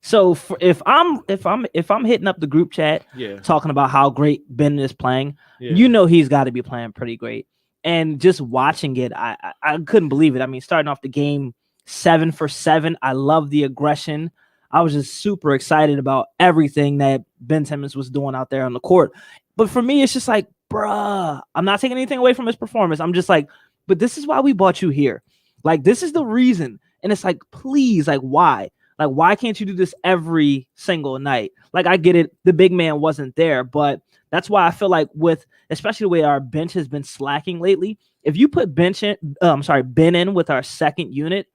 So if I'm hitting up the group chat, talking about how great Ben is playing, he's got to be playing pretty great. And just watching it, I couldn't believe it. I mean, starting off the game 7 for 7, I love the aggression. I was just super excited about everything that Ben Simmons was doing out there on the court. But for me, it's just like, bruh, I'm not taking anything away from his performance. I'm just like, but this is why we brought you here. Like, this is the reason. And it's like, please, like, why? Like, why can't you do this every single night? Like, I get it. The big man wasn't there, but that's why I feel like especially the way our bench has been slacking lately, if you put Ben in with our second unit,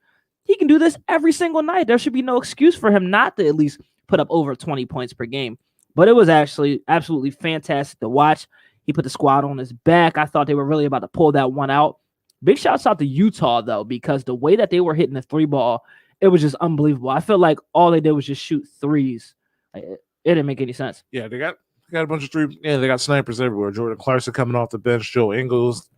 he can do this every single night. There should be no excuse for him not to at least put up over 20 points per game. But it was actually absolutely fantastic to watch. He put the squad on his back. I thought they were really about to pull that one out. Big shouts out to Utah, though, because the way that they were hitting the 3-ball, it was just unbelievable. I feel like all they did was just shoot threes. It didn't make any sense. Yeah, they got a bunch of three. Yeah, they got snipers everywhere. Jordan Clarkson coming off the bench. Joe Ingles,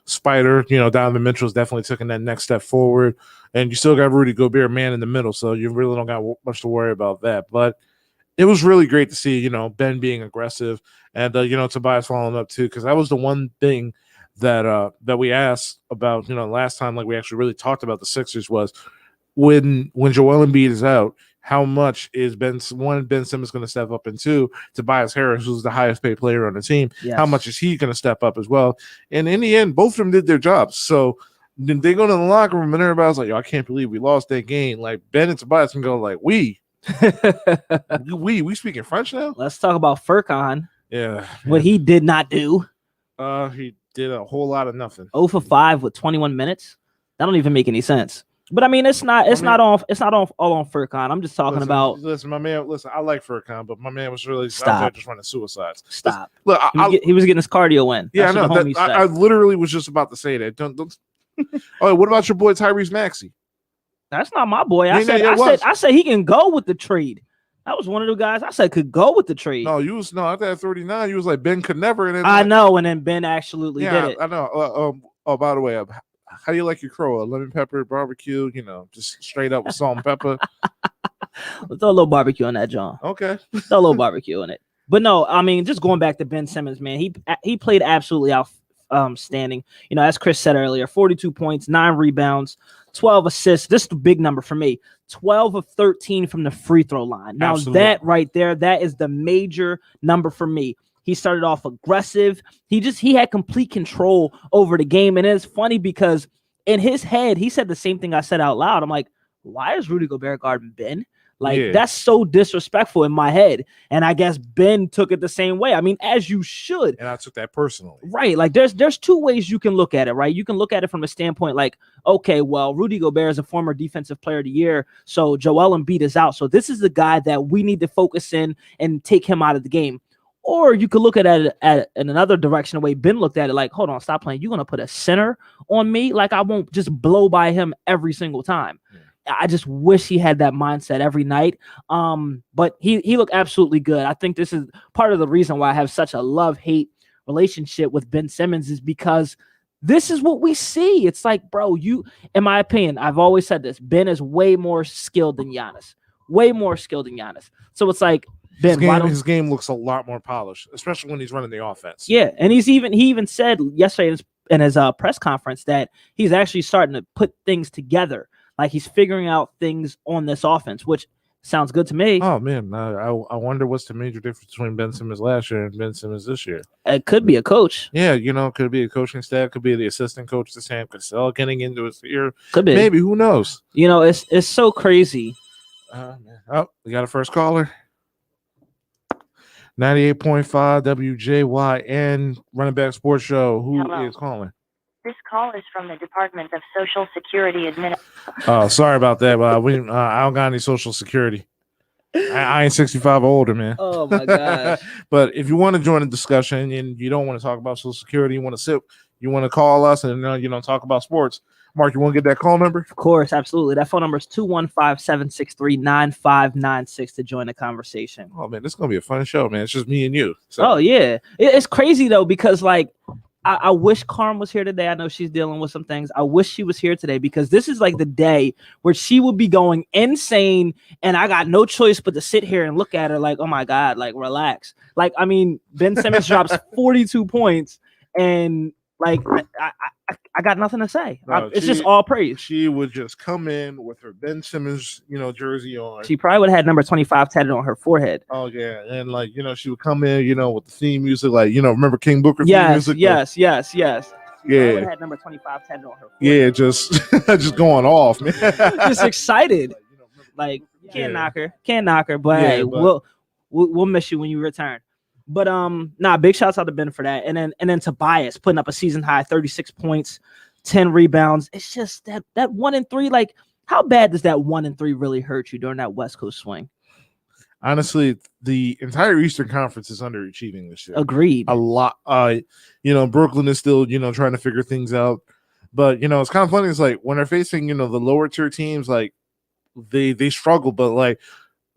Spider, Donovan Mitchell's definitely taking that next step forward. And you still got Rudy Gobert, man, in the middle, so you really don't got much to worry about that. But it was really great to see, Ben being aggressive and, Tobias following up too, because that was the one thing that we asked about, last time, like we actually really talked about the Sixers was when Joel Embiid is out, how much is Ben Simmons going to step up, and two, Tobias Harris, who's the highest paid player on the team, how much is he going to step up as well? And in the end, both of them did their jobs. So then they go to the locker room and everybody's like, yo, I can't believe we lost that game. Like Ben and Tobias can go like, we speaking French now? Let's talk about Furkan. Yeah. What he did not do. He did a whole lot of nothing. 0 for 5 with 21 minutes. That don't even make any sense. But I mean, it's not all on Furkan. I'm just talking about. Listen, my man. Listen, I like Furkan, but my man was really out there just running suicides. Stop. Look, he was getting his cardio in. Yeah, I know. I literally was just about to say that. Don't. Oh, what about your boy Tyrese Maxey? That's not my boy. I said he can go with the trade. That was one of the guys I said could go with the trade. No, after that 39, you was like Ben could never. And then I know, and then Ben absolutely did it. I know. Oh, by the way, how do you like your crow? Lemon pepper, barbecue, just straight up with salt and pepper. Throw a little barbecue on that, John. Okay. Throw a little barbecue in it. But no, I mean, just going back to Ben Simmons, man, he played absolutely outstanding. As Chris said earlier, 42 points, 9 rebounds, 12 assists. This is the big number for me. 12 of 13 from the free throw line. Now, that right there, that is the major number for me. He started off aggressive. He had complete control over the game. And it's funny because in his head, he said the same thing I said out loud. I'm like, why is Rudy Gobert guarding Ben? That's so disrespectful in my head. And I guess Ben took it the same way. I mean, as you should. And I took that personally. Right. Like there's two ways you can look at it, right? You can look at it from a standpoint like, okay, well, Rudy Gobert is a former defensive player of the year. So Joel Embiid is out. So this is the guy that we need to focus in and take him out of the game. Or you could look at it in another direction, the way Ben looked at it, like, hold on, stop playing. You're going to put a center on me? Like, I won't just blow by him every single time. Yeah. I just wish he had that mindset every night. But he looked absolutely good. I think this is part of the reason why I have such a love-hate relationship with Ben Simmons is because this is what we see. It's like, bro, in my opinion, I've always said this, Ben is way more skilled than Giannis. Way more skilled than Giannis. So it's like, Ben, his game looks a lot more polished, especially when he's running the offense. Yeah, and he even said yesterday in his press conference that he's actually starting to put things together. Like he's figuring out things on this offense, which sounds good to me. Oh man, I wonder what's the major difference between Ben Simmons last year and Ben Simmons this year. It could be a coach. Yeah, could be a coaching staff, could be the assistant coach to Sam Cassell getting into his ear. Could be. Maybe, who knows? It's so crazy. Oh, we got a first caller. 98.5 WJYN Running Back Sports Show. Who is calling? This call is from the Department of Social Security Administration. Oh, sorry about that. I don't got any Social Security. I ain't 65 or older, man. Oh my god! But if you want to join the discussion and you don't want to talk about Social Security, you want to call us and talk about sports. Mark, you want to get that call number? Of course, absolutely. That phone number is 215-763-9596 to join the conversation. Oh, man, this is going to be a fun show, man. It's just me and you. So. Oh, yeah. It's crazy, though, because, like, I wish Carm was here today. I know she's dealing with some things. I wish she was here today because this is like the day where she would be going insane, and I got no choice but to sit here and look at her like, oh my God, like relax. Like, I mean, Ben Simmons drops 42 points, and like I got nothing to say. It's just all praise. She would just come in with her Ben Simmons, jersey on. She probably would have had number 25 tatted on her forehead. Oh yeah, and like she would come in, with the theme music, like remember King Booker theme music? Yes. She yeah, would have had number 25 tatted on her forehead. Yeah, just going off, man. Just excited. Like can't knock her, but hey, we'll miss you when you return. But big shouts out to Ben for that. And then Tobias putting up a season high 36 points, 10 rebounds. It's just that 1-3, like how bad does that 1-3 really hurt you during that West Coast swing? Honestly, the entire Eastern Conference is underachieving this year. Agreed. A lot. Brooklyn is still, trying to figure things out. But it's kind of funny. It's like when they're facing, the lower tier teams, like they struggle, but like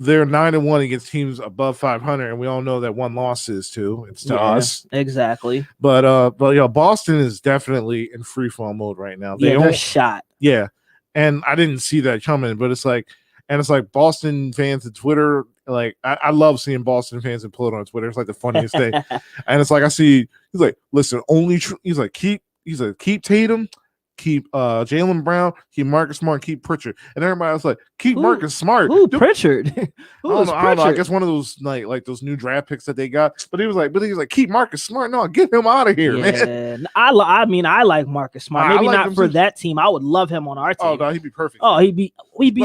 they're 9-1 against teams above 500, and we all know that one loss is to us. Exactly. But Boston is definitely in free fall mode right now. They're shot. Yeah, and I didn't see that coming, but it's like Boston fans on Twitter. Like I love seeing Boston fans implode on Twitter. It's like the funniest thing. And it's like I see he's like, listen, keep Tatum. Keep Jaylen Brown, keep Marcus Smart, keep Pritchard, and everybody else like keep Marcus Smart. Who Pritchard? I don't know. I guess one of those like those new draft picks that they got. But he was like, keep Marcus Smart. No, get him out of here, man. I like Marcus Smart. Maybe not for that team. I would love him on our team. Oh no, he'd be perfect. Oh, he'd be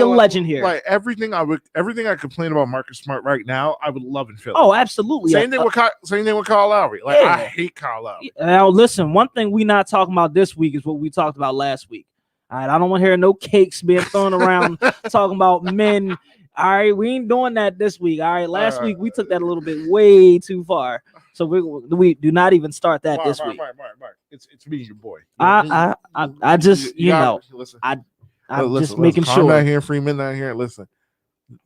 a legend here. Like everything I complain about Marcus Smart right now, I would love in Philly. Oh, absolutely. Same thing with Kyle Lowry. Like I hate Kyle Lowry. Now listen, one thing we not talking about this week is what we talked about last week. All right, I don't want to hear no cakes being thrown around talking about men. All right, we ain't doing that this week. All right, last week we took that a little bit way too far, so we do not even start that this week. Mark. It's me, your boy. I just listen. I'm just making sure. I'm not here, Freeman. Not here. Listen,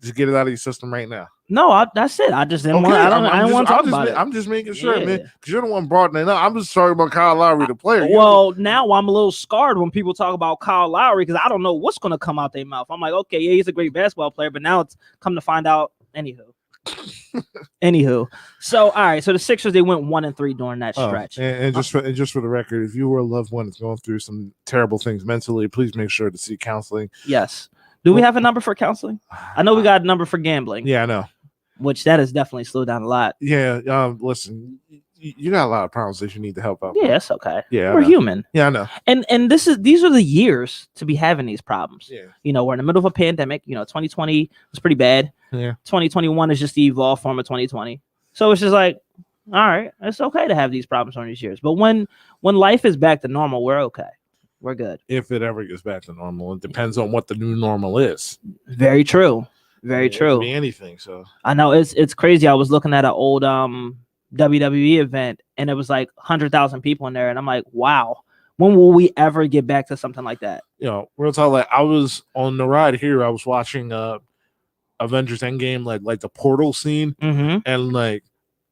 just get it out of your system right now. No, that's it. I just didn't want. I didn't want to talk about it. I'm just making sure, man, because you're the one broadening it up. I'm just talking about Kyle Lowry, the player. Well, now I'm a little scarred when people talk about Kyle Lowry because I don't know what's going to come out their mouth. I'm like, okay, yeah, he's a great basketball player, but now it's come to find out. Anywho, so all right, so the Sixers they went 1-3 during that stretch. And just for the record, if you were a loved one that's going through some terrible things mentally, please make sure to seek counseling. Yes. Do we have a number for counseling? I know we got a number for gambling. Yeah, I know. Which that has definitely slowed down a lot. Yeah. Listen, you got a lot of problems that you need to help out. Yeah, it's okay. Yeah, we're human. Yeah, I know. And these are the years to be having these problems. Yeah. We're in the middle of a pandemic. 2020 was pretty bad. Yeah. 2021 is just the evolved form of 2020. So it's just like, all right, it's okay to have these problems on these years. But when life is back to normal, we're okay. We're good. If it ever gets back to normal, it depends on what the new normal is. Very true. Very true. It could be anything. So I know it's crazy. I was looking at an old WWE event, and it was like 100,000 people in there, and I'm like, wow, when will we ever get back to something like that? Real talk. Like I was on the ride here, I was watching Avengers Endgame, like the portal scene, and like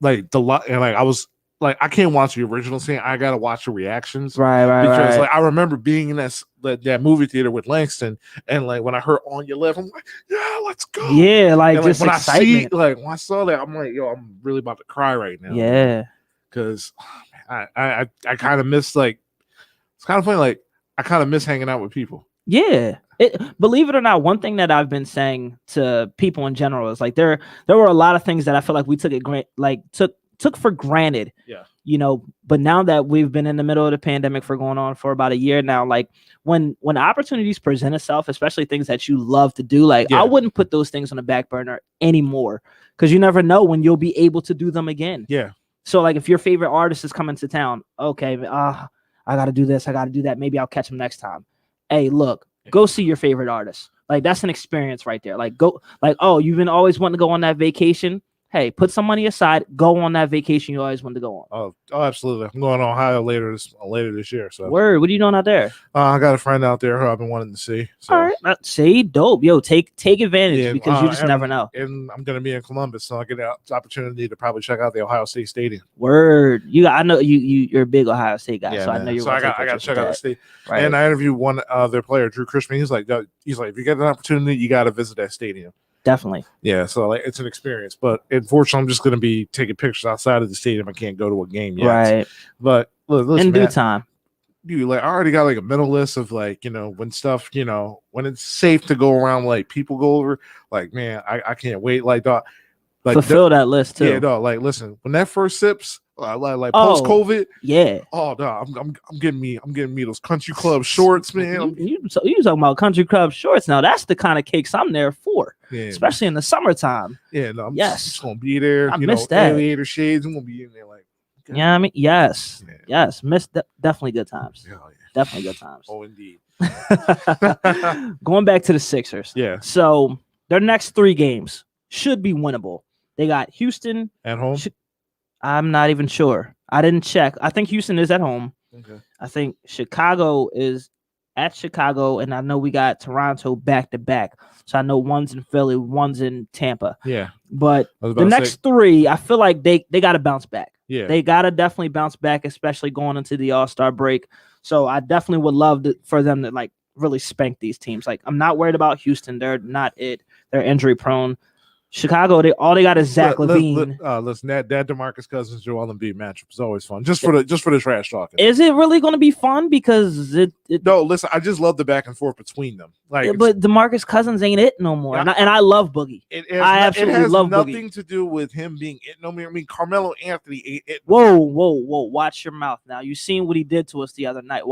I was. Like I can't watch the original scene. I gotta watch the reactions, right? Because like I remember being in that movie theater with Langston, and like when I heard "On Your Left," I'm like, "Yeah, let's go!" Yeah, like just when excitement. When I saw that, I'm like, "Yo, I'm really about to cry right now." Yeah, because I kind of miss it's kind of funny. Like I kind of miss hanging out with people. Yeah. Believe it or not, one thing that I've been saying to people in general is like there were a lot of things that I feel like we took for granted, but now that we've been in the middle of the pandemic going on for about a year now, like when opportunities present itself, especially things that you love to do, I wouldn't put those things on the back burner anymore because you never know when you'll be able to do them again. Yeah. So like if your favorite artist is coming to town, okay, I got to do this, I got to do that. Maybe I'll catch him next time. Hey, look, go see your favorite artist. Like that's an experience right there. Like go, like, oh, you've been always wanting to go on that vacation. hey, put some money aside, go on that vacation you always wanted to go on. Oh, absolutely. I'm going to Ohio later this year. So word, what are you doing out there? I got a friend out there who I've been wanting to see. So. All right, see, dope, yo, take advantage because you just never know. And I'm going to be in Columbus, so I get the opportunity to probably check out the Ohio State Stadium. Word, I know you're a big Ohio State guy, so man. I know you're. So I got to check out the state. Right. And I interviewed one their player, Drew Chrisman. He's like, if you get an opportunity, you got to visit that stadium. Definitely. Yeah, so like it's an experience, but unfortunately, I'm just going to be taking pictures outside of the stadium. I can't go to a game yet. Right. But listen, in due time. Dude, like I already got like a mental list of like, when stuff, when it's safe to go around, like people go over, like, man, I can't wait. Like, dog, like fulfill that list too. Yeah, dog. Like, listen, when that first sips, like post COVID, yeah. Oh, dog, I'm getting me those country club shorts, man. You talking about country club shorts now? That's the kind of cakes I'm there for, especially in the summertime. Yeah, no, I'm just gonna be there. I miss that. Aviator shades. I'm gonna be in there like. God. Yeah, I mean, yes. Definitely good times. Yeah. Definitely good times. Oh, indeed. Going back to the Sixers. Yeah. So their next 3 games should be winnable. They got Houston at home. I'm not even sure. I didn't check. I think Houston is at home. Okay. I think Chicago is at Chicago, and I know we got Toronto back to back. So I know one's in Philly, one's in Tampa. Yeah. But the next 3, I feel like they got to bounce back. Yeah. They got to definitely bounce back, especially going into the All-Star break. So I definitely would love for them to like really spank these teams. Like I'm not worried about Houston. They're not it. They're injury prone. Chicago, all they got is Zach LaVine. Listen, that DeMarcus Cousins Joel Embiid matchup is always fun. Just for the trash talking. Is it really going to be fun? Because no, listen, I just love the back and forth between them. Like, but DeMarcus Cousins ain't it no more, and I love Boogie. I absolutely love Boogie. It has nothing to do with him being it no more. I mean, Carmelo Anthony ain't it. Whoa! Watch your mouth now. You seen what he did to us the other night.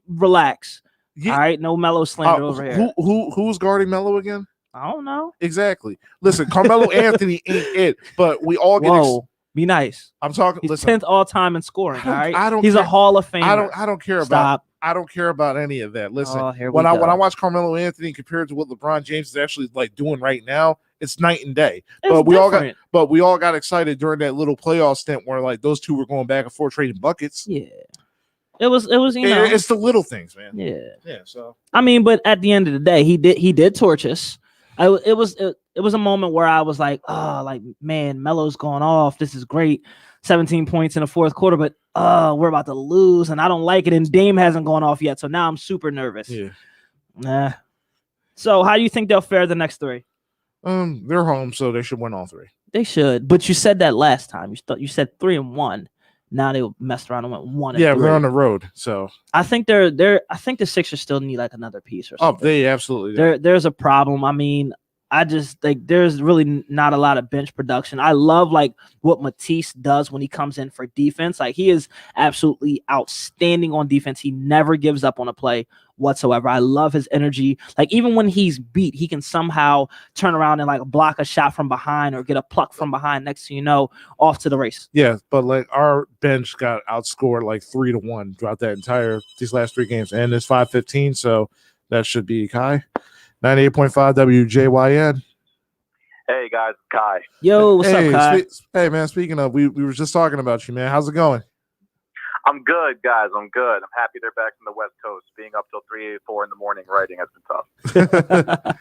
Relax. All right, no Melo slander over here. Who's guarding Melo again? I don't know. Exactly. Listen, Carmelo Anthony ain't it, but we all get. Be nice. I'm talking. He's 10th all time in scoring. All right. He's a Hall of Famer. I don't care Stop. I don't care about any of that. Listen, when I watch Carmelo Anthony compared to what LeBron James is actually like doing right now, it's night and day. But we all got excited during that little playoff stint where like those two were going back and forth trading buckets. Yeah. It was it's the little things, man. Yeah. So I mean, but at the end of the day, he did torch us. It was a moment where I was like, man, Melo's going off. This is great. 17 points in the fourth quarter, but we're about to lose, and I don't like it. And Dame hasn't gone off yet, so now I'm super nervous. Yeah. Nah. So how do you think they'll fare the next 3? They're home, so they should win all 3. They should, but you said that last time. You said 3-1. Now they messed around and went 1-3. Yeah, they're on the road, so I think I think the Sixers still need like another piece or something. Oh, they absolutely do. There's a problem. I mean, I just like there's really not a lot of bench production. I love like what Matisse does when he comes in for defense. Like he is absolutely outstanding on defense. He never gives up on a play whatsoever. I love his energy. Like even when he's beat, he can somehow turn around and like block a shot from behind or get a pluck from behind. Next thing you know, off to the race. Yeah, but like our bench got outscored like 3-1 throughout these last 3 games, and it's 5-15, so that should be Kai. 98.5 WJYN. Hey guys, Kai. Yo, what's up, Kai? Hey man, speaking of, we were just talking about you, man. How's it going? I'm good, guys. I'm good. I'm happy they're back from the West Coast. Being up till 3, 4 in the morning writing has been tough.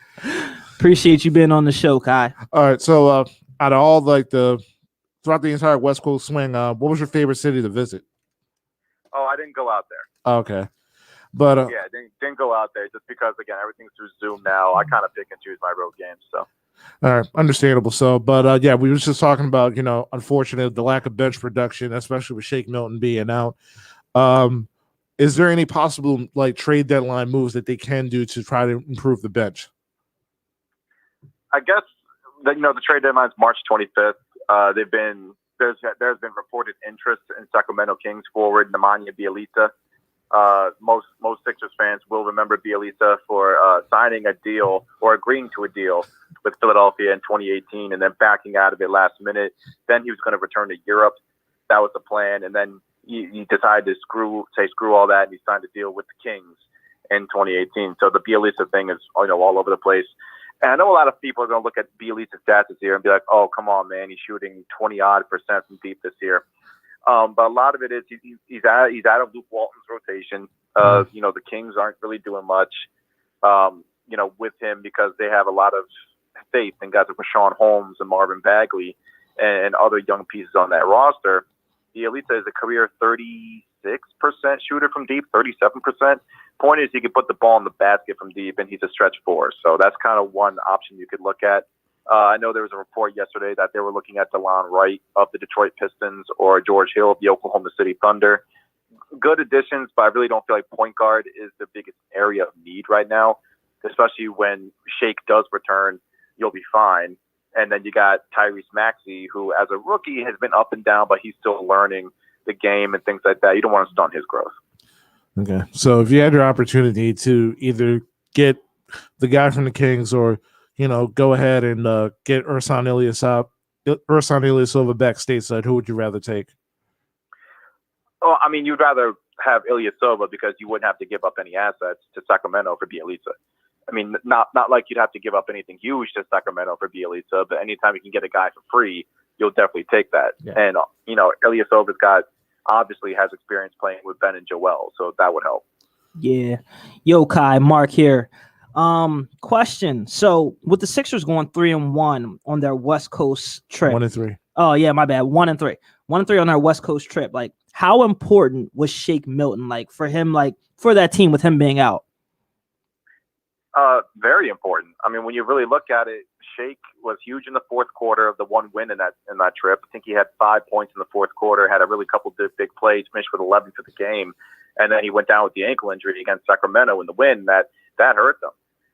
Appreciate you being on the show, Kai. All right, so out of all like throughout the entire West Coast swing, what was your favorite city to visit? Oh, I didn't go out there. Okay. But yeah, didn't go out there just because again everything's through Zoom now. I kind of pick and choose my road games. So, all right, understandable. So, but yeah, we were just talking about unfortunately the lack of bench production, especially with Shake Milton being out. Is there any possible like trade deadline moves that they can do to try to improve the bench? I guess that the trade deadline is March 25th. There's been reported interest in Sacramento Kings forward Nemanja Bjelica. Most Sixers fans will remember Bjelica for signing a deal or agreeing to a deal with Philadelphia in 2018 and then backing out of it last minute. Then he was going to return to Europe. That was the plan. And then he decided to screw all that, and he signed a deal with the Kings in 2018. So the Bjelica thing is all over the place. And I know a lot of people are going to look at Bjelica's stats this year and be like, oh, come on, man, he's shooting 20-odd% from deep this year. But a lot of it is he's out of Luke Walton's rotation. The Kings aren't really doing much, with him because they have a lot of faith in guys like Rashawn Holmes and Marvin Bagley and other young pieces on that roster. Bjelica is a career 36% shooter from deep, 37%. Point is, he can put the ball in the basket from deep, and he's a stretch four. So that's kind of one option you could look at. I know there was a report yesterday that they were looking at DeLon Wright of the Detroit Pistons or George Hill of the Oklahoma City Thunder. Good additions, but I really don't feel like point guard is the biggest area of need right now, especially when Shake does return. You'll be fine. And then you got Tyrese Maxey, who as a rookie has been up and down, but he's still learning the game and things like that. You don't want to stunt his growth. Okay. So if you had your opportunity to either get the guy from the Kings or, go ahead and get Ersan Ilyasova back stateside, who would you rather take? Oh, I mean, you'd rather have Ilyasova because you wouldn't have to give up any assets to Sacramento for Bjelica. I mean, not like you'd have to give up anything huge to Sacramento for Bjelica, but anytime you can get a guy for free, you'll definitely take that. Yeah. And, Ilyasova's obviously has experience playing with Ben and Joel, so that would help. Yeah. Yo, Kai, Mark here. Question. So with the Sixers going 3-1 on their West Coast trip. 1-3. Oh, yeah, my bad. 1-3. 1-3 on their West Coast trip. Like, how important was Shake Milton, for him, for that team with him being out? Very important. I mean, when you really look at it, Shake was huge in the fourth quarter of the one win in that trip. I think he had 5 points in the fourth quarter, had a really couple of big plays, finished with 11 for the game, and then he went down with the ankle injury against Sacramento in the win. That hurt them.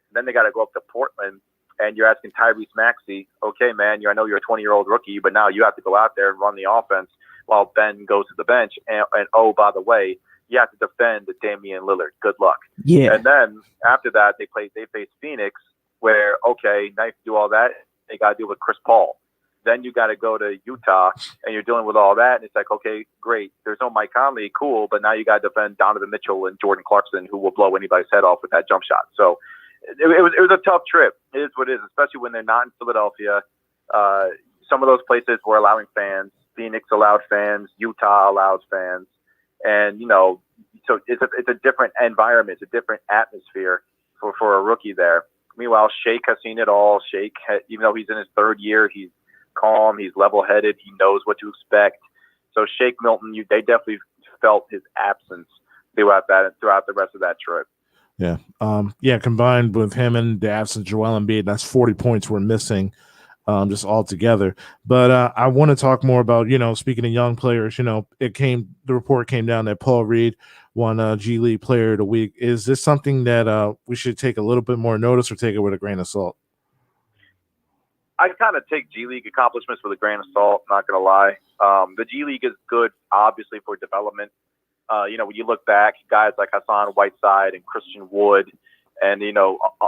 And then they got to go up to Portland, and you're asking Tyrese Maxey, okay, man, I know you're a 20-year-old rookie, but now you have to go out there and run the offense while Ben goes to the bench. And oh, by the way, you have to defend Damian Lillard. Good luck. Yeah. And then after that, they faced Phoenix, where, okay, nice to do all that. They got to deal with Chris Paul. Then you got to go to Utah, and you're dealing with all that. And it's like, okay, great. There's no Mike Conley. Cool. But now you got to defend Donovan Mitchell and Jordan Clarkson, who will blow anybody's head off with that jump shot. So it was a tough trip. It is what it is, especially when they're not in Philadelphia. Some of those places were allowing fans. Phoenix allowed fans. Utah allows fans. And, so it's a different environment. It's a different atmosphere for a rookie there. Meanwhile, Shake has seen it all. Shake, even though he's in his third year, he's calm, he's level-headed, he knows what to expect. So Shake Milton, they definitely felt his absence throughout the rest of that trip. Yeah. Combined with him and the absence of Joel Embiid, that's 40 points we're missing. Just all together. But I want to talk more about, speaking of young players, the report came down that Paul Reed won G League Player of the Week. Is this something that we should take a little bit more notice or take it with a grain of salt? I kind of take G League accomplishments with a grain of salt, not going to lie. The G League is good, obviously, for development. When you look back, guys like Hassan Whiteside and Christian Wood, and,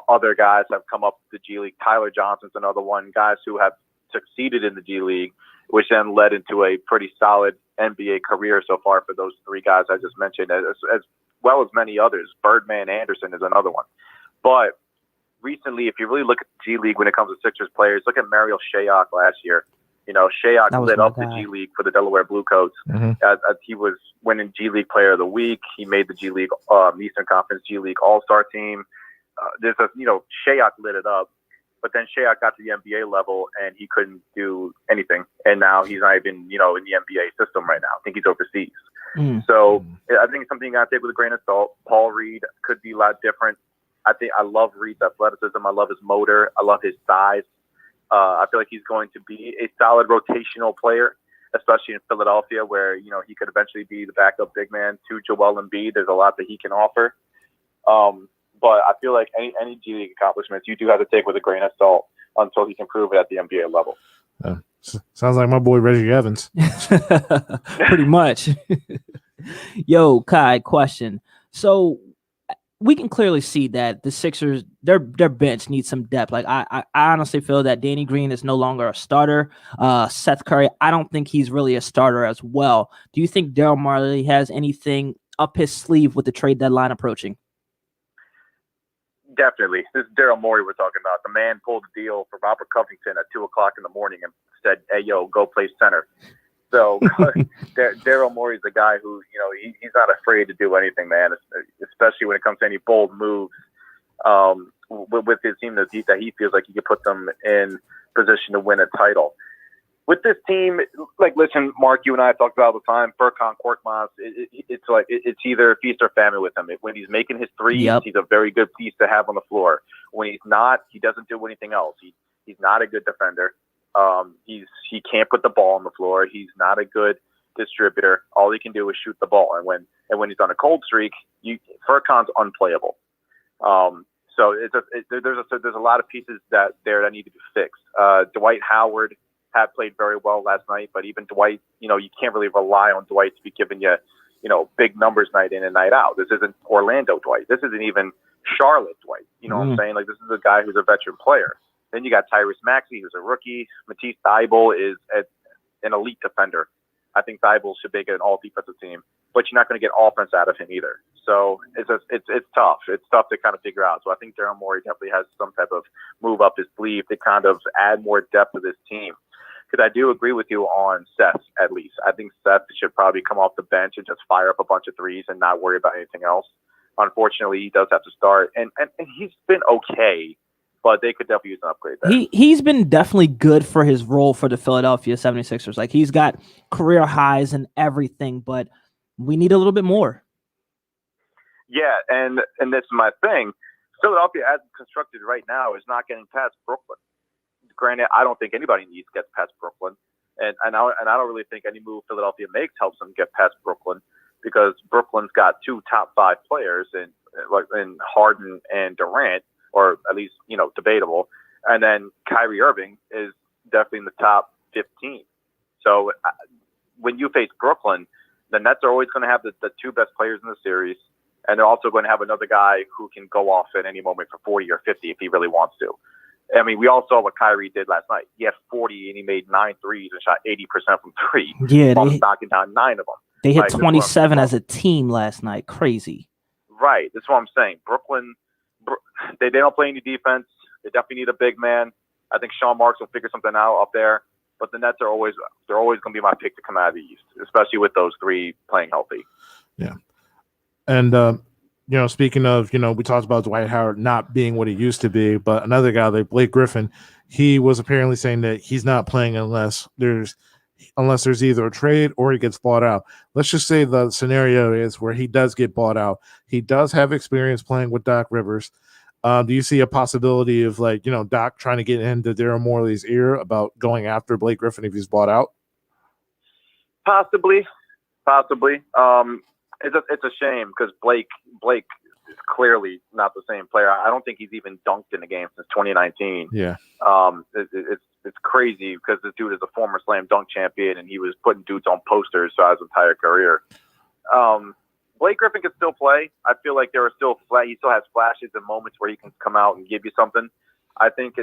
other guys have come up to the G League. Tyler Johnson's another one, guys who have succeeded in the G League, which then led into a pretty solid NBA career so far for those three guys I just mentioned, as well as many others. Birdman Anderson is another one. But recently, if you really look at the G League when it comes to Sixers players, look at Mario Shayok last year. Shayok lit up the G League for the Delaware Bluecoats. Mm-hmm. He was winning G League Player of the Week. He made the G League Eastern Conference G League All-Star team. Shayok lit it up, but then Shayok got to the NBA level and he couldn't do anything. And now he's not even, in the NBA system right now. I think he's overseas. So I think it's something you got to take with a grain of salt. Paul Reed could be a lot different. I love Reed's athleticism. I love his motor. I love his size. I feel like he's going to be a solid rotational player, especially in Philadelphia, where, he could eventually be the backup big man to Joel Embiid. There's a lot that he can offer. But I feel like any G League accomplishments you do have to take with a grain of salt until he can prove it at the NBA level. Sounds like my boy Reggie Evans. Pretty much. Yo, Kai, question. So we can clearly see that the Sixers, their bench needs some depth. Like I honestly feel that Danny Green is no longer a starter. Seth Curry, I don't think he's really a starter as well. Do you think Daryl Morey has anything up his sleeve with the trade deadline approaching? Definitely. This is Daryl Morey we're talking about. The man pulled a deal for Robert Covington at 2:00 in the morning and said, "Hey, yo, go play center." So Daryl Morey's the guy who, he's not afraid to do anything, man, especially when it comes to any bold moves with his team that he feels like he could put them in position to win a title. With this team, listen, Mark, you and I have talked about all the time, Furkan Korkmaz, it's either feast or famine with him. When he's making his threes, he's a very good piece to have on the floor. When he's not, he doesn't do anything else. He's not a good defender. He can't put the ball on the floor. He's not a good distributor. All he can do is shoot the ball. And when he's on a cold streak, Furkan's unplayable. So there's a lot of pieces that need to be fixed. Dwight Howard had played very well last night, but even Dwight, you can't really rely on Dwight to be giving you, big numbers night in and night out. This isn't Orlando Dwight. This isn't even Charlotte Dwight. You know what I'm saying? This is a guy who's a veteran player. Then you got Tyrese Maxey, who's a rookie. Matisse Thybulle is an elite defender. I think Thybulle should make an all-defensive team, but you're not going to get offense out of him either. So it's tough. It's tough to kind of figure out. So I think Daryl Morey definitely has some type of move up his sleeve to kind of add more depth to this team. Because I do agree with you on Seth, at least. I think Seth should probably come off the bench and just fire up a bunch of threes and not worry about anything else. Unfortunately, he does have to start. And he's been okay, but they could definitely use an upgrade there. He's been definitely good for his role for the Philadelphia 76ers. He's got career highs and everything, but we need a little bit more. Yeah, and this is my thing. Philadelphia, as constructed right now, is not getting past Brooklyn. Granted, I don't think anybody needs to get past Brooklyn, and I don't really think any move Philadelphia makes helps them get past Brooklyn, because Brooklyn's got 2 top 5 players in Harden and Durant, or at least debatable, and then Kyrie Irving is definitely in the top 15. So when you face Brooklyn, the Nets are always going to have the 2 best players in the series, and they're also going to have another guy who can go off at any moment for 40 or 50 if he really wants to. I mean, we all saw what Kyrie did last night. He had 40 and he made 9 threes and shot 80% from 3. Yeah, knocking down 9 of them. They hit 27 as a team last night. Crazy. Right. That's what I'm saying. Brooklyn, they don't play any defense. They definitely need a big man. I think Sean Marks will figure something out up there. But the Nets are always going to be my pick to come out of the East, especially with those 3 playing healthy. Yeah. And speaking of, we talked about Dwight Howard not being what he used to be, but another guy like Blake Griffin, he was apparently saying that he's not playing unless there's either a trade or he gets bought out. Let's just say the scenario is where he does get bought out. He does have experience playing with Doc Rivers. Do you see a possibility of Doc trying to get into Daryl Morey's ear about going after Blake Griffin if he's bought out? Possibly. It's a shame because Blake is clearly not the same player. I don't think he's even dunked in a game since 2019. Yeah. It's crazy because this dude is a former slam dunk champion and he was putting dudes on posters throughout his entire career. Blake Griffin can still play. I feel like he still has flashes and moments where he can come out and give you something. I think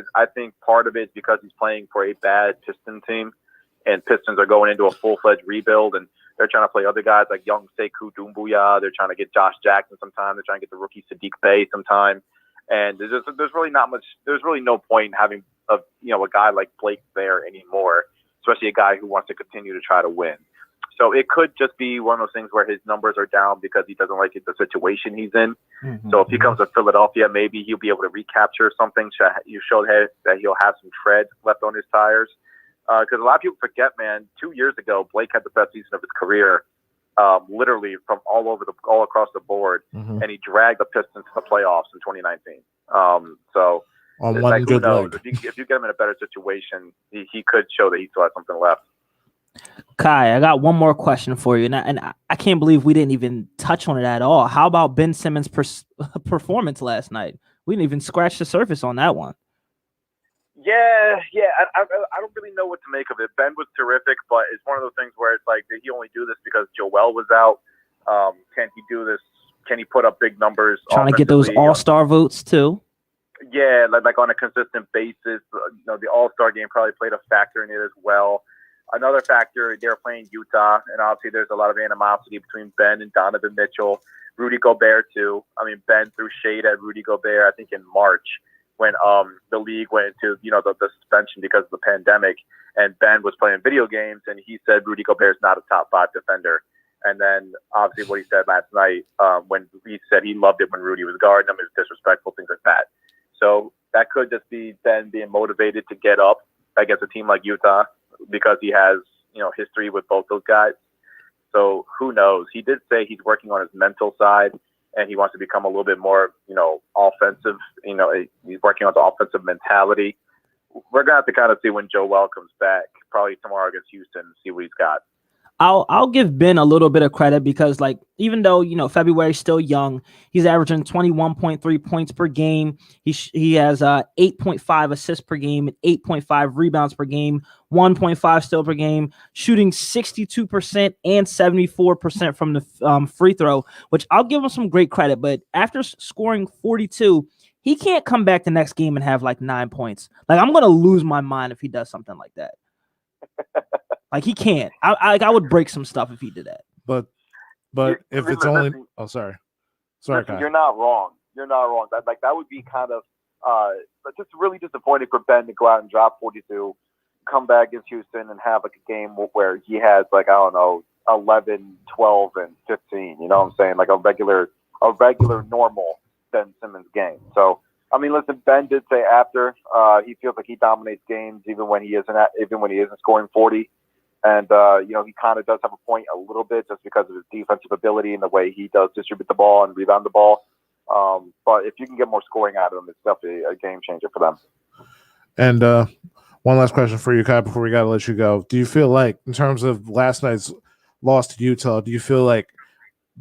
part of it is because he's playing for a bad Piston team, and Pistons are going into a full-fledged rebuild, and they're trying to play other guys like young Sekou Doumbouya. They're trying to get Josh Jackson sometime. They're trying to get the rookie Sadiq Bey sometime. And there's really not much. There's really no point in having a guy like Blake there anymore, especially a guy who wants to continue to try to win. So it could just be one of those things where his numbers are down because he doesn't like the situation he's in. Mm-hmm. So if he comes to Philadelphia, maybe he'll be able to recapture something. You showed that he'll have some tread left on his tires. Because a lot of people forget, man, 2 years ago, Blake had the best season of his career, literally from all across the board, and he dragged the Pistons to the playoffs in 2019. So on one good leg. If you get him in a better situation, he could show that he still has something left. Kai, I got one more question for you, and I can't believe we didn't even touch on it at all. How about Ben Simmons' performance last night? We didn't even scratch the surface on that one. Yeah. I don't really know what to make of it. Ben was terrific, but it's one of those things where it's like, did he only do this because Joel was out? Can he do this? Can he put up big numbers? Trying to get those all-star votes too. Yeah, like on a consistent basis. The all-star game probably played a factor in it as well. Another factor, they're playing Utah, and obviously there's a lot of animosity between Ben and Donovan Mitchell. Rudy Gobert too. I mean, Ben threw shade at Rudy Gobert, I think in March when the league went into, the suspension because of the pandemic, and Ben was playing video games, and he said Rudy Gobert is not a top 5 defender. And then obviously what he said last night when he said he loved it when Rudy was guarding him, is disrespectful, things like that. So that could just be Ben being motivated to get up against a team like Utah because he has, history with both those guys. So who knows? He did say he's working on his mental side and he wants to become a little bit more, offensive. He's working on the offensive mentality. We're going to have to kind of see when Joel comes back, probably tomorrow against Houston, and see what he's got. I'll give Ben a little bit of credit because, even though February's still young, he's averaging 21.3 points per game. He has 8.5 assists per game and 8.5 rebounds per game, 1.5 steal per game, shooting 62% and 74% from the free throw, which I'll give him some great credit. But after scoring 42, he can't come back the next game and have 9 points. I'm gonna lose my mind if he does something like that. He can't. I would break some stuff if he did that. But if it's only, sorry, listen, you're not wrong. You're not wrong. That would be kind of just really disappointing for Ben to go out and drop 42, come back against Houston and have a game where he has 11, 12, and 15. You know what I'm saying? A regular normal Ben Simmons game. So I mean, listen, Ben did say after he feels like he dominates games even when he isn't scoring 40. And, he kind of does have a point a little bit just because of his defensive ability and the way he does distribute the ball and rebound the ball. But if you can get more scoring out of him, it's definitely a game changer for them. And one last question for you, Kai, before we got to let you go. Do you feel like, in terms of last night's loss to Utah, do you feel like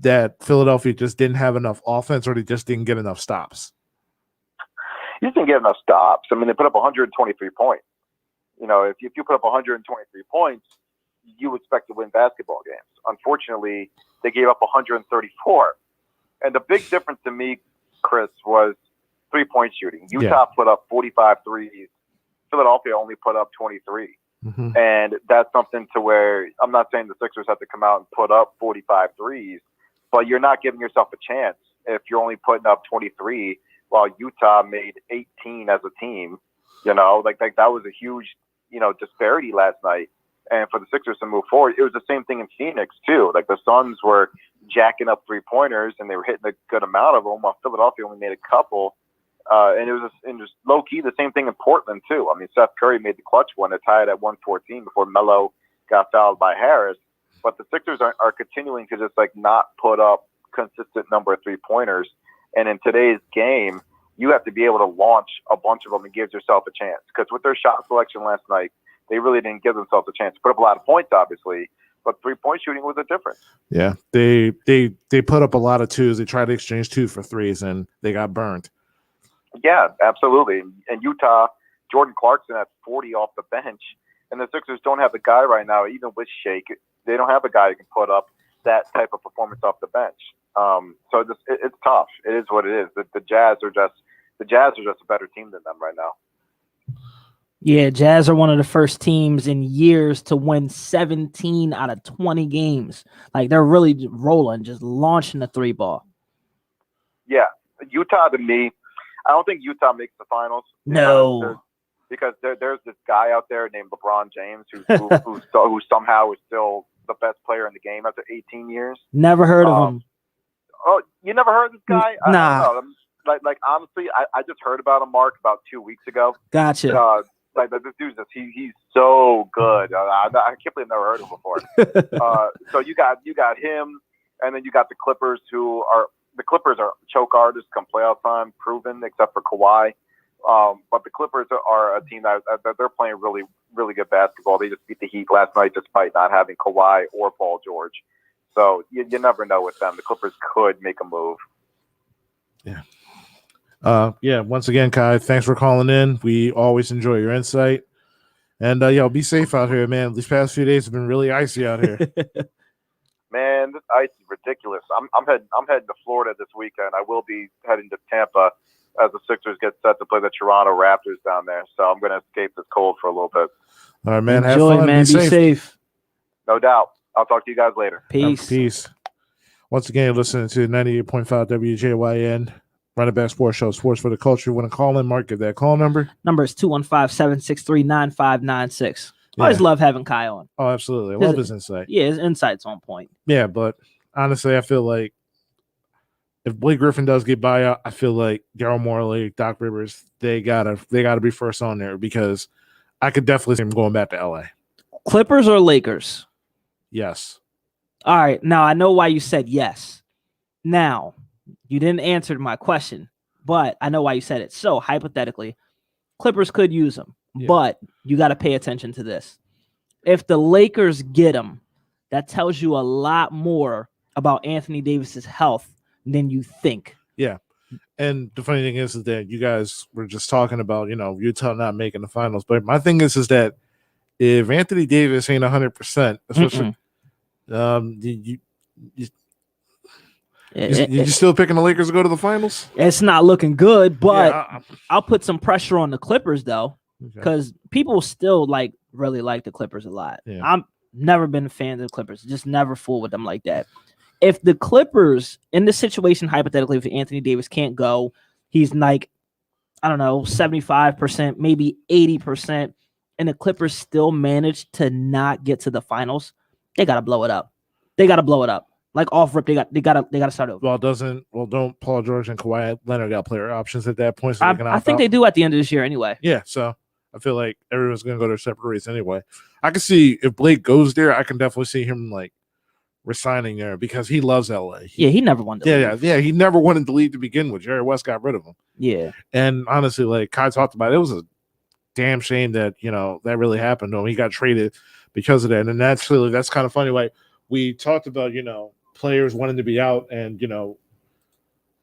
that Philadelphia just didn't have enough offense or they just didn't get enough stops? You didn't get enough stops. I mean, they put up 123 points. If you put up 123 points, you expect to win basketball games. Unfortunately, they gave up 134. And the big difference to me, Chris, was 3-point shooting. Utah put up 45 threes. Philadelphia only put up 23. Mm-hmm. And that's something to where I'm not saying the Sixers have to come out and put up 45 threes, but you're not giving yourself a chance if you're only putting up 23 while Utah made 18 as a team. That was a huge, disparity last night. And for the Sixers to move forward, it was the same thing in Phoenix too. The Suns were jacking up 3-pointers and they were hitting a good amount of them, while Philadelphia only made a couple. And it was just low key the same thing in Portland too. I mean, Seth Curry made the clutch one to tie it at 114 before Melo got fouled by Harris. But the Sixers are continuing to just not put up consistent number of 3-pointers. And in today's game, you have to be able to launch a bunch of them and give yourself a chance. Because with their shot selection last night, they really didn't give themselves a chance to put up a lot of points, obviously, but 3-point shooting was a difference. Yeah, they put up a lot of twos. They tried to exchange 2 for 3s, and they got burned. Yeah, absolutely. And Utah, Jordan Clarkson at 40 off the bench, and the Sixers don't have the guy right now, even with Shake. They don't have a guy who can put up that type of performance off the bench. So it's tough. It is what it is. The Jazz are just a better team than them right now. Yeah, Jazz are one of the first teams in years to win 17 out of 20 games. They're really rolling, just launching the 3 ball. Yeah, Utah to me, I don't think Utah makes the finals. No, because there's this guy out there named LeBron James who somehow is still the best player in the game after 18 years. Never heard of him. Oh, you never heard of this guy? Nah. I don't know. Honestly, I just heard about him, Mark, about 2 weeks ago. Gotcha. This dude's he's so good. I can't believe I've never heard of him before. So you got him, and then you got the Clippers, the Clippers are choke artists come playoff time, proven, except for Kawhi. But the Clippers are a team that they're playing really, really good basketball. They just beat the Heat last night despite not having Kawhi or Paul George. So you never know with them. The Clippers could make a move. Yeah. Once again, Kai, thanks for calling in. We always enjoy your insight. And be safe out here, man. These past few days have been really icy out here. Man, this ice is ridiculous. I'm heading to Florida this weekend. I will be heading to Tampa as the Sixers get set to play the Toronto Raptors down there. So I'm going to escape this cold for a little bit. All right, man. Enjoy, have fun. Man. Be safe. No doubt. I'll talk to you guys later. Peace. Peace. Once again, you're listening to 98.5 WJYN, Running Back Sports Show, Sports for the Culture. You want to call in, Mark, give that call number. Number is 215-763-9596. Always love having Kai on. Oh, absolutely. I love his insight. Yeah, his insight's on point. Yeah, but honestly, I feel like if Blake Griffin does get buyout, I feel like Daryl Morley, Doc Rivers, they gotta be first on there, because I could definitely see him going back to LA. Clippers or Lakers? Yes. All right. Now, I know why you said yes. Now, you didn't answer my question, but I know why you said it. So, hypothetically, Clippers could use him, but you got to pay attention to this. If the Lakers get him, that tells you a lot more about Anthony Davis's health than you think. Yeah. And the funny thing is that you guys were just talking about, Utah not making the finals. But my thing is that if Anthony Davis ain't 100%, especially you still picking the Lakers to go to the finals? It's not looking good, but I'll put some pressure on the Clippers though, because people still really like the Clippers a lot. Yeah. I'm never been a fan of the Clippers, just never fool with them like that. If the Clippers, in this situation, hypothetically, if Anthony Davis can't go, he's 75%, maybe 80%, and the Clippers still manage to not get to the finals, they gotta blow it up. Like off rip, they gotta start over. Don't Paul George and Kawhi Leonard got player options at that point? So I think they do at the end of this year anyway. Yeah, so I feel like everyone's gonna go their separate ways anyway. I can see if Blake goes there, I can definitely see him resigning there, because he loves LA. He never wanted to leave. Yeah, he never wanted to leave to begin with. Jerry West got rid of him. Yeah. And honestly, Kai talked about it, was a damn shame that, that really happened to him. He got traded because of that. And that's kind of funny. We talked about, players wanting to be out and,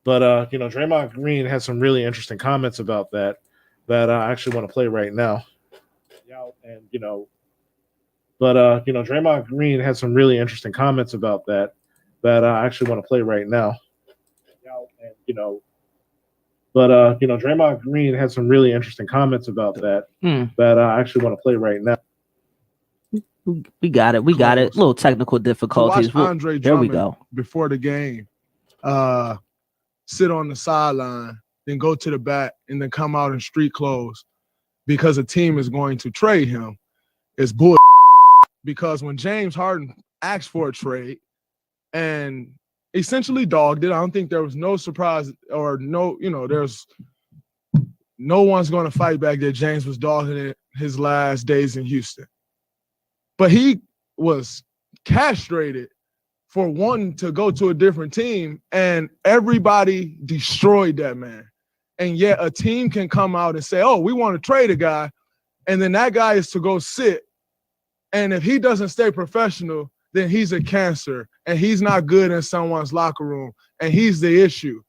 but Draymond Green had some really interesting comments about that I actually want to play right now. And, Draymond Green had some really interesting comments about that I actually want to play right now. And, Draymond Green had some really interesting comments about that I actually want to play right now. We got it. A little technical difficulties. Andre there we go. Before the game, sit on the sideline, then go to the back, and then come out in street clothes because a team is going to trade him is bull. Because when James Harden asked for a trade and essentially dogged it, I don't think there was no surprise or there's no one's going to fight back that James was dogging it his last days in Houston. But he was castrated for wanting to go to a different team, and everybody destroyed that man. And yet a team can come out and say, oh, we want to trade a guy, and then that guy is to go sit. And if he doesn't stay professional, then he's a cancer, and he's not good in someone's locker room, and he's the issue.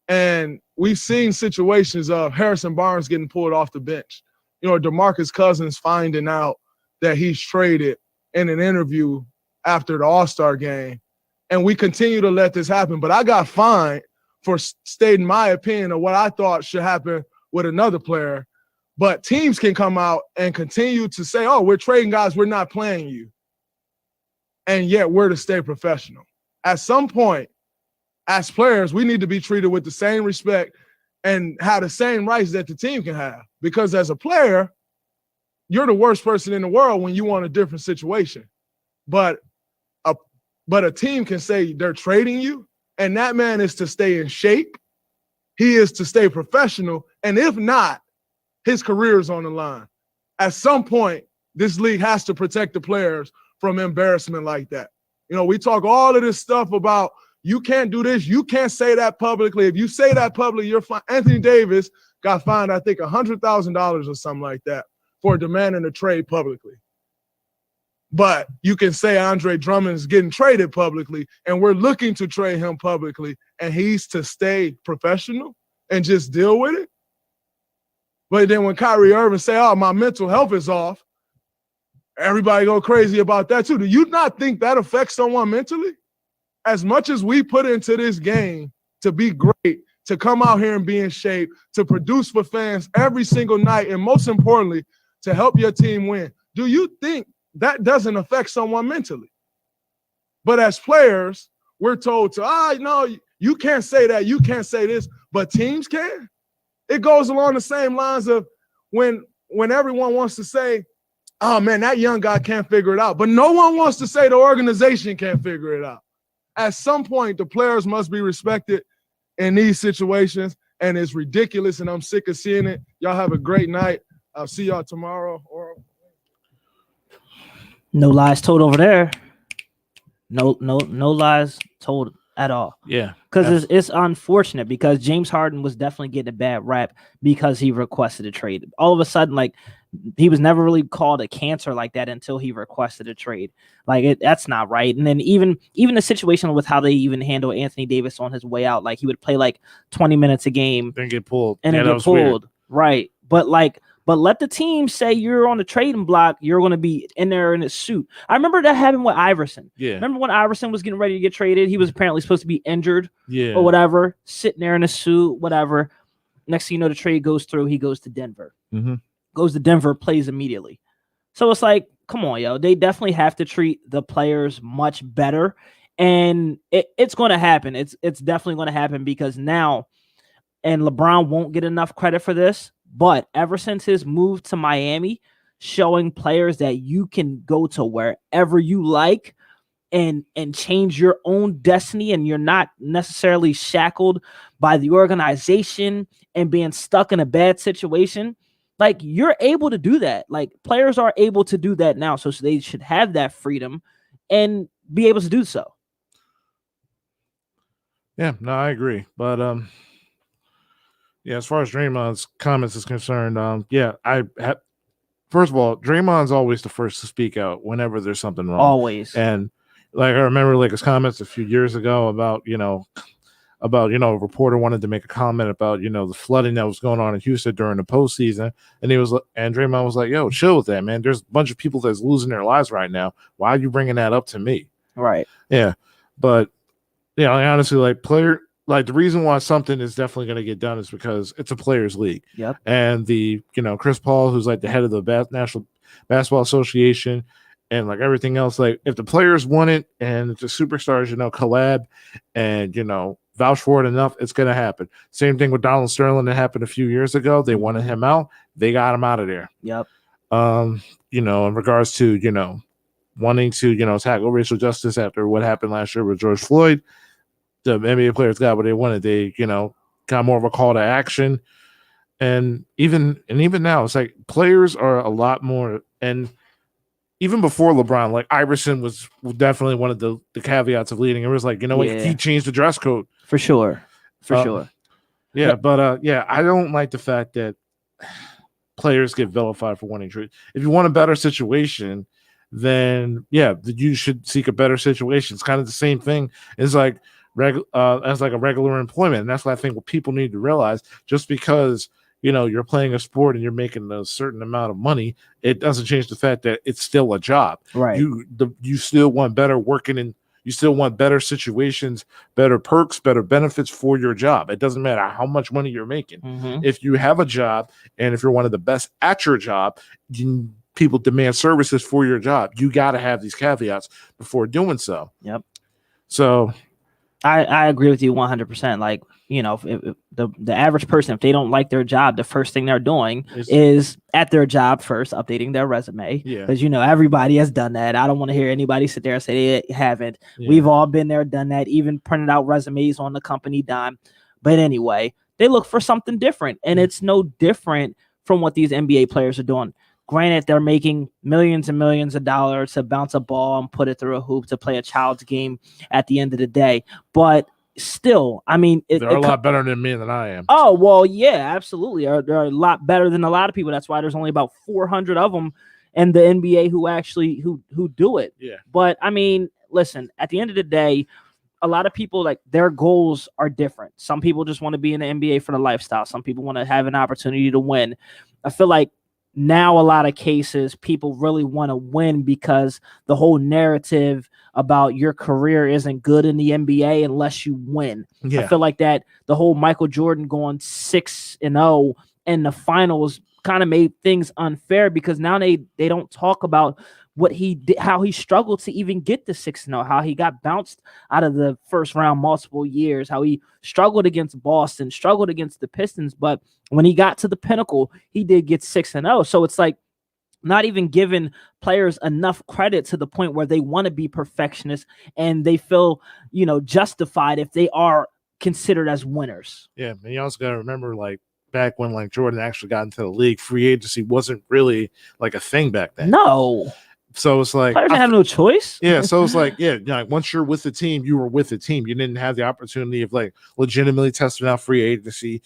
And we've seen situations of Harrison Barnes getting pulled off the bench. DeMarcus Cousins finding out that he's traded in an interview after the All-Star game. And we continue to let this happen. But I got fined for stating my opinion of what I thought should happen with another player. But teams can come out and continue to say, oh, we're trading guys, we're not playing you. And yet we're to stay professional. At some point, as players, we need to be treated with the same respect and have the same rights that the team can have. Because as a player, you're the worst person in the world when you want a different situation. But a team can say they're trading you, and that man is to stay in shape. He is to stay professional. And if not, his career is on the line. At some point, this league has to protect the players from embarrassment like that. We talk all of this stuff about you can't do this, you can't say that publicly. If you say that publicly, you're fine. Anthony Davis got fined, I think, $100,000 or something like that for demanding a trade publicly. But you can say Andre Drummond's getting traded publicly, and we're looking to trade him publicly, and he's to stay professional and just deal with it. But then when Kyrie Irving say, oh, my mental health is off, everybody go crazy about that too. Do you not think that affects someone mentally? As much as we put into this game to be great, to come out here and be in shape, to produce for fans every single night, and most importantly, to help your team win, do you think that doesn't affect someone mentally? But as players, we're told to, no, you can't say that, you can't say this, but teams can. It goes along the same lines of when everyone wants to say, oh man, that young guy can't figure it out, but no one wants to say the organization can't figure it out. At some point, the players must be respected in these situations, and it's ridiculous, and I'm sick of seeing it. Y'all have a great night. I'll see y'all tomorrow. No lies told over there. No lies told at all. Yeah. Because it's unfortunate because James Harden was definitely getting a bad rap because he requested a trade. All of a sudden, like, he was never really called a cancer like that until he requested a trade. Like, that's not right. And then even the situation with how they even handle Anthony Davis on his way out, like, he would play like 20 minutes a game. Then get pulled. And then get pulled. Weird. Right. But let the team say you're on the trading block. You're going to be in there in a suit. I remember that happened with Iverson. Yeah. Remember when Iverson was getting ready to get traded? He was apparently supposed to be injured or whatever, sitting there in a suit, whatever. Next thing you know, the trade goes through. He goes to Denver. Mm-hmm. Goes to Denver, plays immediately. So it's like, come on, yo. They definitely have to treat the players much better. And it's going to happen. It's definitely going to happen because now, and LeBron won't get enough credit for this, but ever since his move to Miami, showing players that you can go to wherever you like and change your own destiny, and you're not necessarily shackled by the organization and being stuck in a bad situation. Like, you're able to do that. Like, players are able to do that now, so they should have that freedom and be able to do so. Yeah, no, I agree. But yeah, as far as Draymond's comments is concerned, first of all, Draymond's always the first to speak out whenever there's something wrong. Always. And like, I remember like his comments a few years ago about a reporter wanted to make a comment about, the flooding that was going on in Houston during the postseason. And Draymond was like, yo, chill with that, man. There's a bunch of people that's losing their lives right now. Why are you bringing that up to me? Right. Yeah. But, honestly, the reason why something is definitely going to get done is because it's a players' league. Yep. And Chris Paul, who's like the head of the National Basketball Association, and like everything else, like if the players want it and the superstars, collab and, vouch for it enough, it's going to happen. Same thing with Donald Sterling that happened a few years ago. They wanted him out. They got him out of there. Yep. In regards to, wanting to, tackle racial justice after what happened last year with George Floyd, the NBA players got what they wanted. They, got more of a call to action. And even now, it's like players are a lot more. And even before LeBron, like Iverson was definitely one of the caveats of leading. It was like, what, he changed the dress code. For sure. Sure. Yeah, but I don't like the fact that players get vilified for wanting trade. If you want a better situation, then you should seek a better situation. It's kind of the same thing as like as like a regular employment. And that's what I think what people need to realize. Just because you're playing a sport and you're making a certain amount of money, it doesn't change the fact that it's still a job. Right. You still want better working in. You still want better situations, better perks, better benefits for your job. It doesn't matter how much money you're making. Mm-hmm. If you have a job and if you're one of the best at your job, people demand services for your job. You got to have these caveats before doing so. Yep. So I agree with you 100%. Like, if the average person, if they don't like their job, the first thing they're doing is at their job first, updating their resume. Yeah. Because, everybody has done that. I don't want to hear anybody sit there and say they haven't. Yeah. We've all been there, done that, even printed out resumes on the company dime. But anyway, they look for something different. And it's no different from what these NBA players are doing. Granted, they're making millions and millions of dollars to bounce a ball and put it through a hoop to play a child's game at the end of the day. But still, I mean, they're a lot better than me than I am. Oh, well, yeah, absolutely. They're a lot better than a lot of people. That's why there's only about 400 of them in the NBA who actually who do it. Yeah. But I mean, listen, at the end of the day, a lot of people, like, their goals are different. Some people just want to be in the NBA for the lifestyle. Some people want to have an opportunity to win. I feel like now a lot of cases people really want to win because the whole narrative about your career isn't good in the NBA unless you win. Yeah. I feel like that the whole Michael Jordan going 6-0 in the finals kind of made things unfair because now they don't talk about what he did, how he struggled to even get to 6-0, how he got bounced out of the first round multiple years, how he struggled against Boston, struggled against the Pistons, but when he got to the pinnacle, he did get 6-0. So it's like not even giving players enough credit to the point where they want to be perfectionists and they feel, justified if they are considered as winners. Yeah, and you also got to remember, like, back when like Jordan actually got into the league, free agency wasn't really like a thing back then. No. So it's like players didn't have no choice. Yeah, so it's like, once you're with the team, you were with the team. You didn't have the opportunity of like legitimately testing out free agency,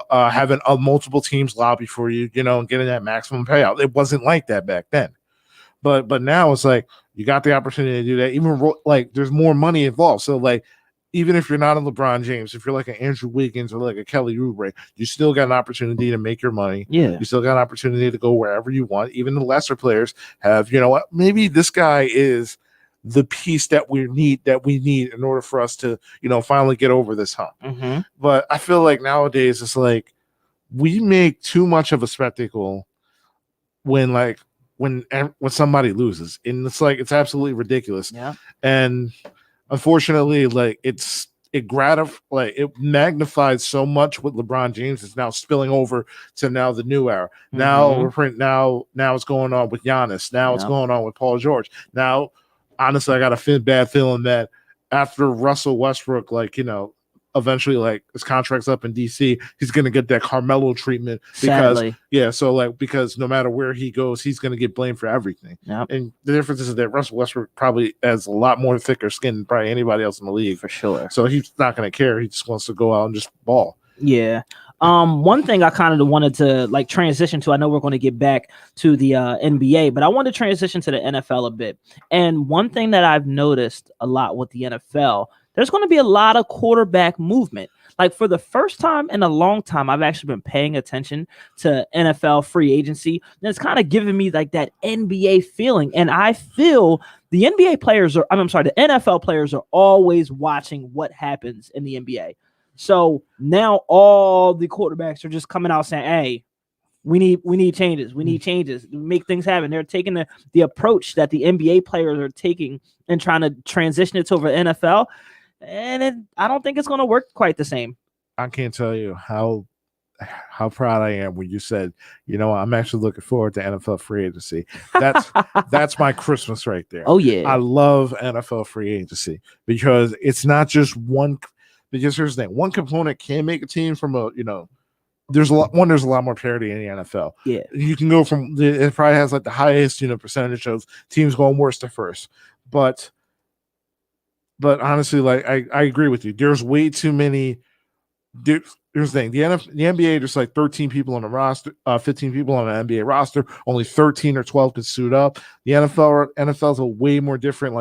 having multiple teams lobby for you, and getting that maximum payout. It wasn't like that back then. But now it's like you got the opportunity to do that. Even like there's more money involved. So like, even if you're not a LeBron James, if you're like an Andrew Wiggins or like a Kelly Oubre, you still got an opportunity to make your money. Yeah. You still got an opportunity to go wherever you want. Even the lesser players have, maybe this guy is the piece that we need in order for us to, finally get over this hump. Mm-hmm. But I feel like nowadays it's like we make too much of a spectacle when somebody loses. And it's like, it's absolutely ridiculous. Yeah. And unfortunately, like it magnifies so much what LeBron James is now spilling over to now the new era. Mm-hmm. Now it's going on with Giannis. Now it's going on with Paul George. Now, honestly, I got a bad feeling that after Russell Westbrook, eventually like his contract's up in DC, he's gonna get that Carmelo treatment because no matter where he goes, he's gonna get blamed for everything. Yep. And the difference is that Russell Westbrook probably has a lot more thicker skin than probably anybody else in the league. For sure. So he's not gonna care. He just wants to go out and just ball. Yeah. One thing I kind of wanted to like transition to, I know we're going to get back to the NBA, but I want to transition to the NFL a bit. And one thing that I've noticed a lot with the NFL, there's going to be a lot of quarterback movement. Like for the first time in a long time, I've actually been paying attention to NFL free agency. And it's kind of giving me like that NBA feeling. And I feel the NFL players are always watching what happens in the NBA. So now all the quarterbacks are just coming out saying, hey, we need changes. We need changes to make things happen. They're taking the approach that the NBA players are taking and trying to transition it to over the NFL. And I don't think it's going to work quite the same. I can't tell you how proud I am when you said, I'm actually looking forward to NFL free agency. That's my Christmas right there. Oh, yeah. I love NFL free agency because it's not just one. Because here's the thing, one component can make a team from there's a lot more parity in the NFL. Yeah. You can go from it probably has like the highest, percentage of teams going worst to first. But honestly, like I agree with you. There's way too many. Here's the thing, the NBA, there's like 13 people on the roster, 15 people on the NBA roster, only 13 or 12 can suit up. The NFL's a way more different,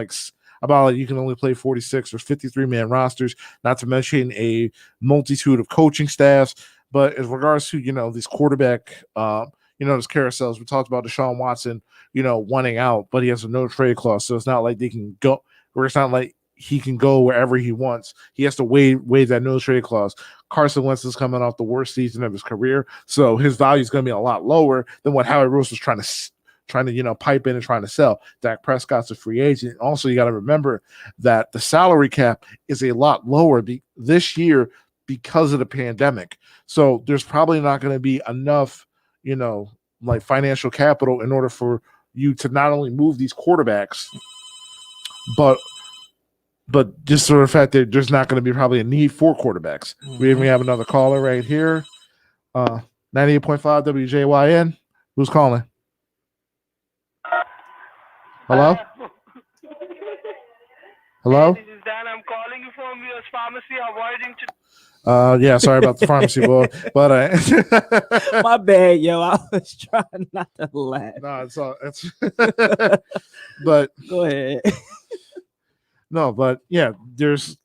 about you can only play 46 or 53-man rosters, not to mention a multitude of coaching staffs. But as regards to, these quarterback, those carousels, we talked about Deshaun Watson, wanting out, but he has a no trade clause. So it's not like they can go, or it's not like he can go wherever he wants. He has to waive that no trade clause. Carson Wentz is coming off the worst season of his career. So his value is going to be a lot lower than what Howie Roseman was trying to pipe in and trying to sell. Dak Prescott's a free agent. Also, you got to remember that the salary cap is a lot lower this year because of the pandemic. So there's probably not going to be enough, financial capital in order for you to not only move these quarterbacks, but just sort of the fact that there's not going to be probably a need for quarterbacks. Mm-hmm. We have another caller right here. 98.5 WJYN. Who's calling? Hello? Hello? This is Dan. I'm calling you from your pharmacy, avoiding to... Yeah, sorry about the pharmacy boy. But my bad, yo. I was trying not to laugh. No, it's but go ahead. No, but yeah, this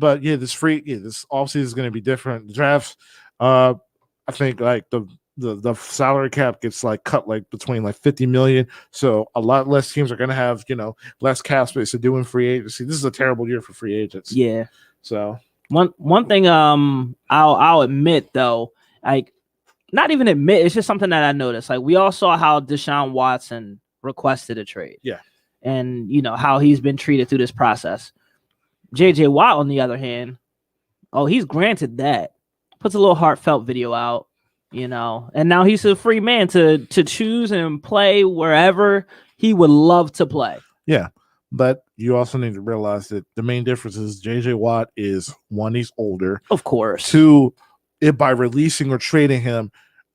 offseason is going to be different. The drafts, I think like the salary cap gets like cut like between like 50 million. So a lot less teams are going to have, less cap space to do in free agency. This is a terrible year for free agents. Yeah. So one thing I'll admit though, like not even admit, it's just something that I noticed. Like we all saw how Deshaun Watson requested a trade. Yeah. And, how he's been treated through this process. J.J. Watt, on the other hand, he's granted that. Puts a little heartfelt video out, and now he's a free man to choose and play wherever he would love to play. Yeah. But you also need to realize that the main difference is J.J. Watt is, one, he's older. Of course. Two, by releasing or trading him,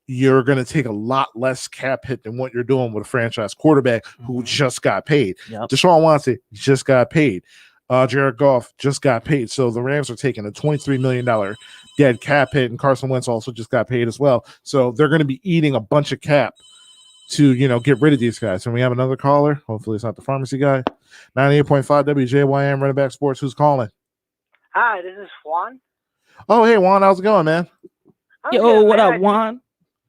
you're going to take a lot less cap hit than what you're doing with a franchise quarterback who just got paid. Yep. Deshaun Watson just got paid. Jared Goff just got paid. So the Rams are taking a $23 million dead cap hit, and Carson Wentz also just got paid as well. So they're going to be eating a bunch of cap to, get rid of these guys. And we have another caller. Hopefully it's not the pharmacy guy. 98.5 WJYM Running Back Sports. Who's calling? Hi, this is Juan. Oh, hey, Juan. How's it going, man? Yo, what up, Juan?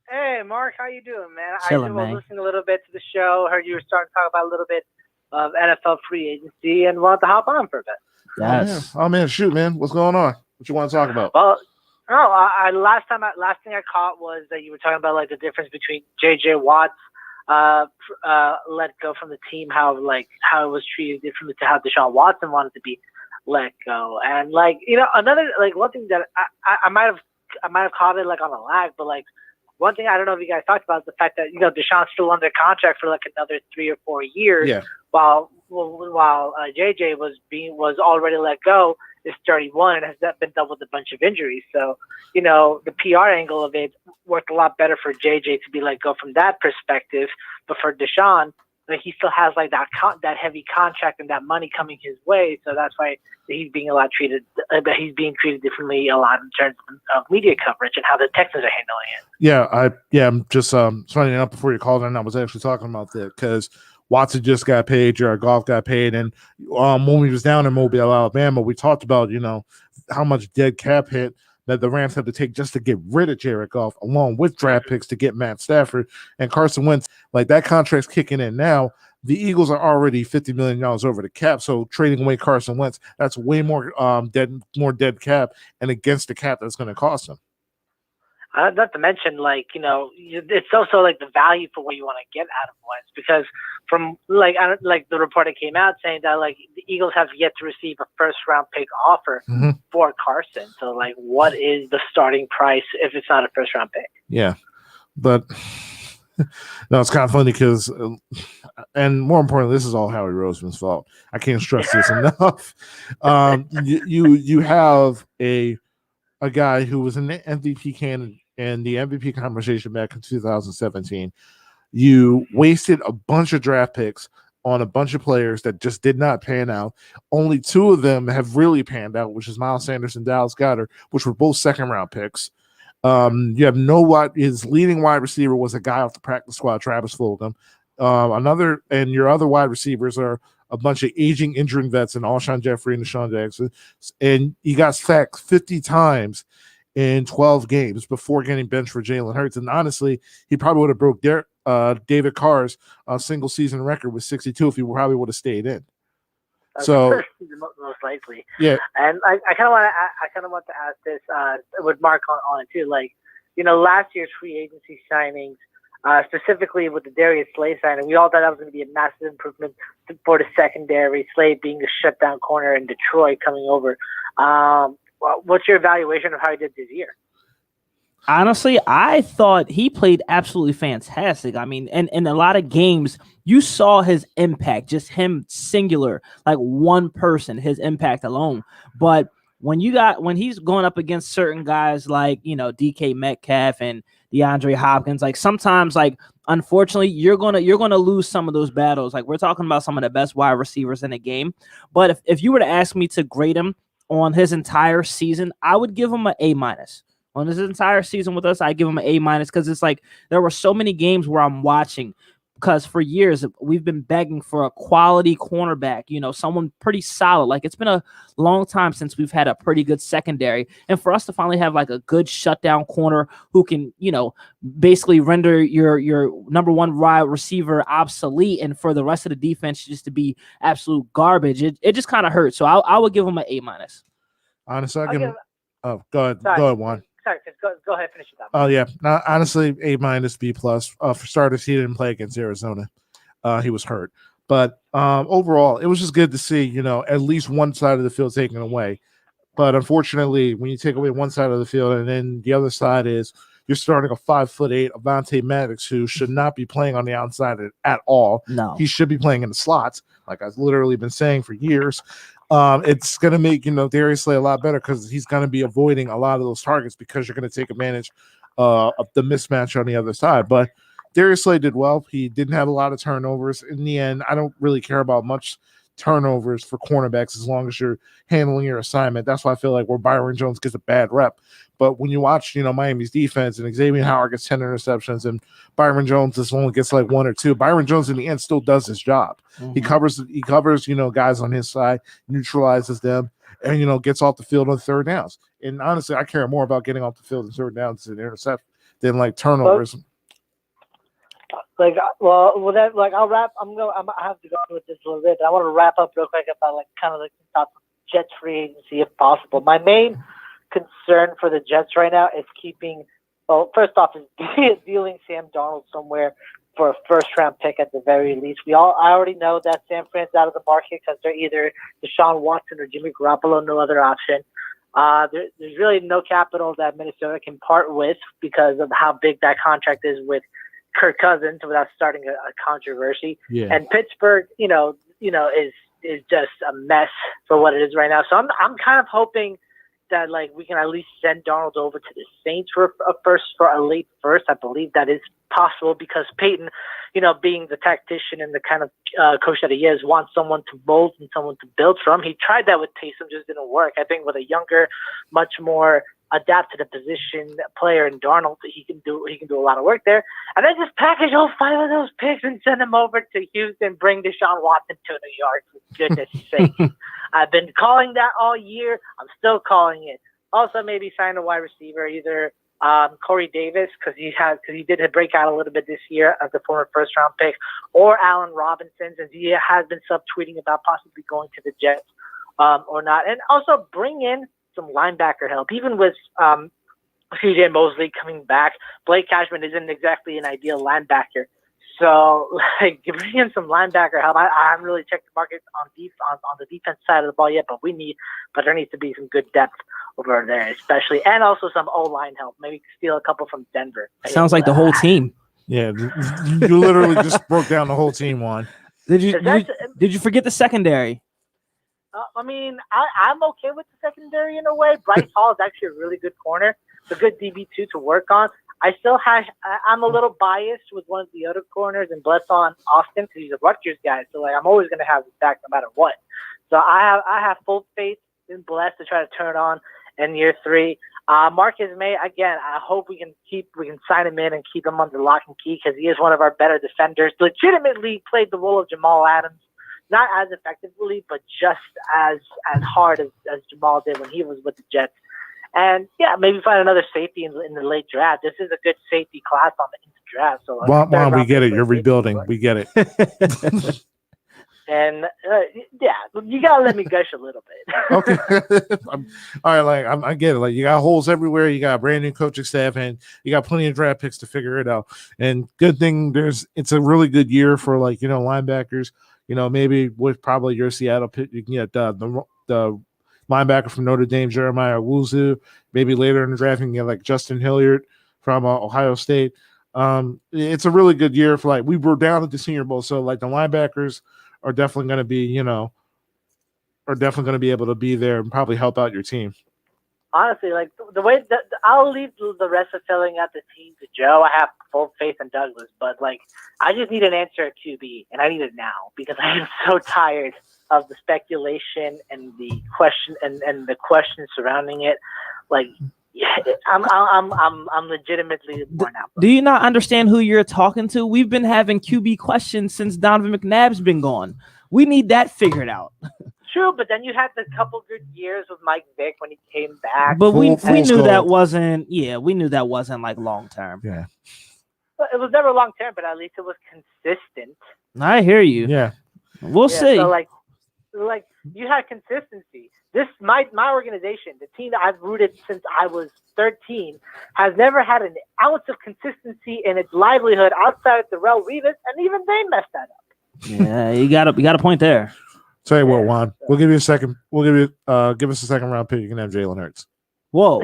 Hey, Mark. How you doing, man? Chilling, I was man. listening a little bit to the show. Heard you were starting to talk about a little bit of NFL free agency and wanted to hop on for a bit. Yes. Oh, man. Shoot, man. What's going on? What you want to talk about? Well, no, last thing I caught was that you were talking about like the difference between J.J. Watt's let go from the team, how it was treated differently to how Deshaun Watson wanted to be let go, and another one thing that I might have caught it on a lag, but one thing I don't know if you guys talked about is the fact that Deshaun's still under contract for another 3 or 4 years, while JJ was already let go, is 31 and has been dealt with a bunch of injuries. So, the PR angle of it worked a lot better for JJ to be let go from that perspective. But for Deshaun, he still has that heavy contract and that money coming his way. So that's why he's being treated differently a lot in terms of media coverage and how the Texans are handling it. I'm just signing up before you called in. I was actually talking about that because Watson just got paid, Jared Goff got paid, and when we was down in Mobile, Alabama, we talked about how much dead cap hit that the Rams had to take just to get rid of Jared Goff, along with draft picks to get Matt Stafford and Carson Wentz. That contract's kicking in now. The Eagles are already $50 million over the cap, so trading away Carson Wentz, that's way more dead cap and against the cap that's going to cost them. Not to mention, it's also the value for what you want to get out of Wentz, because from the report that came out saying that the Eagles have yet to receive a first round pick offer for Carson. So what is the starting price if it's not a first round pick? Yeah, but no, it's kind of funny because, and more importantly, this is all Howie Roseman's fault. I can't stress this enough. You have a guy who was an MVP candidate in the MVP conversation back in 2017. You wasted a bunch of draft picks on a bunch of players that just did not pan out. Only 2 of them have really panned out, which is Miles Sanders and Dallas Goedert, which were both second-round picks. You have his leading wide receiver was a guy off the practice squad, Travis Fulgham. Your other wide receivers are a bunch of aging, injuring vets in Alshon Jeffrey and Deshaun Jackson. And he got sacked 50 times in 12 games before getting benched for Jalen Hurts. And honestly, he probably would have broke David Carr's single season record with 62 if he probably would have stayed in. So most likely, yeah. And I kind of want to ask this with Mark on it too. Last year's free agency signings, specifically with the Darius Slay signing, we all thought that was going to be a massive improvement for the secondary. Slay being a shutdown corner in Detroit coming over. What's your evaluation of how he did this year? Honestly, I thought he played absolutely fantastic. I mean, and in a lot of games, you saw his impact, just him singular, one person, his impact alone. But when he's going up against certain guys DK Metcalf and DeAndre Hopkins, sometimes unfortunately you're gonna lose some of those battles. We're talking about some of the best wide receivers in the game. But if you were to ask me to grade him on his entire season, I would give him an A-. On his entire season with us, I give him an A- because it's there were so many games where I'm watching, because for years we've been begging for a quality cornerback, someone pretty solid. It's been a long time since we've had a pretty good secondary, and for us to finally have a good shutdown corner who can, basically render your number one wide receiver obsolete, and for the rest of the defense just to be absolute garbage, it just kind of hurts. So I would give him an A-. Honestly, I give him. Oh, go ahead, Juan. Sorry, go ahead, finish it up. Oh yeah, no, honestly, A-, B+. For starters, he didn't play against Arizona. he was hurt. But overall, it was just good to see, at least one side of the field taken away. But unfortunately, when you take away one side of the field and then the other side is you're starting a 5'8" Avonte Maddox who should not be playing on the outside at all. No, he should be playing in the slots, like I've literally been saying for years. It's going to make Darius Slay a lot better because he's going to be avoiding a lot of those targets because you're going to take advantage of the mismatch on the other side. But Darius Slay did well. He didn't have a lot of turnovers. In the end, I don't really care about much turnovers for cornerbacks as long as you're handling your assignment. That's why I feel like where Byron Jones gets a bad rep. But when you watch, Miami's defense and Xavier Howard gets 10 interceptions and Byron Jones just only gets like 1 or 2, Byron Jones in the end still does his job. Mm-hmm. He covers, guys on his side, neutralizes them, and, gets off the field on third downs. And honestly, I care more about getting off the field in third downs and intercept than like turnovers. I'll wrap. I have to go with this a little bit. But I want to wrap up real quick about the thoughts of Jets free agency if possible. My main concern for the Jets right now is first off, is dealing Sam Darnold somewhere for a first-round pick at the very least. I already know that San Fran's out of the market because they're either Deshaun Watson or Jimmy Garoppolo, no other option. There's really no capital that Minnesota can part with because of how big that contract is with Kirk Cousins without starting a controversy. Yeah. And Pittsburgh, is just a mess for what it is right now. So I'm kind of hoping that we can at least send Darnold over to the Saints for a late first. I believe that is possible because Peyton, being the tactician and the kind of coach that he is, wants someone to mold and someone to build from. He tried that with Taysom, just didn't work. I think with a younger, much more adapt to the position player in Darnold, he can do a lot of work there. And then just package all 5 of those picks and send them over to Houston, bring Deshaun Watson to New York, for goodness sake. I've been calling that all year. I'm still calling it. Also, maybe sign a wide receiver, either Corey Davis, because he did break out a little bit this year as a former first-round pick, or Allen Robinson, since he has been subtweeting about possibly going to the Jets or not. And also bring in some linebacker help, even with CJ Mosley coming back. Blake Cashman isn't exactly an ideal linebacker, so bring in some linebacker help. I haven't really checked the market on the defense side of the ball yet, but there needs to be some good depth over there, especially, and also some O-line help. Maybe steal a couple from Denver. Sounds like the whole team. Yeah, you literally just broke down the whole team. One. Did you forget the secondary? I'm okay with the secondary in a way. Bryce Hall is actually a really good corner. It's a good DB2 to work on. I'm a little biased with one of the other corners in Bledsoe Austin because he's a Rutgers guy. So I'm always going to have his back no matter what. So I have full faith in Bless to try to turn it on in year 3. Marcus May, again, I hope we can sign him in and keep him under lock and key because he is one of our better defenders. Legitimately played the role of Jamal Adams. Not as effectively, but just as hard as Jamal did when he was with the Jets. And, yeah, maybe find another safety in the late draft. This is a good safety class in the draft. So we get it. You're rebuilding. We get it. And, you got to let me gush a little bit. Okay. All right, I get it. You got holes everywhere. You got a brand new coaching staff, and you got plenty of draft picks to figure it out. And good thing it's a really good year for, linebackers. Maybe with probably your Seattle pick, you can get the linebacker from Notre Dame, Jeremiah Owusu. Maybe later in the draft, you can get Justin Hilliard from Ohio State. It's a really good year for we were down at the Senior Bowl, so the linebackers are definitely going to be able to be there and probably help out your team. Honestly, the way that I'll leave the rest of filling out the team to Joe. I have full faith in Douglas, but I just need an answer at QB, and I need it now because I am so tired of the speculation and the question and the questions surrounding it. I'm legitimately worn out. Do you not understand who you're talking to? We've been having QB questions since Donovan McNabb's been gone. We need that figured out. True, but then you had the couple good years with Mike Vick when he came back. But we knew that wasn't. Yeah, we knew that wasn't long term. Yeah, but it was never long term, but at least it was consistent. I hear you. Yeah, we'll see. So you had consistency. My organization, the team that I've rooted since I was 13, has never had an ounce of consistency in its livelihood outside of Darrelle Revis, and even they messed that up. Yeah, you got a point there. Tell you what, Juan, we'll give you a second. We'll give us a second round pick. You can have Jalen Hurts. Whoa.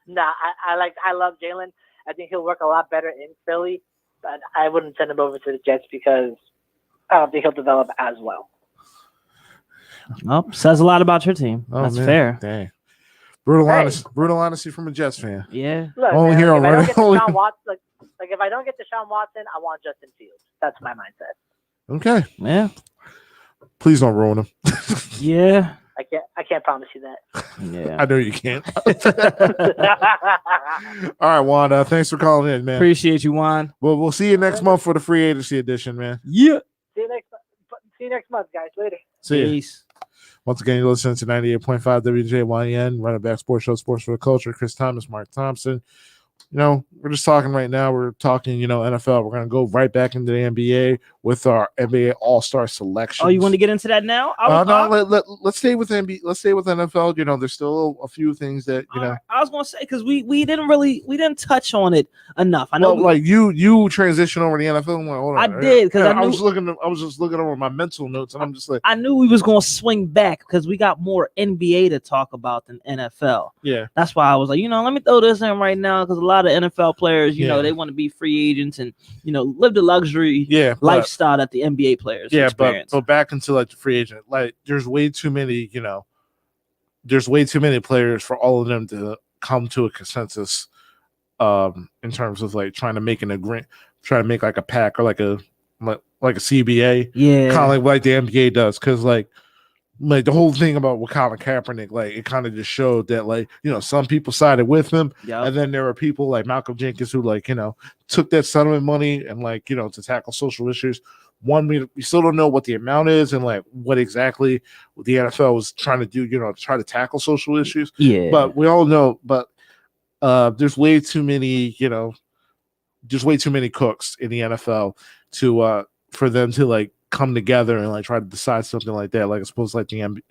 Nah, I love Jalen. I think he'll work a lot better in Philly, but I wouldn't send him over to the Jets because I don't think he'll develop as well. Well, says a lot about your team. That's fair. Dang. Brutal honesty from a Jets fan. Yeah. Look, Only man, here if on I don't Running- get Deshaun Watson, like if I don't get Deshaun Watson, I want Justin Fields. That's my mindset. Okay. Yeah. Please don't ruin him. Yeah. I can't promise you that. Yeah. I know you can't. All right, Wanda. Thanks for calling in, man. Appreciate you, Juan. Well, we'll see you next month for the free agency edition, man. Yeah. See you next month, guys. Later. See you. Peace. Once again, you listen to 98.5 WJYN, Running Back Sports Show, Sports for the Culture. Chris Thomas, Mark Thompson. We're just talking right now. We're talking, NFL. We're going to go right back into the NBA with our NBA All-Star selection. Oh, you want to get into that now? Let's stay with NBA. Let's stay with NFL. There's still a few things that I was going to say because we didn't touch on it enough. I know, you transition over to the NFL. Hold on, I did because I was just looking over my mental notes, and I'm just like, I knew we was going to swing back because we got more NBA to talk about than NFL. Yeah, that's why I was like, let me throw this in right now because a lot of NFL players, they want to be free agents and live the luxury lifestyle that the NBA players experience. But back into the free agent, there's way too many players for all of them to come to a consensus in terms of trying to make an agreement, trying to make a pack or like a CBA, kind of like the NBA does, because the whole thing about Colin Kaepernick, it kind of just showed that, some people sided with him, and then there were people like Malcolm Jenkins who, took that settlement money and, to tackle social issues. One, we still don't know what the amount is and, what exactly the NFL was trying to do, to try to tackle social issues. Yeah. But we all know, there's way too many, there's way too many cooks in the NFL for them to, come together and try to decide something like that, as opposed to the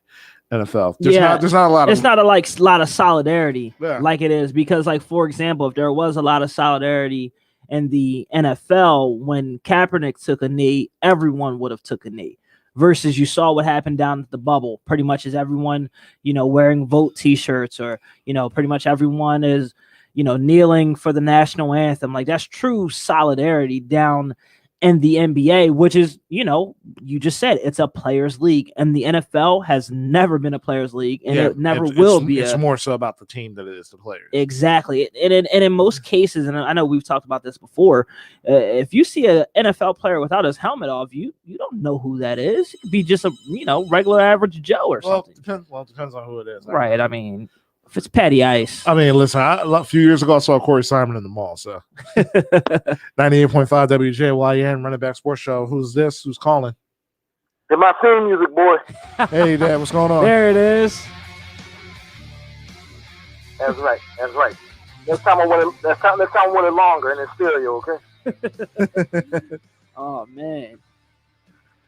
NFL. There's not a lot of. It's not a lot of solidarity like it is because, for example, if there was a lot of solidarity in the NFL when Kaepernick took a knee, everyone would have took a knee. Versus you saw what happened down at the bubble. Pretty much is everyone, wearing vote T-shirts or pretty much everyone is, kneeling for the national anthem. That's true solidarity down in the NBA, which is, you just said it's a players' league, and the NFL has never been a players' league, and it never will be. It's more so about the team than it is the players. Exactly, and in most cases, and I know we've talked about this before, if you see an NFL player without his helmet off, you don't know who that is. It could be just a regular average Joe or something. It depends on who it is, right? I mean, if it's Patty Ice. I mean, listen, a few years ago, I saw Corey Simon in the mall. So 98.5 WJYN, Running Back Sports Show. Who's this? Who's calling? Hey, my theme music, boy. Hey, Dad, what's going on? There it is. That's right. Next time I want it longer and in stereo, okay? Oh, man.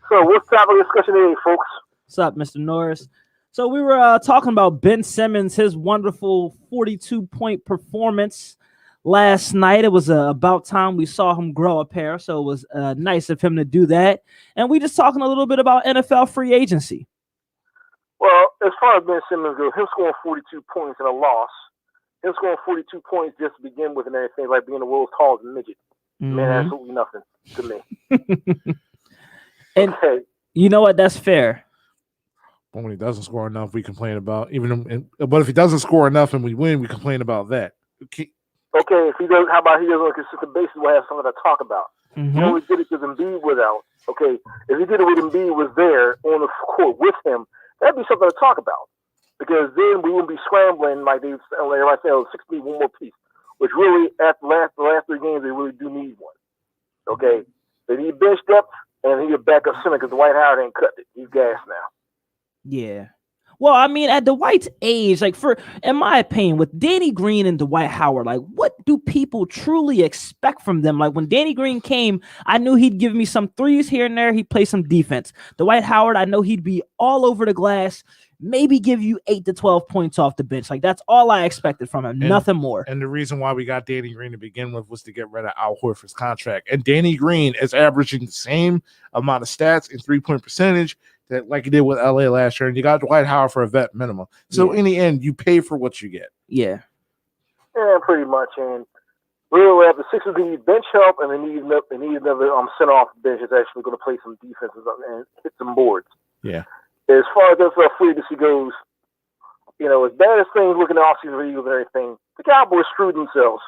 So what's the topic of discussion today, folks? What's up, Mr. Norris? So we were talking about Ben Simmons, his wonderful 42-point performance last night. It was about time we saw him grow a pair, so it was nice of him to do that. And we just talking a little bit about NFL free agency. Well, as far as Ben Simmons goes, him scoring 42 points in a loss, him scoring 42 points just to begin with and everything, like being the world's tallest midget, man, absolutely nothing to me. And you know what? That's fair. But when he doesn't score enough, we complain about but if he doesn't score enough and we win, we complain about that. Okay, if he does, how about he does on a consistent basis? We'll have something to talk about. Mm-hmm. He only did it because Embiid was out. Okay, if he did it with Embiid was there on the court with him, that'd be something to talk about. Because then we wouldn't be scrambling like everybody said, 60 one more piece. Which really, at the last 3 games, they really do need one. Okay, they need bench depth and he need a backup center because Dwight Howard ain't cut it. He's gassed now. Yeah. Well, I mean, at Dwight's age, in my opinion, with Danny Green and Dwight Howard, what do people truly expect from them? When Danny Green came, I knew he'd give me some threes here and there. He'd play some defense. Dwight Howard, I know he'd be all over the glass, maybe give you 8 to 12 points off the bench. Like, that's all I expected from him, nothing more. And the reason why we got Danny Green to begin with was to get rid of Al Horford's contract. And Danny Green is averaging the same amount of stats and 3-point percentage that like he did with LA last year. And you got Dwight Howard for a vet minimum. So in the end, you pay for what you get. Yeah. Yeah, pretty much. And really, the Sixers need bench help, and they need another center off the bench that's actually going to play some defenses and hit some boards. Yeah. As far as free agency goes, as bad as things looking off season for Eagles and everything, the Cowboys screwed themselves.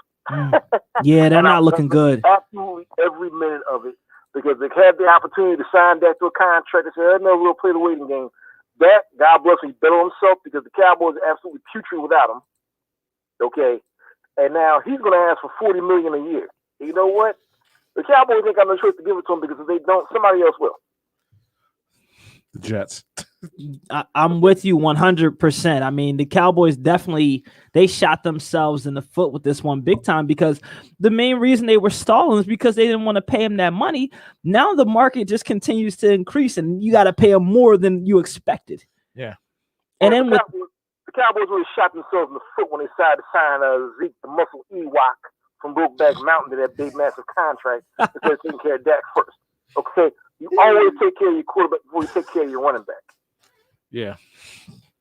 Yeah, they're not looking good. Absolutely every minute of it, because they had the opportunity to sign that to a contract. They said, "No, we'll play the waiting game." That, God bless him, he bet on himself, because the Cowboys are absolutely putrid without him. Okay. And now he's going to ask for $40 million a year. You know what? The Cowboys ain't got no choice to give it to him, because if they don't, somebody else will. The Jets. I'm with you 100%. I mean, the Cowboys definitely, they shot themselves in the foot with this one big time, because the main reason they were stalling is because they didn't want to pay him that money. Now the market just continues to increase, and you got to pay him more than you expected. Yeah. And then the Cowboys really shot themselves in the foot when they decided to sign Zeke, the muscle Ewok from Brokeback Mountain, to that big, massive contract instead of taking care of Dak first. Okay? You always take care of your quarterback before you take care of your running back. Yeah.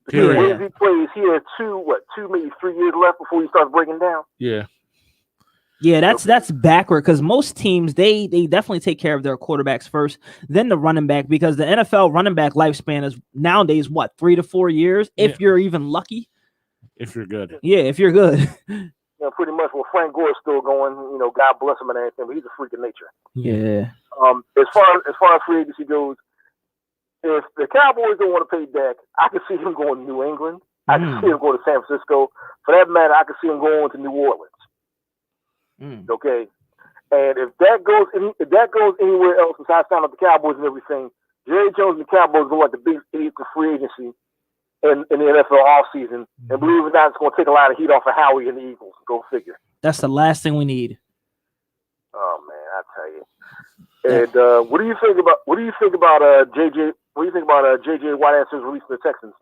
Because when he plays, he has 2, maybe 3 years left before he starts breaking down. Yeah. Yeah, that's backward, because most teams, they definitely take care of their quarterbacks first, then the running back, because the NFL running back lifespan is nowadays, 3 to 4 years, if you're even lucky. If you're good. Yeah, if you're good. Pretty much. Well, Frank Gore is still going. God bless him and everything, but he's a freak of nature. Yeah. As far as free agency goes, if the Cowboys don't want to pay Dak, I can see him going to New England. I can see him going to San Francisco. For that matter, I can see him going to New Orleans. Okay, and if that goes anywhere else besides signing up the Cowboys and everything, Jerry Jones and the Cowboys are like the biggest idiots of free agency in the NFL offseason. And believe it or not, it's going to take a lot of heat off of Howie and the Eagles. Go figure. That's the last thing we need. Oh man, I tell you. And what do you think about JJ? What do you think about JJ Watt after his release to the Texans?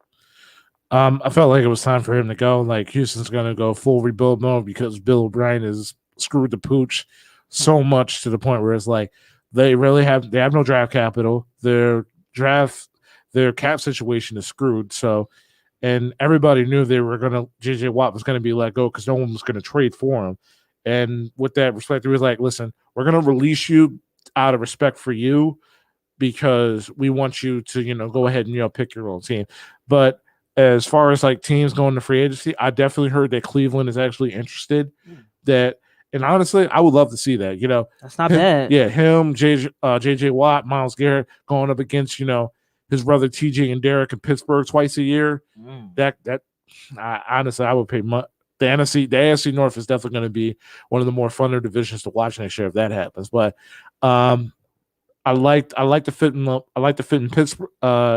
I felt like it was time for him to go. Like, Houston's going to go full rebuild mode, because Bill O'Brien is screwed the pooch so much to the point where it's like they have no draft capital. Their cap situation is screwed. So, and everybody knew JJ Watt was going to be let go, because no one was going to trade for him. And with that respect, it was like, listen, we're going to release you out of respect for you, because we want you to, go ahead and, pick your own team. But as far as like teams going to free agency, I definitely heard that Cleveland is actually interested. And honestly, I would love to see that. That's not bad. Yeah, him, JJ Watt, Myles Garrett going up against his brother TJ and Derek in Pittsburgh twice a year. Honestly, I would pay money. The AFC North is definitely going to be one of the more funner divisions to watch next year if that happens. But I like the fit in Pittsburgh,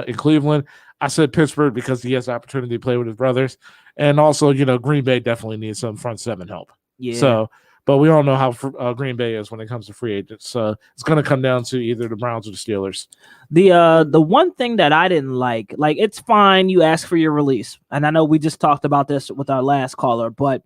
in Cleveland. I said Pittsburgh because he has the opportunity to play with his brothers, and also Green Bay definitely needs some front seven help. Yeah. So, but we all know how Green Bay is when it comes to free agents. So it's going to come down to either the Browns or the Steelers. The one thing that I didn't like, it's fine you ask for your release, and I know we just talked about this with our last caller, but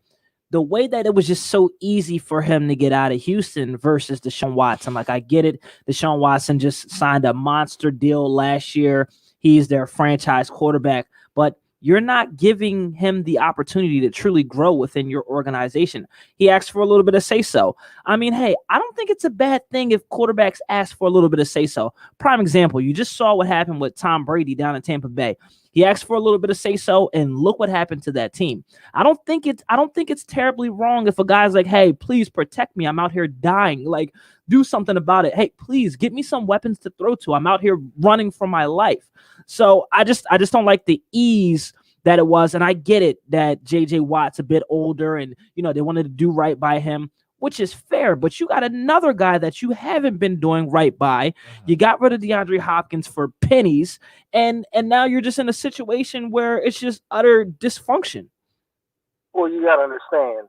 the way that it was just so easy for him to get out of Houston versus Deshaun Watson. Like, I get it. Deshaun Watson just signed a monster deal last year. He's their franchise quarterback, but you're not giving him the opportunity to truly grow within your organization. He asked for a little bit of say-so. I mean, hey, I don't think it's a bad thing if quarterbacks ask for a little bit of say-so. Prime example, you just saw what happened with Tom Brady down in Tampa Bay. He asked for a little bit of say-so, and look what happened to that team. I don't think it's terribly wrong if a guy's like, hey, please protect me. I'm out here dying. Like, do something about it. Hey, please get me some weapons to throw to. I'm out here running for my life. So I just don't like the ease that it was. And I get it that JJ Watt's a bit older and, they wanted to do right by him, which is fair. But you got another guy that you haven't been doing right by. You got rid of DeAndre Hopkins for pennies. And now you're just in a situation where it's just utter dysfunction. Well, you got to understand,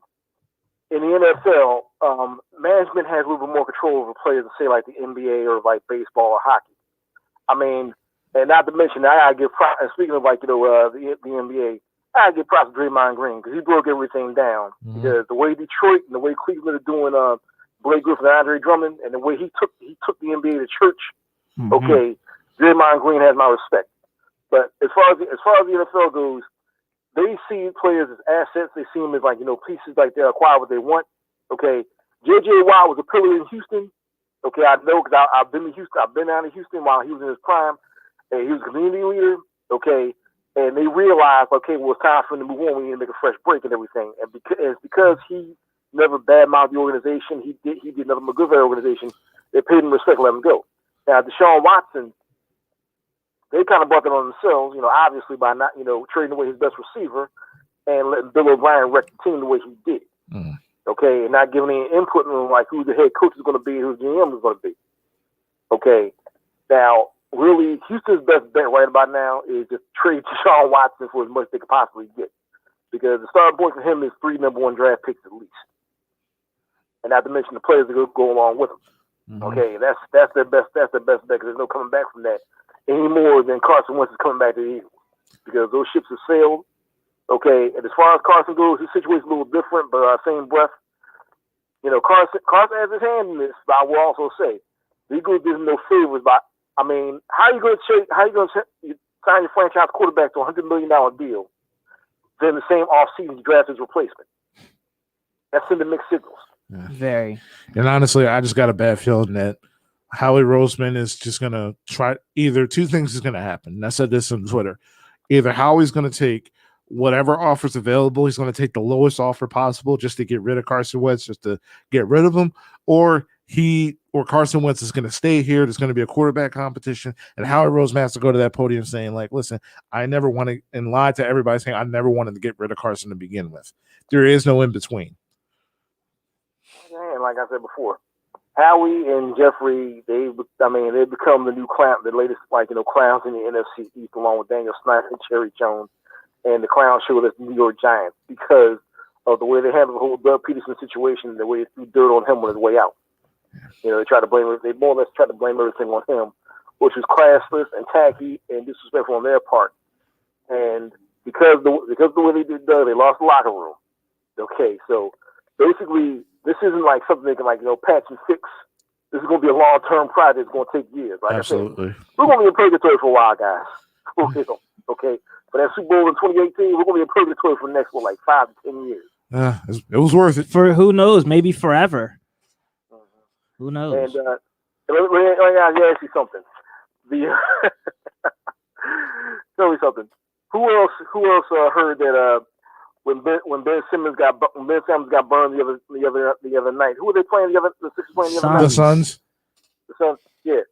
in the NFL, management has a little bit more control over players than, say, like the NBA or like baseball or hockey. I mean, And not to mention, I gotta give props. And speaking of like the NBA, I gotta give props to Draymond Green because he broke everything down. Because the way Detroit and the way Cleveland are doing Blake Griffin and Andre Drummond, and the way he took the NBA to church. Okay, Draymond Green has my respect. But as far as the NFL goes, they see players as assets. They see them as pieces like they acquire what they want. Okay, J.J. Watt was a pillar in Houston. Okay, I know because I've been to Houston. I've been down to Houston while he was in his prime, and he was a community leader. Okay, and they realized, okay, well, it's time for him to move on. We need to make a fresh break and everything. And because he never badmouthed the organization, he did nothing but good for the organization. They paid him respect, and let him go. Now, Deshaun Watson, they kind of brought that on themselves, obviously by not, trading away his best receiver and letting Bill O'Brien wreck the team the way he did. Okay, and not giving any input on like who the head coach is going to be, who the GM is going to be. Okay, now really Houston's best bet right about now is just trade Deshaun Watson for as much they could possibly get, because the starting point for him is 3 number 1 draft picks at least, and not to mention the players that go along with them. Okay, that's their best bet because there's no coming back from that any more than Carson Wentz is coming back to the Eagles, because those ships have sailed. Okay, and as far as Carson goes, his situation's a little different, but same breath, Carson has his hand in this. But I will also say, the Eagles did him no favors. How are you going to sign your franchise quarterback to a $100 million deal? Then the same offseason you draft his replacement. That's sending mixed signals. Yeah. Very. And honestly, I just got a bad feeling that Howie Roseman is just going to try. Either two things is going to happen. And I said this on Twitter. Either Howie's going to take whatever offer's available, he's going to take the lowest offer possible just to get rid of Carson Wentz, just to get rid of him, or Carson Wentz is going to stay here. There's going to be a quarterback competition, and Howie Roseman has to go to that podium saying, like, listen, I never wanted, and lie to everybody saying I never wanted to get rid of Carson to begin with. There is no in between. And like I said before, Howie and Jeffrey, they've become the new clown, the latest clowns in the NFC East, along with Daniel Snyder and Jerry Jones, and the clown show that's the New York Giants, because of the way they handled the whole Doug Peterson situation, the way they threw dirt on him on his way out. They more or less tried to blame everything on him, which was classless and tacky and disrespectful on their part. And because of the way they did Doug, they lost the locker room. Okay, so basically, this isn't like something they can patch and fix. This is going to be a long-term project. It's going to take years. Like Absolutely. I said, we're going to be in purgatory for a while, guys. Okay. For that Super Bowl in 2018, we're going to be in purgatory for the next 5 to 10 years. It was worth it. For who knows, maybe forever. Who knows? And let me ask you something. Tell me something. Who else heard that when Ben Simmons got burned the other night? Who were they playing the Sixers playing the other night? The Suns. The Suns. Yeah.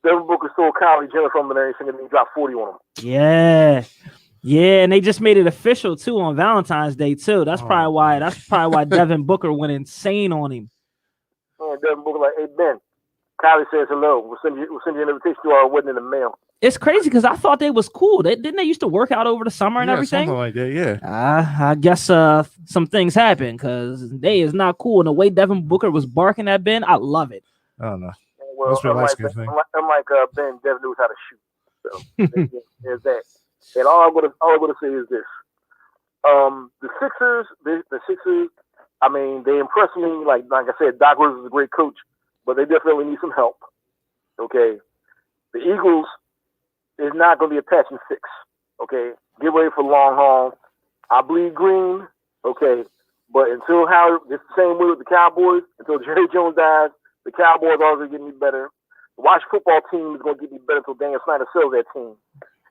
Devin Booker stole Kylie Jenner from them and everything, and he dropped 40 on him. Yeah, and they just made it official too on Valentine's Day too. That's probably why Devin Booker went insane on him. And Devin Booker like, hey Ben, Kylie says hello. We'll send you an invitation to our wedding in the mail. It's crazy because I thought they was cool. Didn't they used to work out over the summer and everything? Something like that, yeah. I guess some things happened because they is not cool. And the way Devin Booker was barking at Ben, I love it. I don't know. Well, unlike Ben, Devin knows how to shoot. So there's that. And all I'm gonna say is this: the Sixers. They impressed me. Like I said, Doc Rivers is a great coach, but they definitely need some help. Okay, the Eagles is not going to be a patch and fix. Okay, get ready for the long haul. I bleed green. Okay, but until it's the same way with the Cowboys. Until Jerry Jones dies, the Cowboys are always getting me better. The Washington football team is going to get me better until Daniel Snyder sells that team.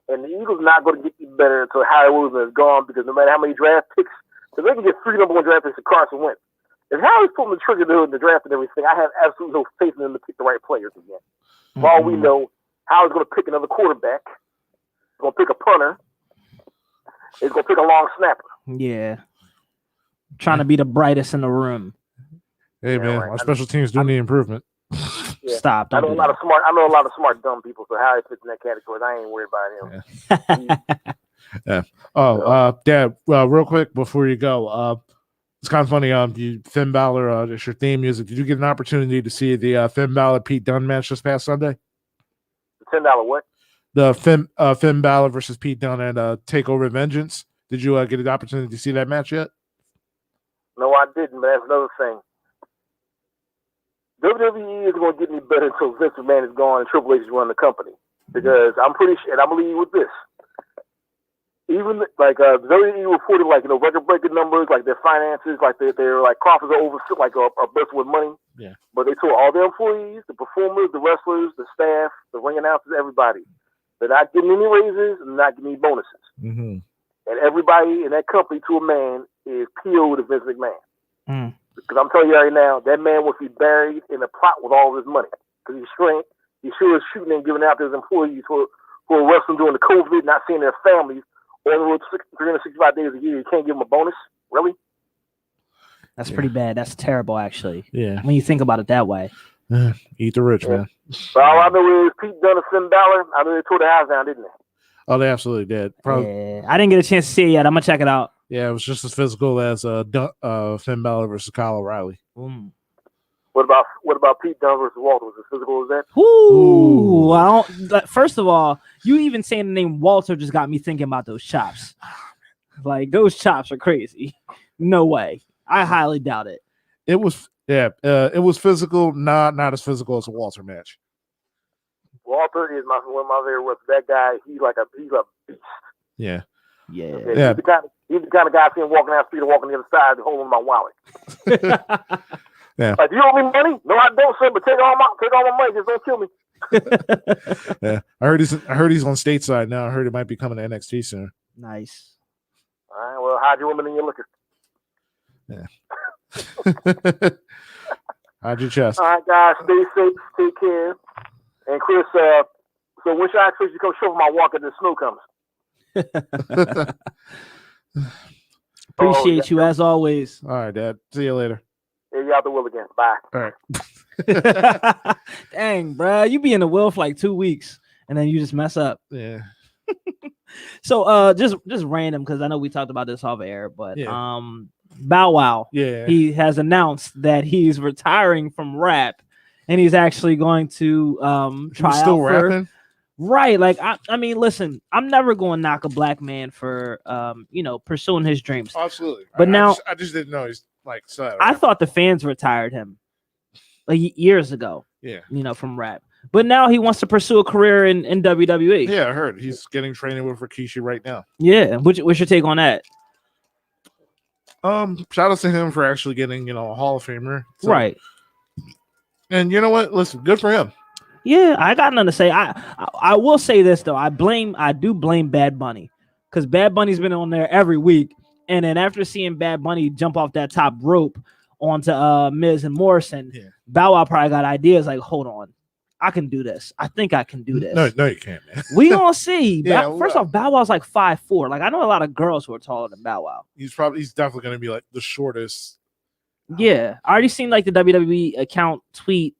And the Eagles are not going to get me better until Howie Roseman is gone, because no matter how many draft picks, because they can get 3 number 1 draft picks to Carson Wentz. If Howie's pulling the trigger in the draft and everything, I have absolutely no faith in them to pick the right players again. For all we know, Howie's going to pick another quarterback. He's going to pick a punter. He's going to pick a long snapper. Yeah. Trying to be the brightest in the room. Hey, man, our special teams do need improvement. Yeah. Stop. I know a lot of smart dumb people, so Howie fits in that category. I ain't worried about him. Yeah. Oh, Dad, real quick before you go, it's kind of funny. Finn Balor, it's your theme music. Did you get an opportunity to see the Finn Balor Pete Dunne match this past Sunday? The $10 what? the Finn Balor versus Pete Dunne and Takeover Vengeance. Did you get an opportunity to see that match yet? No, I didn't, but that's another thing. WWE is going to get any better until Vince McMahon is gone and Triple H is running the company. Because I'm pretty sure, and I'm going to leave you with this. Even like WWE reported record-breaking numbers, like their finances, like their like coffers are over, like are busting with money. Yeah. But they told all their employees, the performers, the wrestlers, the staff, the ring announcers, everybody, they're not getting any raises and not getting any bonuses. Mm-hmm. And everybody in that company, to a man, is PO'd to Vince McMahon. Mm. Because I'm telling you right now, that man will be buried in a plot with all of his money. Because he sure is shooting and giving out to his employees who are wrestling during the COVID, not seeing their families, on the road 365 days a year. You can't give them a bonus? Really? That's pretty bad. That's terrible, actually. Yeah. When you think about it that way. Eat the rich, man. But all I know is Pete Dunne and Finn Balor, I know they tore the house down, didn't they? Oh, they absolutely did. Yeah. I didn't get a chance to see it yet. I'm going to check it out. Yeah, it was just as physical as Finn Balor versus Kyle O'Reilly. Mm. What about Pete Dunne versus Walter? Was it physical as that? Ooh. I don't, first of all, you even saying the name Walter just got me thinking about those chops. Like, those chops are crazy. No way. I highly doubt it. It was physical, not as physical as a Walter match. Walter is one of my favorite wrestlers. That guy, he's a beast. Yeah. Yeah. Okay, he's the kind of guy I see him walking down the street and walking the other side holding my wallet. Yeah. Like, do you owe me money? No, I don't, sir, but take all my money. Just don't kill me. Yeah. I heard he's on stateside now. I heard it might be coming to NXT soon. Nice. All right, well, hide your woman in your liquor. Yeah. Hide your chest. All right, guys, stay safe, take care. And Chris, so when should I expect you to come shovel my walk as the snow comes? Appreciate you as always. All right, Dad. See you later. Yeah, you out the will again. Bye. All right. Dang, bro, you be in the will for like 2 weeks and then you just mess up. Yeah. So just random, because I know we talked about this off air, but yeah. Bow Wow, he has announced that he's retiring from rap and he's actually going to try still out rapping. Right, like I mean, listen, I'm never going to knock a black man for pursuing his dreams. Absolutely, but I just didn't know he's like sad. I thought the fans retired him like years ago. Yeah, from rap. But now he wants to pursue a career in WWE. Yeah, I heard he's getting training with Rikishi right now. Yeah, what's your take on that? Shout out to him for actually getting a Hall of Famer, right? And you know what? Listen, good for him. Yeah, I got nothing to say. I will say this though. I do blame Bad Bunny, because Bad Bunny's been on there every week, and then after seeing Bad Bunny jump off that top rope onto Miz and Morrison, Bow Wow probably got ideas like, hold on, I can do this. I think I can do this. No, you can't, man. We gonna see. Yeah, First off, Bow Wow's like 5'4". Like, I know a lot of girls who are taller than Bow Wow. He's definitely gonna be like the shortest. Yeah, I already seen like the WWE account tweet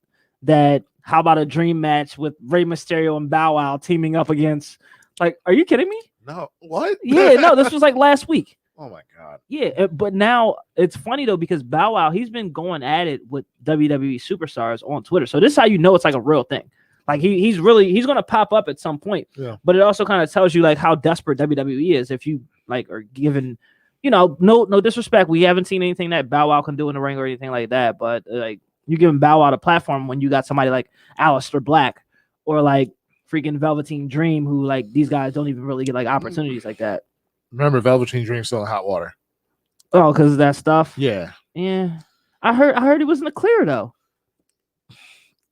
that, how about a dream match with Rey Mysterio and Bow Wow teaming up against, like, are you kidding me? No, what? Yeah, no, this was like last week. Oh my god. Yeah, but now it's funny though, because Bow Wow, he's been going at it with WWE superstars on Twitter. So this is how you know it's like a real thing. Like he's gonna pop up at some point. Yeah. But it also kind of tells you like how desperate WWE is if you like are given, no disrespect. We haven't seen anything that Bow Wow can do in the ring or anything like that. But like, you giving Bow Wow a platform when you got somebody like Aleister Black or like freaking Velveteen Dream, who like these guys don't even really get like opportunities like that. Remember, Velveteen Dream still in hot water. Oh, because of that stuff. Yeah. I heard he was in the clear though.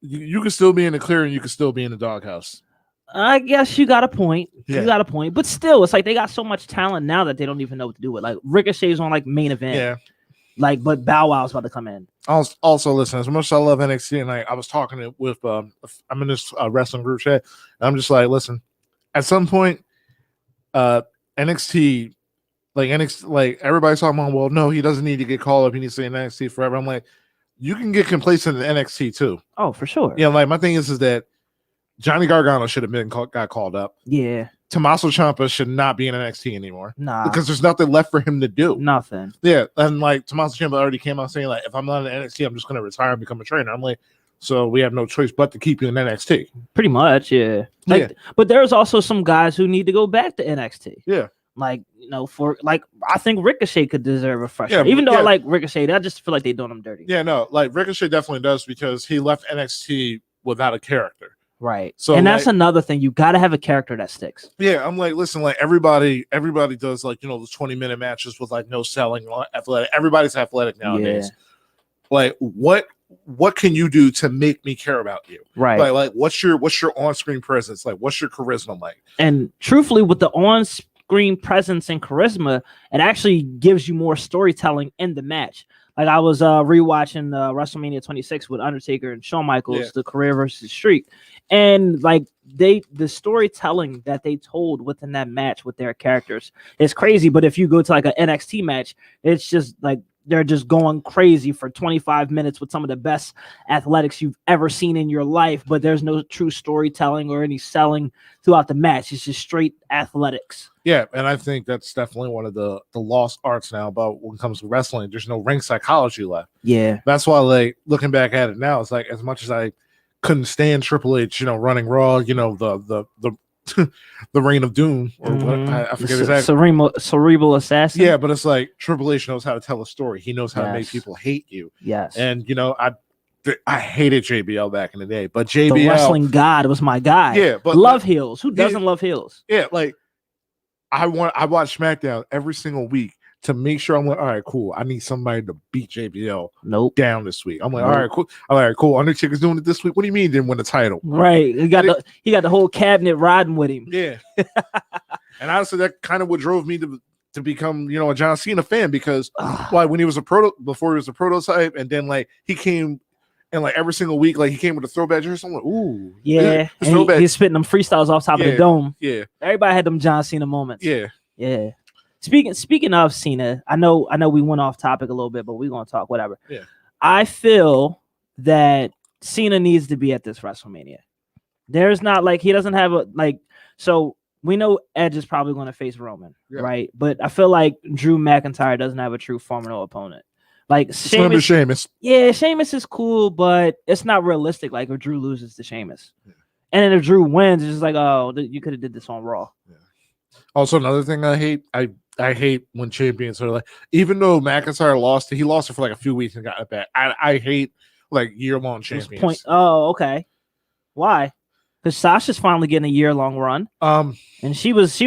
You could still be in the clear and you could still be in the doghouse. I guess you got a point. Yeah. You got a point. But still, it's like they got so much talent now that they don't even know what to do with. Like Ricochet's on like main event. Yeah. Like, but Bow Wow's about to come in. Also, listen, as much as I love NXT, and I was talking with I'm in this wrestling group chat, and I'm just like, listen, at some point, NXT, like everybody's talking about, well, no, he doesn't need to get called up. He needs to stay in NXT forever. I'm like, you can get complacent in NXT too. Oh, for sure. Yeah, like my thing is that Johnny Gargano should have got called up. Yeah. Tommaso Ciampa should not be in NXT anymore. Nah. Because there's nothing left for him to do. Nothing. Yeah, and like Tommaso Ciampa already came out saying like, if I'm not in NXT, I'm just going to retire and become a trainer. I'm like, So we have no choice but to keep you in NXT. Pretty much, yeah. But there's also some guys who need to go back to NXT. Yeah. Like, for like, I think Ricochet could deserve a fresh start. Even though I like Ricochet, I just feel like they're doing him dirty. Yeah, no, like Ricochet definitely does because he left NXT without a character. Right. So, and that's another thing. You got to have a character that sticks. Yeah, I'm like, listen, like everybody does like, those 20-minute matches with like no selling, athletic. Everybody's athletic nowadays. Yeah. Like, what can you do to make me care about you? Right. Like what's your on-screen presence? Like, what's your charisma like? And truthfully, with the on-screen presence and charisma, it actually gives you more storytelling in the match. Like I was rewatching WrestleMania 26 with Undertaker and Shawn Michaels, the career versus streak, and like the storytelling that they told within that match with their characters is crazy. But if you go to like an NXT match, it's just like they're just going crazy for 25 minutes with some of the best athletics you've ever seen in your life, but there's no true storytelling or any selling throughout the match. It's just straight athletics. Yeah, and I think that's definitely one of the lost arts now about when it comes to wrestling. There's no ring psychology left. Yeah. That's why, like, looking back at it now, it's like as much as I couldn't stand Triple H, running Raw, the Reign of Doom, or what I forget exactly. Cerebral assassin. Yeah, but it's like Triple H knows how to tell a story. He knows how to make people hate you. Yes. And I hated JBL back in the day, but JBL, the wrestling god, was my guy. Yeah, but love heels. Who doesn't love heels? Yeah, like I watch SmackDown every single week to make sure I'm like, all right, cool. I need somebody to beat JBL down this week. I'm like, all right, cool. All right, cool. Undertaker's doing it this week. What do you mean he didn't win the title? Right. He got the whole cabinet riding with him. Yeah. And honestly, that kind of what drove me to become, a John Cena fan, because when he was before he was a prototype, and then like he came and like every single week, like he came with a throwback jersey. I'm like, ooh. Yeah. He's spitting them freestyles off top of the dome. Yeah. Everybody had them John Cena moments. Yeah. Yeah. Speaking of Cena, I know we went off topic a little bit, but we're gonna talk whatever. Yeah. I feel that Cena needs to be at this WrestleMania. There's not like he doesn't have so we know Edge is probably going to face Roman, right? But I feel like Drew McIntyre doesn't have a true formidable opponent. Like Sheamus. Yeah, Sheamus is cool, but it's not realistic. Like if Drew loses to Sheamus, and then if Drew wins, it's just like, oh, you could have did this on Raw. Yeah. Also, another thing I hate, I hate when champions are like, even though McIntyre lost it for like a few weeks and got it back. I hate like year-long champions. Oh, okay. Why? Because Sasha's finally getting a year-long run. And she was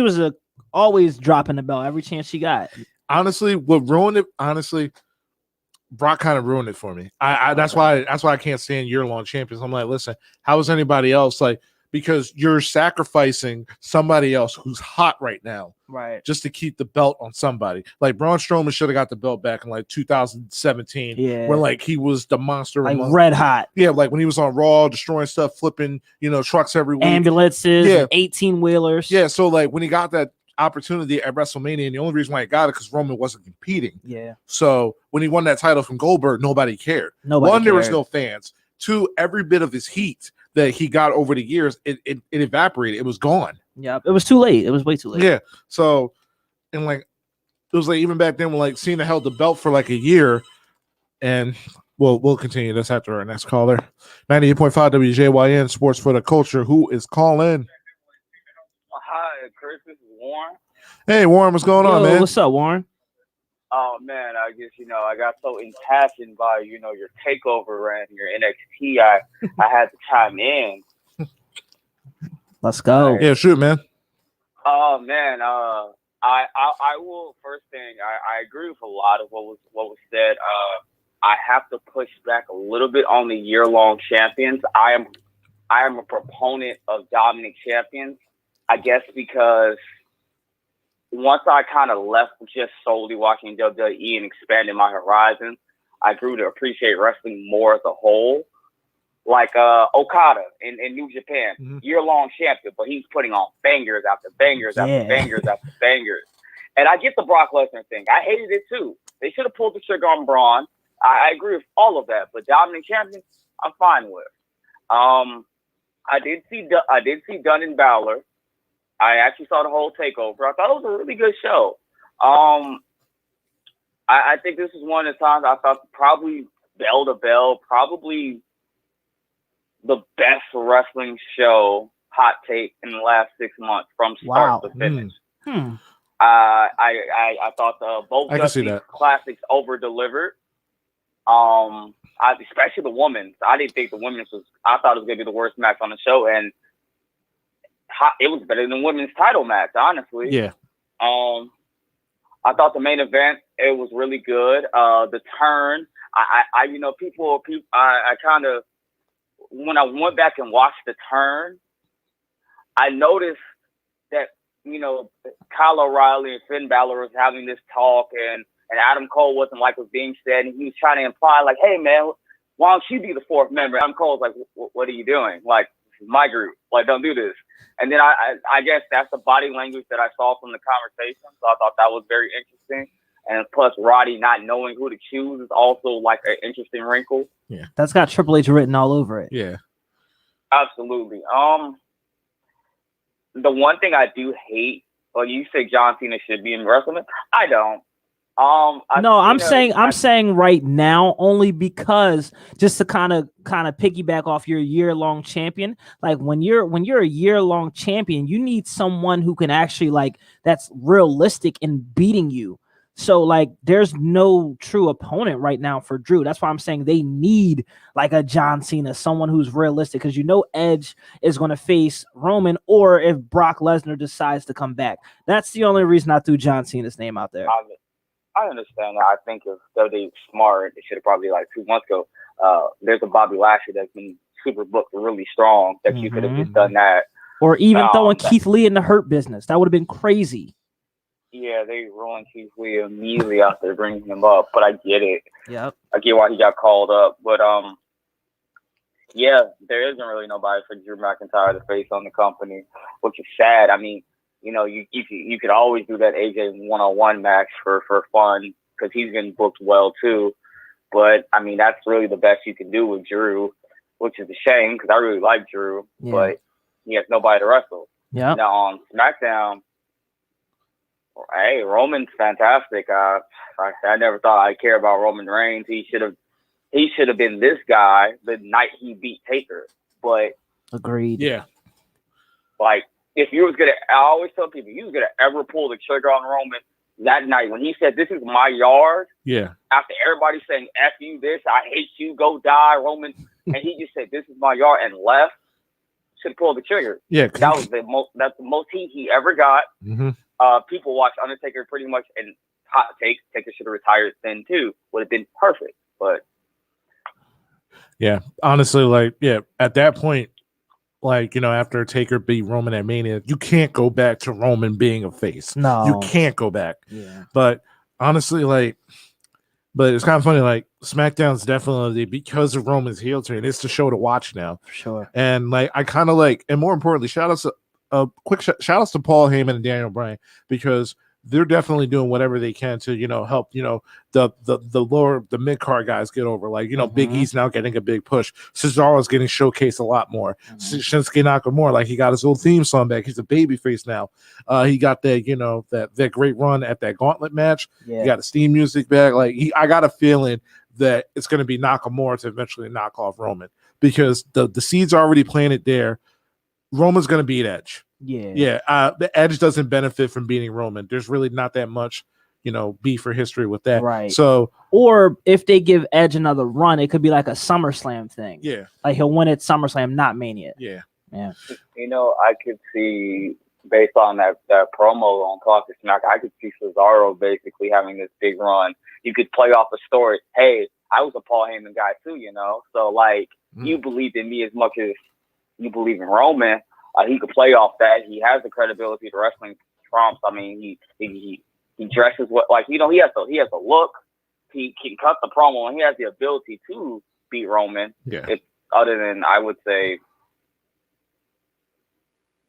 always dropping the belt every chance she got. Honestly, what ruined it? Honestly, Brock kind of ruined it for me. That's why I can't stand year-long champions. I'm like, listen, how is anybody else like? Because you're sacrificing somebody else who's hot right now, right? Just to keep the belt on somebody. Like Braun Strowman should have got the belt back in like 2017, when like he was the monster, like red hot. Yeah, like when he was on Raw, destroying stuff, flipping, trucks every week, ambulances, 18-wheelers. Yeah, so like when he got that opportunity at WrestleMania, and the only reason why he got it because Roman wasn't competing. Yeah. So when he won that title from Goldberg, nobody cared. There was no fans. Two, every bit of his heat that he got over the years, it evaporated. It was gone. Yeah, it was too late. It was way too late. Yeah. So, and like, it was like even back then when like Cena held the belt for like a year, and we'll continue this after our next caller. 98.5 WJYN Sports for the Culture. Who is calling? Hi, Chris. This is Warren. Hey, Warren. What's going on, man? What's up, Warren? Oh man, I guess I got so impassioned by your takeover rant, your NXT. I had to chime in. Let's go. Yeah, shoot, man. Oh man, I will first thing. I agree with a lot of what was said. I have to push back a little bit on the year-long champions. I am a proponent of dominant champions. I guess because once I kind of left just solely watching WWE and expanding my horizons, I grew to appreciate wrestling more as a whole. Like Okada in New Japan, year-long champion, but he's putting on bangers after bangers after bangers after bangers. And I get the Brock Lesnar thing. I hated it too. They should have pulled the trigger on Braun. I agree with all of that, but dominant champion, I'm fine with. I did see Dunn and Balor. I actually saw the whole takeover. I thought it was a really good show. I think this is one of the times I thought probably bell to bell, probably the best wrestling show hot take in the last 6 months from start to finish. I thought both Dusty classics over delivered. Especially the women's. I didn't think the women's was. I thought it was gonna be the worst match on the show, and it was better than the women's title match. Honestly, yeah. I thought the main event, it was really good. The turn, I kind of, when I went back and watched the turn, I noticed that, Kyle O'Reilly and Finn Balor was having this talk, and Adam Cole wasn't like was being said, and he was trying to imply like, hey man, why don't you be the fourth member? Adam Cole's like, what are you doing? Like, this is my group. Like, don't do this. And then I guess that's the body language that I saw from the conversation. So I thought that was very interesting. And plus, Roddy not knowing who to choose is also like an interesting wrinkle. Yeah, that's got Triple H written all over it. Yeah, absolutely. The one thing I do hate, well, you say John Cena should be in wrestling. I don't. I'm saying right now only because just to kind of piggyback off your year-long champion. Like when you're a year-long champion, you need someone who can actually like that's realistic in beating you. So like there's no true opponent right now for Drew. That's why I'm saying they need like a John Cena, someone who's realistic, because Edge is going to face Roman, or if Brock Lesnar decides to come back. That's the only reason I threw John Cena's name out there. I understand that. I think if WWE smart, they should have probably like 2 months ago. There's a Bobby Lashley that's been super booked really strong that you could have just done that. Or even throwing Keith Lee in the Hurt Business. That would have been crazy. Yeah, they rolling Keith Lee immediately after bringing him up, but I get it. Yep. I get why he got called up, but yeah, there isn't really nobody for Drew McIntyre to face on the company, which is sad. I mean, you could always do that AJ one-on-one match for fun because he's been booked well too. But I mean, that's really the best you can do with Drew, which is a shame because I really like Drew, but he has nobody to wrestle. Yeah. Now on SmackDown, hey, Roman's fantastic. I never thought I'd care about Roman Reigns. He should have been this guy the night he beat Taker. But agreed. Yeah. Like, if you was gonna, I always tell people, you was gonna ever pull the trigger on Roman that night when he said, "This is my yard." Yeah. After everybody saying "F you, this, I hate you, go die, Roman," and he just said, "This is my yard," and left. Should have pulled the trigger. Yeah. That's the most heat he ever got. Mm-hmm. People watch Undertaker pretty much, and hot take, Taker should have retired then too. Would have been perfect, but yeah, honestly, like, yeah, at that point, like, after Taker beat Roman at Mania, you can't go back to Roman being a face. No, you can't go back. Yeah, but honestly, like, but it's kind of funny. Like, SmackDown's definitely, because of Roman's heel turn, it's the show to watch now. For sure. And like, I kind of like, and more importantly, shout outs to Paul Heyman and Daniel Bryan, because they're definitely doing whatever they can to, help, the mid-card guys get over. Like, Big E's now getting a big push. Cesaro's getting showcased a lot more. Shinsuke Nakamura, like, he got his old theme song back. He's a babyface now. He got that, that great run at that gauntlet match. Yeah. He got the Steam music back. Like, I got a feeling that it's going to be Nakamura to eventually knock off Roman, because the seeds are already planted there. Roman's going to beat Edge. Yeah. The Edge doesn't benefit from beating Roman. There's really not that much, beef or history with that. Right. So, or if they give Edge another run, it could be like a SummerSlam thing. Yeah. Like he'll win at SummerSlam, not Mania. Yeah. Yeah. I could see, based on that promo on Talk to Smack, I could see Cesaro basically having this big run. You could play off a story. Hey, I was a Paul Heyman guy too, So like, you believed in me as much as you believe in Roman. He could play off that. He has the credibility to wrestling trumps. I mean, he dresses he has a look. He can cut the promo, and he has the ability to beat Roman. Yeah. Other than, I would say,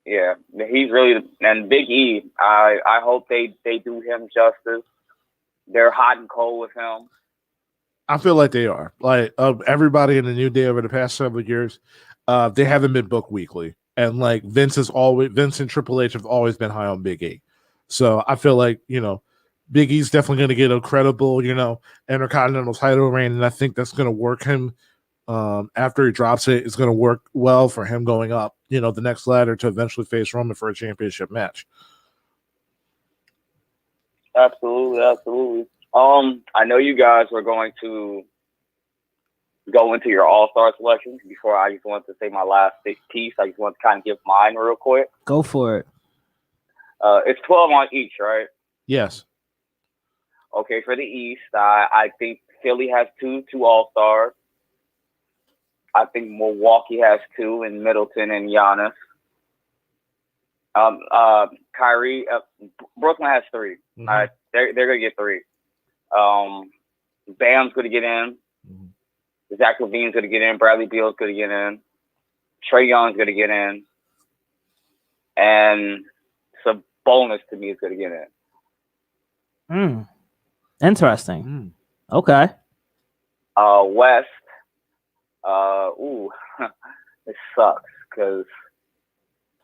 yeah, he's really, and Big E. I hope they do him justice. They're hot and cold with him. I feel like they are. Like, everybody in the New Day over the past several years, they haven't been booked weekly. And like Vince and Triple H have always been high on Big E. So I feel like, Big E's definitely going to get a credible, Intercontinental title reign. And I think that's going to work him after he drops it, it's going to work well for him going up, the next ladder to eventually face Roman for a championship match. Absolutely. I know you guys were going to go into your all-star selections. Before I just want to say my last piece, I just want to kind of give mine real quick. Go for it. It's 12 on each, right? Yes. Okay, for the East, I think Philly has two all-stars. I think Milwaukee has 2 in Middleton and Giannis. Kyrie, Brooklyn has 3. Mm-hmm. They're gonna get 3. Bam's gonna get in. Mm-hmm. Zach LaVine's gonna get in. Bradley Beal's gonna get in. Trae Young's gonna get in. And Sabonis to me is gonna get in. Interesting. Okay. West. It sucks because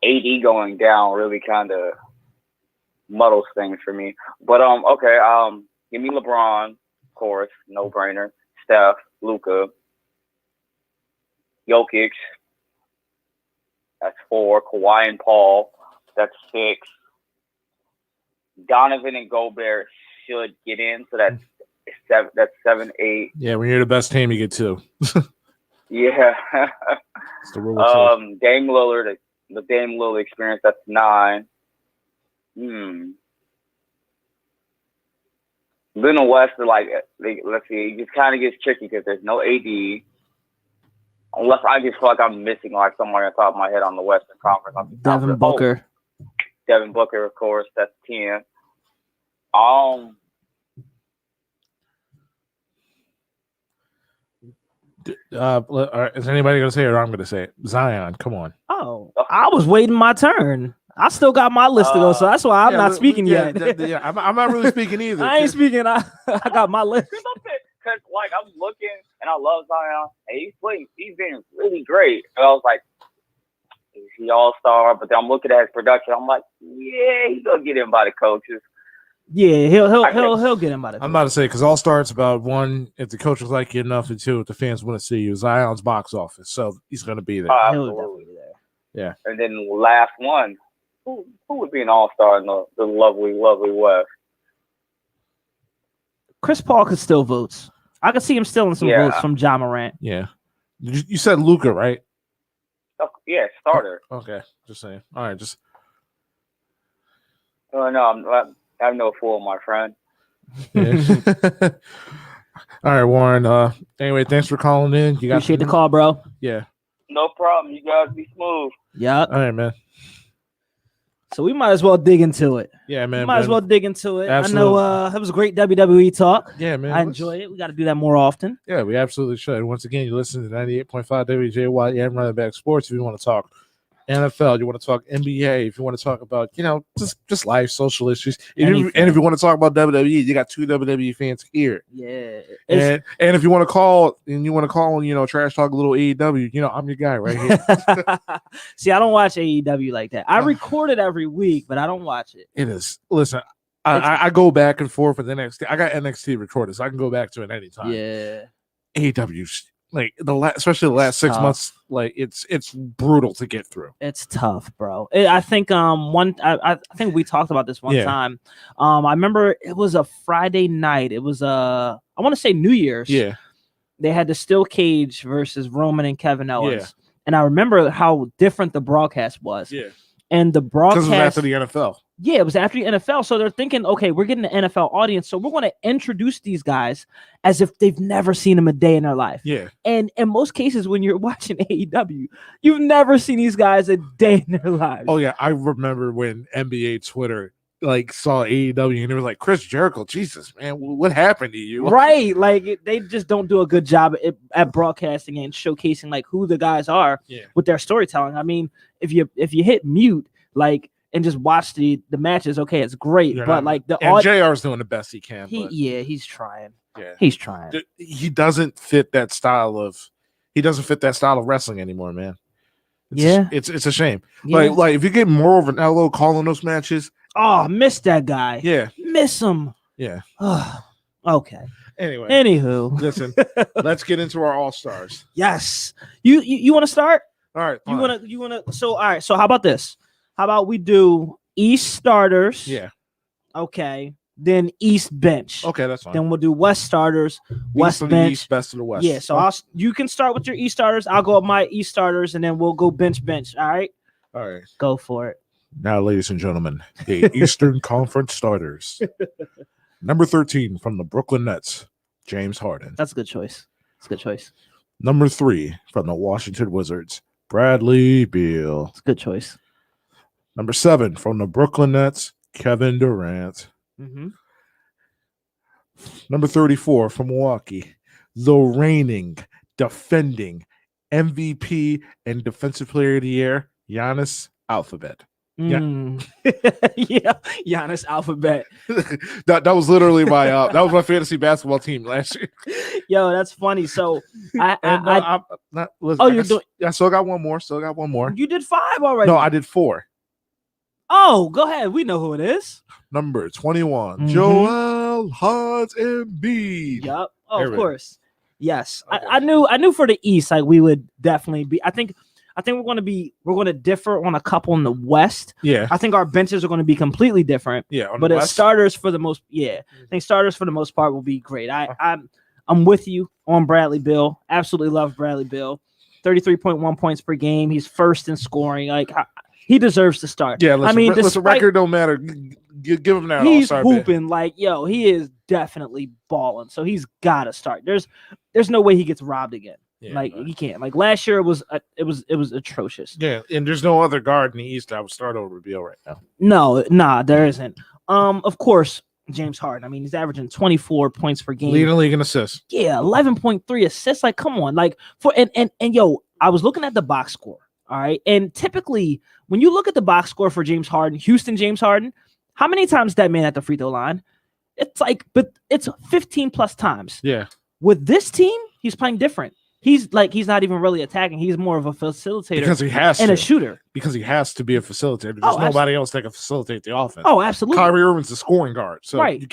AD going down really kind of muddles things for me. But okay. Give me LeBron, of course, no brainer. Steph, Luka, Jokic. That's 4. Kawhi and Paul. That's 6. Donovan and Gobert should get in, so that's 7. That's 7, 8. Yeah, when you're the best team, you get 2. Yeah. It's the rule of Dame Lillard, the Dame Lillard experience, that's 9. Then the West are like, let's see, it just kind of gets tricky because there's no AD. Unless I just feel like I'm missing like somewhere on the top of my head on the Western Conference. Devin Booker. Devin Booker, of course, that's 10. Is anybody gonna say it or I'm gonna say it? Zion, come on. Oh, I was waiting my turn. I still got my list to go, so that's why I'm not speaking yet. I'm not really speaking either. I ain't speaking. I got my list. Because like I'm looking and I love Zion and he's been really great. And I was like, is he all-star? But then I'm looking at his production. I'm like, yeah, he's gonna get in by the coaches. Yeah, he'll get him by the coaches. I'm about to say because all-star it's about 1, if the coaches like you enough, and 2, if the fans want to see you. Zion's box office, so he's gonna be there. Absolutely. Yeah. And then last one, who would be an all-star in the lovely West? Chris Paul could still vote. I could see him stealing some votes from Ja Morant. Yeah. You said Luka, right? Oh, yeah, starter. Okay, just saying. All right, just. No, I'm no fool, my friend. Yeah. All right, Warren. Anyway, thanks for calling in. You appreciate the call, bro. Yeah. No problem. You guys be smooth. Yeah. All right, man. So we might as well dig into it. Yeah, man. Might as well dig into it. Absolutely. I know it was a great WWE talk. Yeah, man. I enjoyed it. We got to do that more often. Yeah, we absolutely should. Once again, you listen to 98.5 WJY and Running Back Sports. If you want to talk NFL, you want to talk NBA, if you want to talk about, just life, social issues. If you want to talk about WWE, you got 2 WWE fans here. Yeah. And if you want to call and trash talk a little AEW, I'm your guy right here. See, I don't watch AEW like that. I record it every week, but I don't watch it. It is. Listen, I go back and forth with NXT. I got NXT recorded, so I can go back to it anytime. Yeah. AEW's like especially the last 6 months, like it's brutal to get through. It's tough, bro. I think I think we talked about this one time. I remember it was a Friday night. It was I want to say New Year's. Yeah. They had the steel cage versus Roman and Kevin Owens. Yeah. And I remember how different the broadcast was. Yeah. And the broadcast because it was after the NFL. Yeah, it was after the NFL. So they're thinking, okay, we're getting an NFL audience, so we're going to introduce these guys as if they've never seen them a day in their life. Yeah. And in most cases, when you're watching AEW, you've never seen these guys a day in their lives. Oh yeah, I remember when NBA Twitter saw AEW and they were like, Chris Jericho, Jesus, man, what happened to you? Right, they just don't do a good job at broadcasting and showcasing who the guys are with their storytelling. I mean, if you hit mute and just watch the matches, okay, it's great. JR's doing the best he can. He's trying. Yeah, he's trying. He doesn't fit that style of wrestling anymore, man. It's a shame. Yeah. Like if you get more of an LO calling those matches. Oh, miss that guy. Yeah. Miss him. Yeah. Okay. Anyway, Anywho, listen, let's get into our all-stars. Yes. You want to start? All right. You want to so all right. So how about this? How about we do East starters? Yeah. Okay. Then East bench. Okay, that's fine. Then we'll do West starters, West East bench. East, best of the West. Yeah, so you can start with your East starters. I'll go with my East starters, and then we'll go bench. All right? All right. Go for it. Now, ladies and gentlemen, the Eastern Conference starters. Number 13 from the Brooklyn Nets, James Harden. That's a good choice. It's a good choice. Number 3 from the Washington Wizards, Bradley Beal. It's a good choice. Number 7 from the Brooklyn Nets, Kevin Durant. Mm-hmm. Number 34 from Milwaukee, the reigning, defending MVP and Defensive Player of the Year, Giannis Alphabet. Yeah, Giannis Alphabet. that was literally my fantasy basketball team last year. Yo, that's funny. So I still got one more. You did 5 already. No, I did 4. Oh, go ahead. We know who it is. Number 21, Joel Embiid. Yep. Oh, of course. Yes. Okay. I knew for the East, like we would definitely be. I think we're going to differ on a couple in the West. Yeah. I think our benches are going to be completely different. Yeah. But as starters for the most, I think starters for the most part will be great. I'm with you on Bradley Beal. Absolutely love Bradley Beal. 33.1 points per game. He's first in scoring. Like he deserves to start. Yeah. Listen, record don't matter. Give him that. He's hooping like he is definitely balling. So he's got to start. There's no way he gets robbed again. Yeah, he can't. Like last year, it was atrocious. Yeah, and there's no other guard in the East that would start over Beal right now. No, there isn't. Of course, James Harden. I mean, he's averaging 24 points per game. Leading the league in assists. Yeah, 11.3 assists. Like, come on. Like I was looking at the box score. All right, and typically when you look at the box score for James Harden, James Harden, how many times that man at the free throw line? But it's 15 plus times. Yeah. With this team, he's playing different. He's not even really attacking. He's more of a facilitator because he has and to. A shooter. Because he has to be a facilitator. There's nobody else that can facilitate the offense. Oh, absolutely. Kyrie Irving's the scoring guard. So right.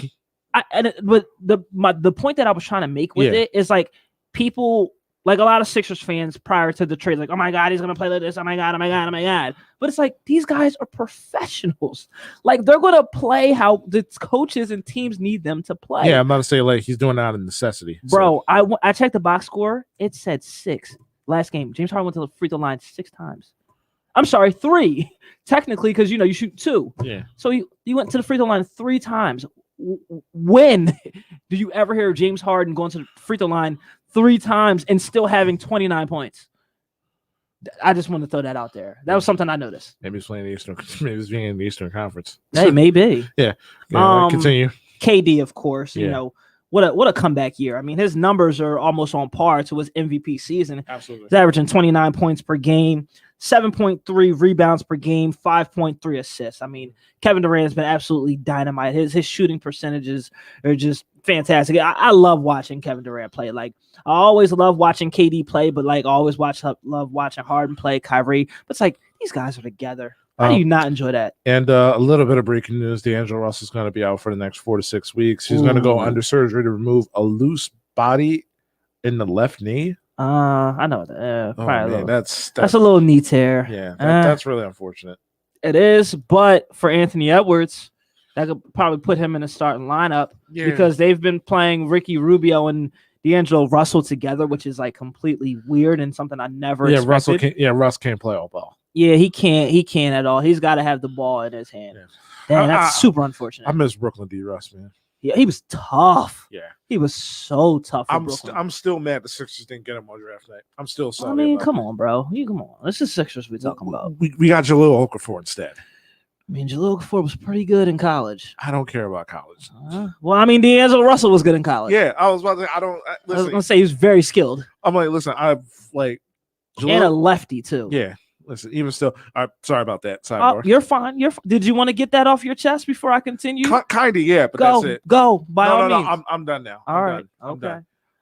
But the point that I was trying to make with it is like people, like a lot of Sixers fans prior to the trade, like, oh my God, he's gonna play like this. Oh my God. But it's like these guys are professionals. Like they're gonna play how the coaches and teams need them to play. Yeah, I'm about to say like he's doing that out of necessity. Bro, so. I checked the box score. It said 6 last game. James Harden went to the free throw line 6 times. I'm sorry, 3 technically because you shoot 2. Yeah. So he went to the free throw line 3 times. When do you ever hear James Harden going to the free throw line 3 times and still having 29 points? I just want to throw that out there. That was something I noticed. Maybe he's playing the Eastern. Maybe he's being in the Eastern Conference. Hey, maybe. Yeah. Continue. KD, of course. Yeah. What a comeback year. I mean, his numbers are almost on par to his MVP season. Absolutely. He's averaging 29 points per game, 7.3 rebounds per game, 5.3 assists. I mean, Kevin Durant has been absolutely dynamite. His shooting percentages are just fantastic. I love watching Kevin Durant play. Like, I always love watching KD play, but like always love watching Harden play, Kyrie. But it's like these guys are together. How do you not enjoy that? And a little bit of breaking news: D'Angelo Russell is going to be out for the next 4 to 6 weeks. He's going to go under surgery to remove a loose body in the left knee. I know that. Man, that's a little knee tear. Yeah, that's really unfortunate. It is, but for Anthony Edwards, that could probably put him in a starting lineup because they've been playing Ricky Rubio and D'Angelo Russell together, which is like completely weird and something I never expected. Russ can't play all ball. Yeah, he can't at all. He's got to have the ball in his hand. Yeah. Damn, that's super unfortunate. I miss Brooklyn D. Russ, man. Yeah, he was tough. Yeah, he was so tough. I'm still mad the Sixers didn't get him on draft night. I'm still sorry. I mean, come on, bro. Come on. This is Sixers we're talking about. We got Jahlil Okafor instead. I mean, Jahlil Okafor was pretty good in college. I don't care about college. Well, I mean, D'Angelo Russell was good in college. Yeah, I was about to say, I was going to say he was very skilled. I'm like, listen, Jahlil, and a lefty, too. Yeah. Listen, even still, sorry about that. Sidebar. You're fine. Did you want to get that off your chest before I continue? Kind of, yeah, but that's it. Go, by all means. I'm done now. All right. Okay.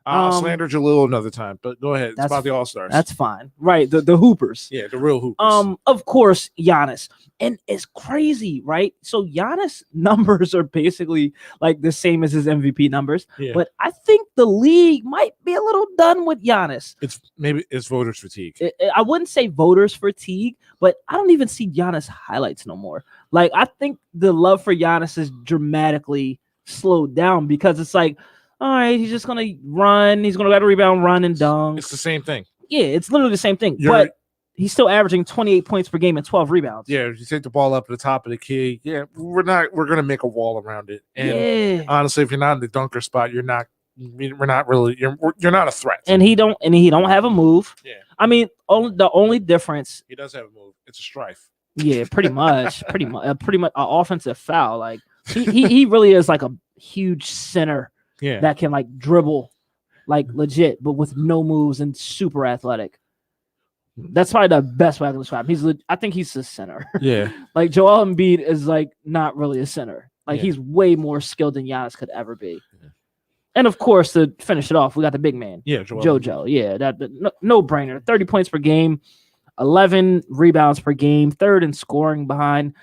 I'll slander Jalil another time, but go ahead. It's about the All-Stars. That's fine. Right. The Hoopers. Yeah, the real Hoopers. Of course, Giannis. And it's crazy, right? So Giannis numbers are basically like the same as his MVP numbers. Yeah. But I think the league might be a little done with Giannis. It's voters fatigue. I wouldn't say voters fatigue, but I don't even see Giannis highlights no more. Like, I think the love for Giannis is dramatically slowed down because it's like, all right, he's just going to run. He's going to get a rebound, run, and dunk. It's the same thing. Yeah, it's literally the same thing. But he's still averaging 28 points per game and 12 rebounds. Yeah, if you take the ball up at the top of the key, we're going to make a wall around it. And honestly, if you're not in the dunker spot, you're not a threat. And he don't have a move. Yeah. I mean, the only difference. He does have a move. It's a strife. Yeah, pretty much an offensive foul. Like he really is like a huge center. Yeah. That can like dribble, like legit, but with no moves and super athletic. That's probably the best way I can describe him. I think he's the center. Yeah. Like Joel Embiid is like not really a center. Like he's way more skilled than Giannis could ever be. Yeah. And of course, to finish it off, we got the big man. Yeah, JoJo. Yeah, that no brainer. 30 points per game, 11 rebounds per game, third in scoring behind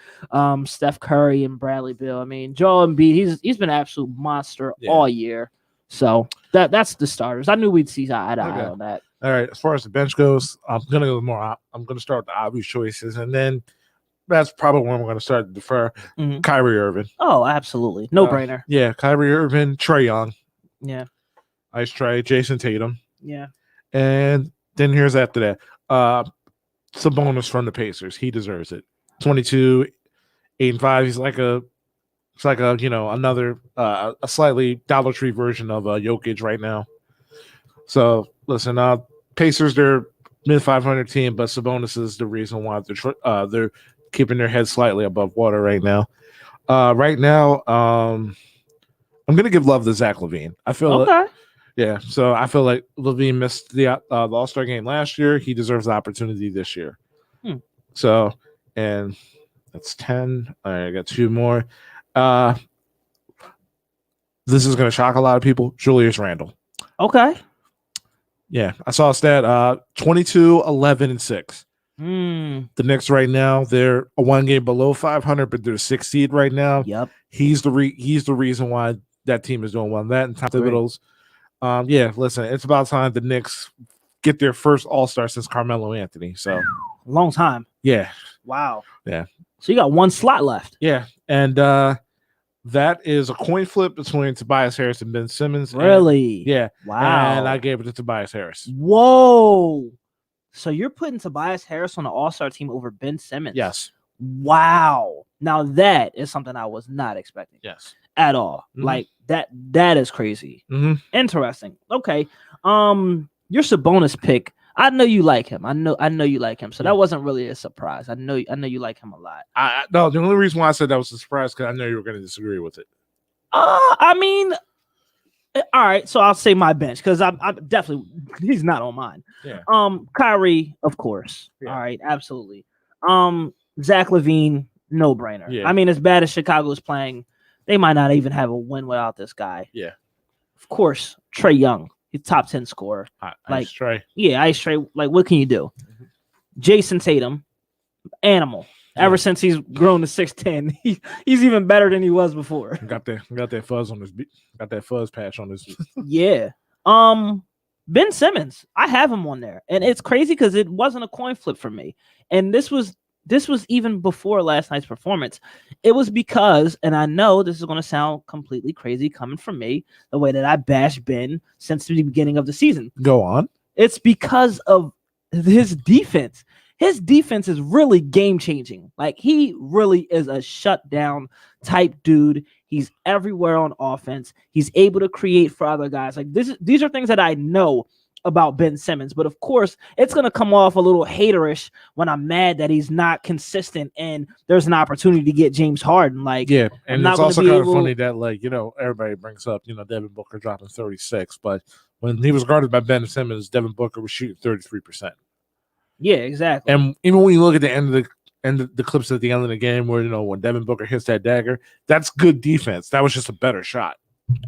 Steph Curry and Bradley Beal. I mean, Joel Embiid, he's been an absolute monster all year. So that's the starters. I knew we'd see eye to eye on that. All right. As far as the bench goes, I'm gonna go more. I'm gonna start with the obvious choices, and then that's probably when we're gonna start to defer. Mm-hmm. Kyrie Irving. Oh, absolutely, no brainer. Yeah, Kyrie Irving, Trae Young. Yeah. Ice Trae, Jason Tatum. Yeah. And then here's after that. Sabonis from the Pacers. He deserves it. 22, 8 and 5. He's like another a slightly Dollar Tree version of Jokic right now. So listen, Pacers, they're mid 500 team, but Sabonis is the reason why they're keeping their head slightly above water right now. I'm gonna give love to Zach LaVine. I feel so I feel like LaVine missed the All-Star game last year. He deserves the opportunity this year. So, and that's 10. All right, I got 2 more. This is gonna shock a lot of people. Julius Randle. Okay. Yeah, I saw a stat. 22, 11, and 6. The Knicks right now, they're a 1 game below 500, but they're 6th seed right now. Yep. He's the reason why that team is doing well. That and top pivots. Listen, it's about time the Knicks get their first All-Star since Carmelo Anthony. So long time. Yeah. Wow. Yeah. So you got 1 slot left. Yeah. And that is a coin flip between Tobias Harris and Ben Simmons. Really? Yeah. Wow. And I gave it to Tobias Harris. Whoa. So you're putting Tobias Harris on the All-Star team over Ben Simmons? Yes. Wow. Now that is something I was not expecting. Yes. At all. Mm-hmm. Like that is crazy. Mm-hmm. Interesting. Okay. Your Sabonis pick, I know you like him. I know you like him. So that wasn't really a surprise. I know you like him a lot. No, the only reason why I said that was a surprise because I know you were going to disagree with it. I mean, all right. So I'll say my bench because I'm definitely he's not on mine. Yeah. Kyrie, of course. Yeah. All right, absolutely. Zach LaVine, no brainer. Yeah. I mean, as bad as Chicago is playing, they might not even have a win without this guy. Yeah. Of course, Trae Young, he's top 10 scorer. Ice Trae. Yeah, Ice Trae. Like, what can you do? Mm-hmm. Jason Tatum, animal. Yeah. Ever since he's grown to 6'10", he's even better than he was before. Got that fuzz on his got that fuzz patch on his. Yeah. Ben Simmons, I have him on there, and it's crazy because it wasn't a coin flip for me, and this was even before last night's performance. It was because, and I know this is going to sound completely crazy coming from me, the way that I bash Ben since the beginning of the season. Go on. It's because of his defense. His defense is really game-changing. Like, he really is a shutdown type dude. He's everywhere on offense. He's able to create for other guys. Like, these are things that I know about Ben Simmons. But, of course, it's going to come off a little haterish when I'm mad that he's not consistent and there's an opportunity to get James Harden. Like, yeah, and it's also kind of funny that, like, everybody brings up, Devin Booker dropping 36. But when he was guarded by Ben Simmons, Devin Booker was shooting 33%. Yeah, exactly. And even when you look at the end of the clips at the end of the game where, when Devin Booker hits that dagger, that's good defense. That was just a better shot.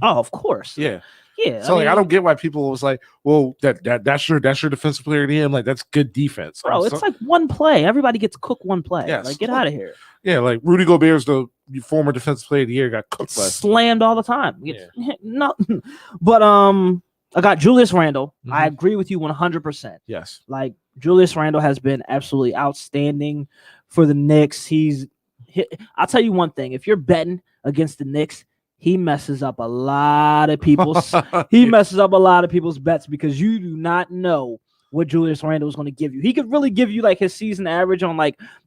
Oh, of course. Yeah. Yeah. So I don't get why people was like, well, that's your defensive player of the year. I'm like, that's good defense. Bro, it's like one play. Everybody gets cooked one play. Yes. Like, get out of here. Yeah, like Rudy Gobert's the former defensive player of the year, got cooked slammed all the time. Yeah. No, but I got Julius Randle. Mhm. I agree with you 100%. Yes. Like Julius Randle has been absolutely outstanding for the Knicks. I'll tell you one thing: if you're betting against the Knicks, he messes up a lot of people's. Messes up a lot of people's bets because you do not know what Julius Randle is going to give you. He could really give you like his season average on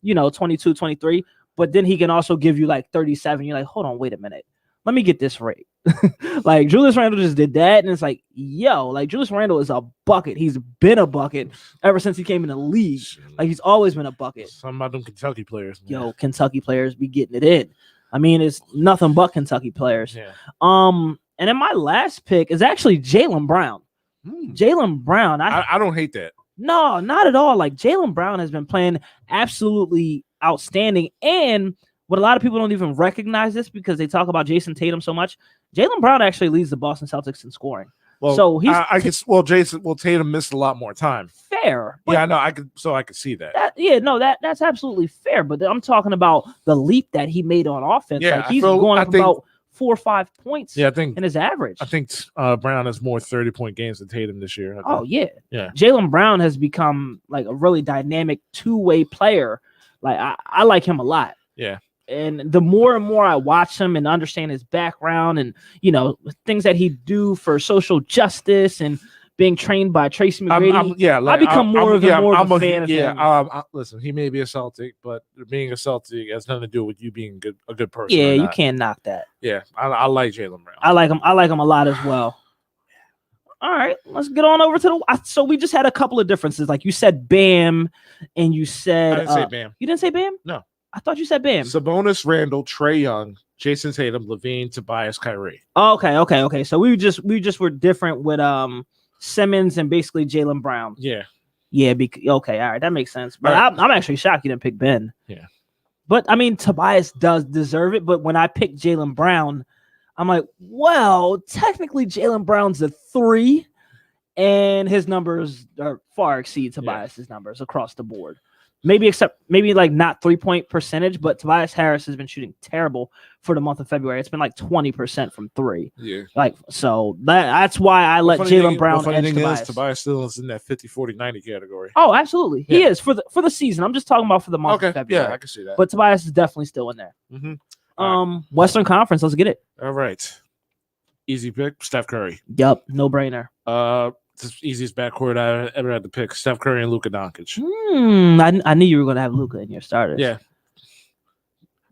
22, 23, but then he can also give you like 37. You're like, hold on, wait a minute. Let me get this right. Like Julius Randle just did that, and it's like, yo, like Julius Randle is a bucket. He's been a bucket ever since he came in the league. Like he's always been a bucket. Some of them Kentucky players. Man. Yo, Kentucky players be getting it in. I mean, it's nothing but Kentucky players. Yeah. And then my last pick is actually Jaylen Brown. Jaylen Brown. I don't hate that. No, not at all. Like Jaylen Brown has been playing absolutely outstanding. And what a lot of people don't even recognize this because they talk about Jason Tatum so much. Jaylen Brown actually leads the Boston Celtics in scoring. Well, so he's Tatum missed a lot more time. Fair. Yeah, I know. I could see that. That's absolutely fair. But I'm talking about the leap that he made on offense. Yeah, like he's going up about 4 or 5 points. Yeah, I think in his average. I think Brown has more 30-point games than Tatum this year. Oh yeah. Jaylen Brown has become like a really dynamic two-way player. Like I like him a lot. Yeah. And the more and more I watch him and understand his background and, things that he do for social justice and being trained by Tracy McGrady, I become more of a fan of him. Listen, he may be a Celtic, but being a Celtic has nothing to do with you being a good person. Yeah, you can't knock that. Yeah, I like Jaylen Brown. I like him a lot as well. All right, let's get on over to so we just had a couple of differences. Like you said Bam, and you said... I didn't say Bam. You didn't say Bam? No. I thought you said Bam. Sabonis, Randall, Trae Young, Jason Tatum, Levine, Tobias, Kyrie. Okay. So we just were different with Simmons and basically Jaylen Brown. Yeah. Yeah. Okay. All right. That makes sense. But right. I'm actually shocked you didn't pick Ben. Yeah. But I mean, Tobias does deserve it. But when I picked Jaylen Brown, I'm like, well, technically Jaylen Brown's a 3, and his numbers are far exceed Tobias's numbers across the board. Maybe like not 3-point percentage, but Tobias Harris has been shooting terrible for the month of February. It's been like 20% from 3. Yeah. Like, so that's why I let Jaylen Brown edge Tobias. Tobias still is in that 50, 40, 90 category. Oh, absolutely. Yeah. He is for the season. I'm just talking about for the month of February. Yeah, I can see that. But Tobias is definitely still in there. Mm-hmm. Western Conference, let's get it. All right. Easy pick, Steph Curry. Yep, no brainer. It's the easiest backcourt I ever had to pick. Steph Curry and Luka Doncic. I knew you were going to have Luka in your starters. Yeah.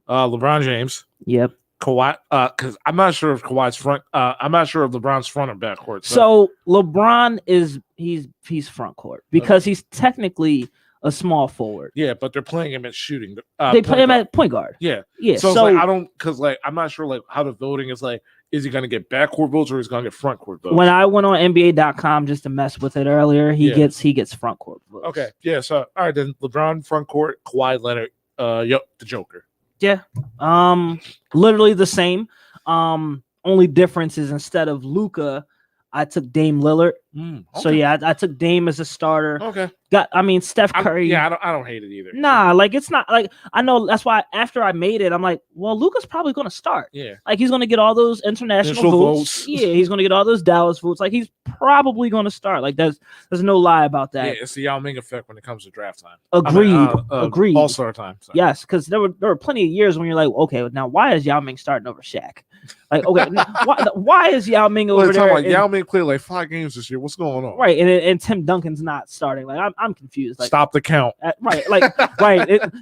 LeBron James. Yep. Kawhi. Because I'm not sure if Kawhi's front. I'm not sure if LeBron's front or backcourt. So LeBron he's front court because he's technically a small forward. Yeah, but they're playing him at shooting. They play him at point guard. Yeah. Yeah. So it's I don't I'm not sure how the voting is like. Is he going to get backcourt votes or is he going to get front court votes? When I went on NBA.com just to mess with it earlier, he gets front court votes. Okay. Yeah. So all right then, LeBron front court, Kawhi Leonard, the Joker. Yeah. Literally the same. Only difference is instead of Luka, I took Dame Lillard. Okay. So yeah, I took Dame as a starter. Okay. Steph Curry. I don't hate it either. Nah, like it's not like I know that's why after I made it, I'm like, well, Luka's probably gonna start. Yeah. Like he's gonna get all those international votes. Yeah, he's gonna get all those Dallas votes. Like he's probably gonna start. Like there's no lie about that. Yeah, it's the Yao Ming effect when it comes to draft time. Agreed. All-star time. Sorry. Yes, because there were plenty of years when you're like, okay, now why is Yao Ming starting over Shaq? Like, okay, why is Yao Ming over there? Like Yao Ming played like 5 games this year. What's going on? Right, and Tim Duncan's not starting. Like I'm confused. Like, stop the count. Right,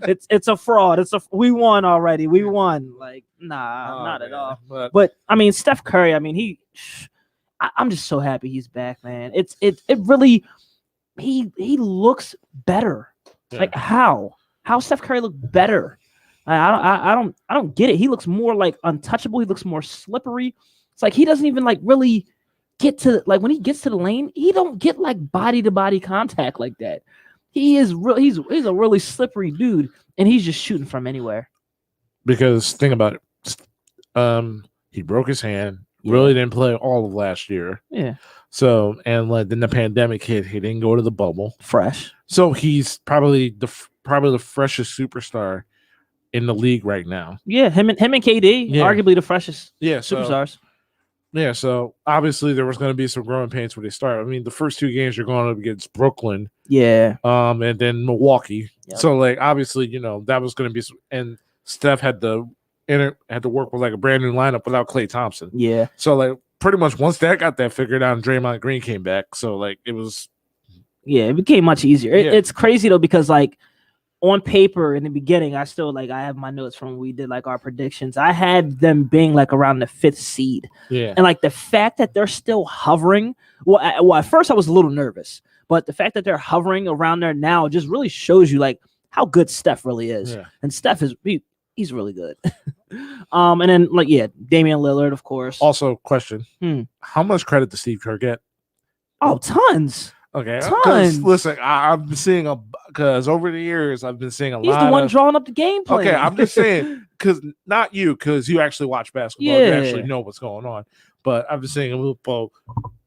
it's a fraud. We won already. We won. Like not at all. But I mean, Steph Curry. I mean, I'm just so happy he's back, man. It really he looks better. Yeah. Like how Steph Curry look better? I don't get it. He looks more like untouchable. He looks more slippery. It's like he doesn't even like really get to like when he gets to the lane, he don't get like body to body contact like that. He's a really slippery dude, and he's just shooting from anywhere. Because think about it, he broke his hand. Really didn't play all of last year. Yeah. So, and like then the pandemic hit, he didn't go to the bubble. Fresh. So he's probably the freshest superstar in the league right now. Yeah, him and KD, arguably the freshest superstars. Yeah, so obviously there was going to be some growing pains when they start. I mean, the first 2 games you're going up against Brooklyn, and then Milwaukee. Yep. So like obviously, that was going to be and Steph had to work with like a brand new lineup without Klay Thompson. Yeah. So like pretty much once that got that figured out, and Draymond Green came back, so like it was. Yeah, it became much easier. It's crazy though because like on paper in the beginning, I have my notes from when we did like our predictions. I had them being like around the 5th seed. Yeah. And like the fact that they're still hovering. Well, at first I was a little nervous, but the fact that they're hovering around there now just really shows you like how good Steph really is. Yeah. And Steph he's really good. And then like Damian Lillard, of course. Also, question: how much credit does Steve Kerr get? Oh, tons. Okay, tons. Listen, I've been seeing because over the years I've been seeing a lot. He's the one drawing up the game plan. Okay, I'm just saying because you actually watch basketball, you actually know what's going on. But I'm just saying, well,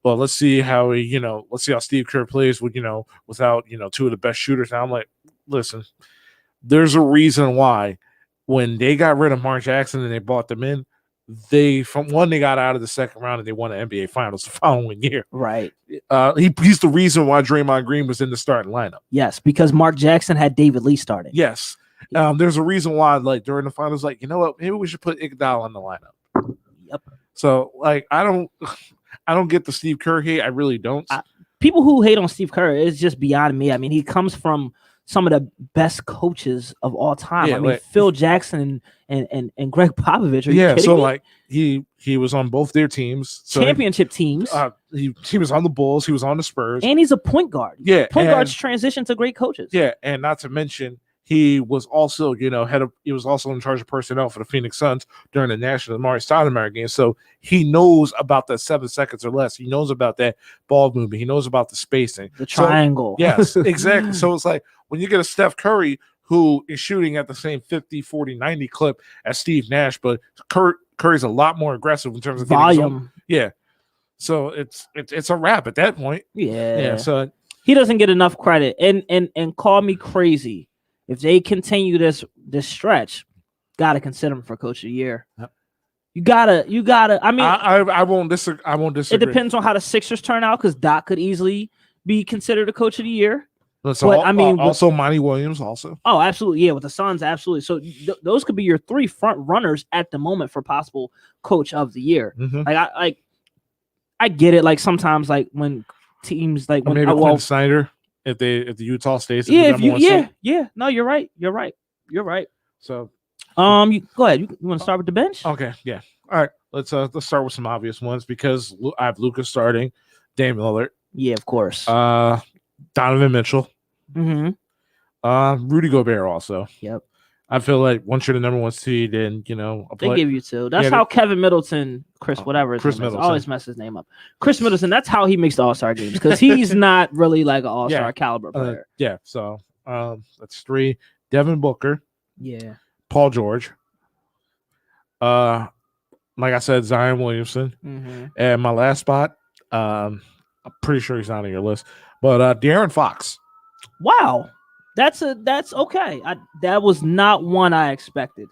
let's see how let's see how Steve Kerr plays with without 2 of the best shooters. Now I'm like, listen, there's a reason why when they got rid of Mark Jackson and they brought them in. They got out of the second round and they won the NBA Finals the following year. Right. He's the reason why Draymond Green was in the starting lineup. Yes, because Mark Jackson had David Lee starting. Yes. There's a reason why, like during the finals, like maybe we should put Iguodala in the lineup. Yep. So like I don't get the Steve Kerr hate. I really don't. People who hate on Steve Kerr is just beyond me. I mean, he comes from some of the best coaches of all time. I mean, Phil Jackson and Greg Popovich. Are you kidding me? Like he was on both their teams, championship teams. He was on the Bulls. He was on the Spurs, and he's a point guard. Yeah, point guards transition to great coaches. Yeah, and not to mention he was also he was also in charge of personnel for the Phoenix Suns during the National Amari Stoudemire game. So he knows about that 7 seconds or less. He knows about that ball movement. He knows about the spacing, the triangle. So, yes, exactly. So it's like when you get a Steph Curry who is shooting at the same 50, 40, 90 clip as Steve Nash, but Curry's a lot more aggressive in terms of volume. Yeah. So it's a wrap at that point. Yeah. So he doesn't get enough credit. And call me crazy. If they continue this stretch, gotta consider him for coach of the year. Yep. You gotta. I mean, I won't disagree. It depends on how the Sixers turn out because Doc could easily be considered a coach of the year. So but I mean, also Monty Williams, also. Oh, absolutely, yeah. With the Suns, absolutely. So those could be your 3 front runners at the moment for possible coach of the year. Mm-hmm. I get it. Like sometimes, like when teams like when maybe Quinn Snyder. If the Utah stays, yeah, no, you're right. So, you go ahead. You want to start with the bench? Okay, yeah. All right, let's start with some obvious ones because I have Luka starting, Dame Lillard, yeah, of course, Donovan Mitchell, mm-hmm, Rudy Gobert also. Yep. I feel like once you're the number 1 seed, then they give you 2. That's how Kevin Middleton, Chris Middleton, I always mess his name up. Chris Middleton. That's how he makes the All-Star games because he's not really like an All-Star caliber player. So that's 3. Devin Booker. Yeah. Paul George. Like I said, Zion Williamson. Mm-hmm. And my last spot, I'm pretty sure he's not on your list, but De'Aaron Fox. Wow. That's okay. That was not one I expected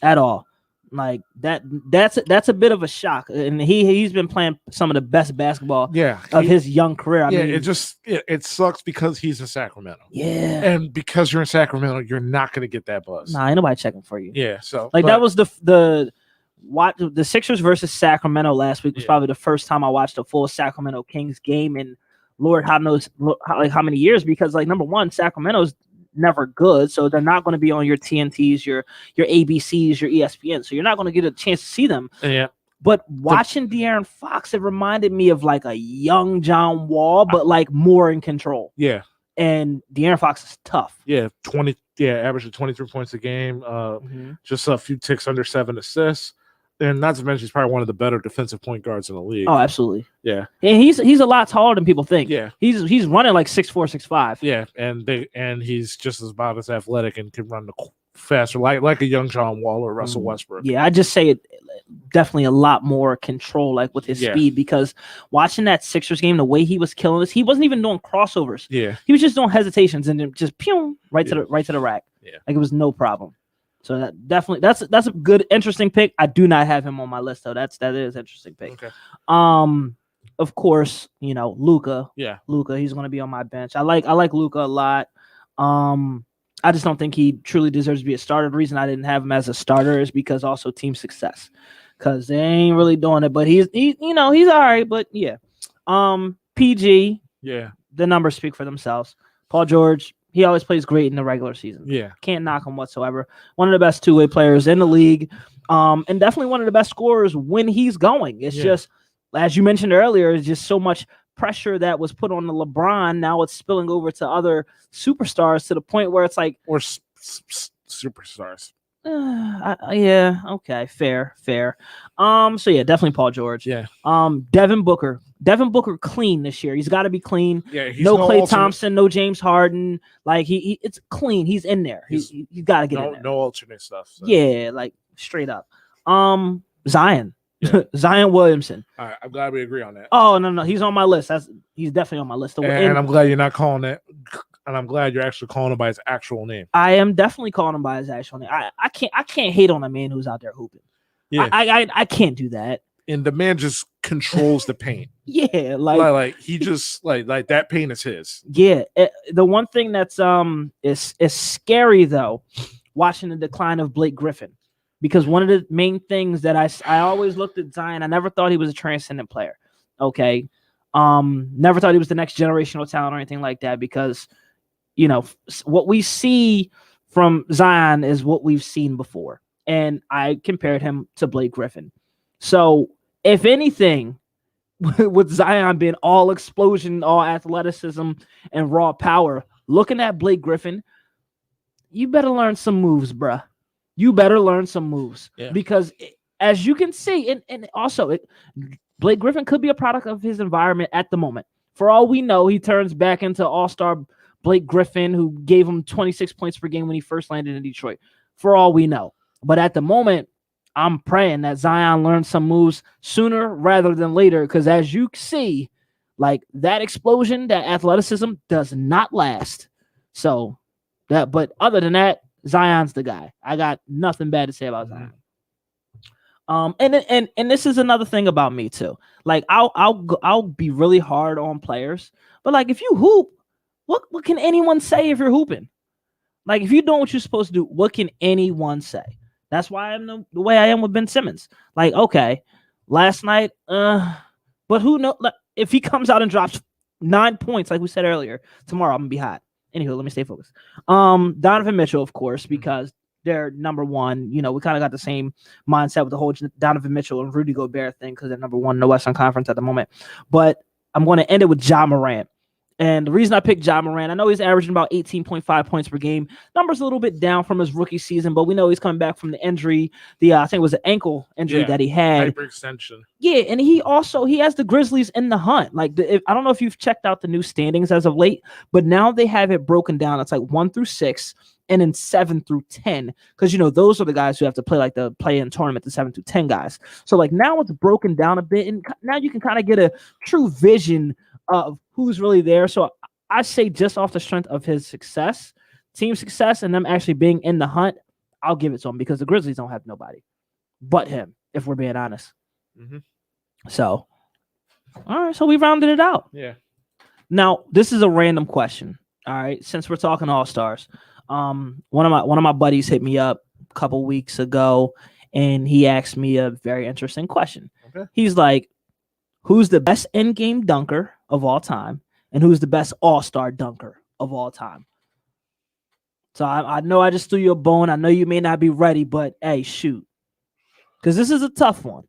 at all. Like that's a bit of a shock. And he's been playing some of the best basketball of his young career. I mean, it sucks because he's in Sacramento. Yeah. And because you're in Sacramento, you're not gonna get that buzz. Nah, ain't nobody checking for you. Yeah. So that was the Sixers versus Sacramento last week was probably the first time I watched a full Sacramento Kings game in Lord how knows how many years, because like number one, Sacramento's never good, so they're not going to be on your TNTs, your ABCs, your ESPN, so you're not going to get a chance to see them. Yeah. But watching De'Aaron Fox, it reminded me of like a young John Wall, but like more in control. Yeah. And De'Aaron Fox is tough. Yeah, averaging 23 points a game, just a few ticks under 7 assists. And not to mention, he's probably one of the better defensive point guards in the league. Oh, absolutely. Yeah. And he's a lot taller than people think. Yeah. He's running like 6'4", 6'5". Yeah, and he's just about as athletic and can run the faster, like a young John Wall or Russell Westbrook. Yeah, I just say it. definitely a lot more control, like with his speed. Because watching that Sixers game, the way he was killing us, he wasn't even doing crossovers. Yeah, he was just doing hesitations and then just pew right to the rack. Yeah, like it was no problem. So that definitely that's a good, interesting pick. I do not have him on my list though. That is interesting pick. Okay. Of course, Luka. Yeah, Luka. He's going to be on my bench. I like Luka a lot. I just don't think he truly deserves to be a starter. The reason I didn't have him as a starter is because also team success, because they ain't really doing it. But he's all right. But yeah, PG. Yeah, the numbers speak for themselves. Paul George, he always plays great in the regular season. Yeah, can't knock him whatsoever. One of the best two-way players in the league, and definitely one of the best scorers when he's going. It's just, as you mentioned earlier, it's just so much pressure that was put on the LeBron. Now it's spilling over to other superstars to the point where it's like, or superstars. Yeah, okay, fair. So yeah, definitely Paul George. Yeah. Devin Booker clean this year. He's got to be clean. Yeah, no Klay Thompson, no James Harden. Like he it's clean. He's in there. He's got to get in there. No alternate stuff. So. Yeah, like straight up. Zion. Yeah. Zion Williamson. All right, I'm glad we agree on that. Oh no, he's on my list. He's definitely on my list. And I'm glad you're not calling that. And I'm glad you're actually calling him by his actual name. I am definitely calling him by his actual name. I can't hate on a man who's out there hooping. Yeah, I can't do that. And the man just controls the paint. Yeah, like he just like that paint is his. Yeah, the one thing that's is scary though, watching the decline of Blake Griffin, because one of the main things that I always looked at Zion, I never thought he was a transcendent player. Okay, never thought he was the next generational talent or anything like that, because what we see from Zion is what we've seen before. And I compared him to Blake Griffin. So if anything, with Zion being all explosion, all athleticism and raw power, looking at Blake Griffin, you better learn some moves, bruh. You better learn some moves. Yeah. Because as you can see, and also Blake Griffin could be a product of his environment at the moment. For all we know, he turns back into all-star Blake Griffin, who gave him 26 points per game when he first landed in Detroit. For all we know. But at the moment, I'm praying that Zion learns some moves sooner rather than later, because as you see, like that explosion, that athleticism does not last. So but other than that, Zion's the guy. I got nothing bad to say about Zion. And this is another thing about me too. Like I'll be really hard on players, but like if you hoop, what can anyone say if you're hooping? Like if you're doing what you're supposed to do, what can anyone say? That's why I'm the way I am with Ben Simmons. Like, okay, last night, but who knows? Like, if he comes out and drops 9 points, like we said earlier, tomorrow I'm gonna be hot. Anywho, let me stay focused. Donovan Mitchell, of course, because they're number one. We kind of got the same mindset with the whole Donovan Mitchell and Rudy Gobert thing, because they're number one in the Western Conference at the moment. But I'm going to end it with Ja Morant. And the reason I picked Ja Morant, I know he's averaging about 18.5 points per game. Number's a little bit down from his rookie season, but we know he's coming back from the injury. I think it was an ankle injury that he had. Hyperextension. Yeah, and he has the Grizzlies in the hunt. Like, I don't know if you've checked out the new standings as of late, but now they have it broken down. It's like 1 through 6 and then 7 through 10. Because, those are the guys who have to play like the play-in tournament, the 7 through 10 guys. So, like, now it's broken down a bit, and now you can kind of get a true vision of who's really there. So I say just off the strength of his success, team success, and them actually being in the hunt, I'll give it to him, because the Grizzlies don't have nobody but him, if we're being honest. Mm-hmm. So, all right, so we rounded it out. Yeah. Now, this is a random question. All right, since we're talking All-Stars, one of my buddies hit me up a couple weeks ago, and he asked me a very interesting question. Okay. He's like, who's the best in-game dunker of all time, and who's the best all-star dunker of all time? So I know I just threw you a bone. I know you may not be ready, but hey, shoot. Because this is a tough one,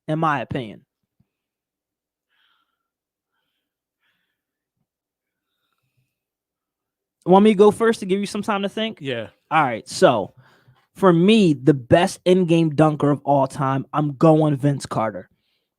in my opinion. Want me to go first to give you some time to think? Yeah. All right, so for me, the best in-game dunker of all time, I'm going Vince Carter.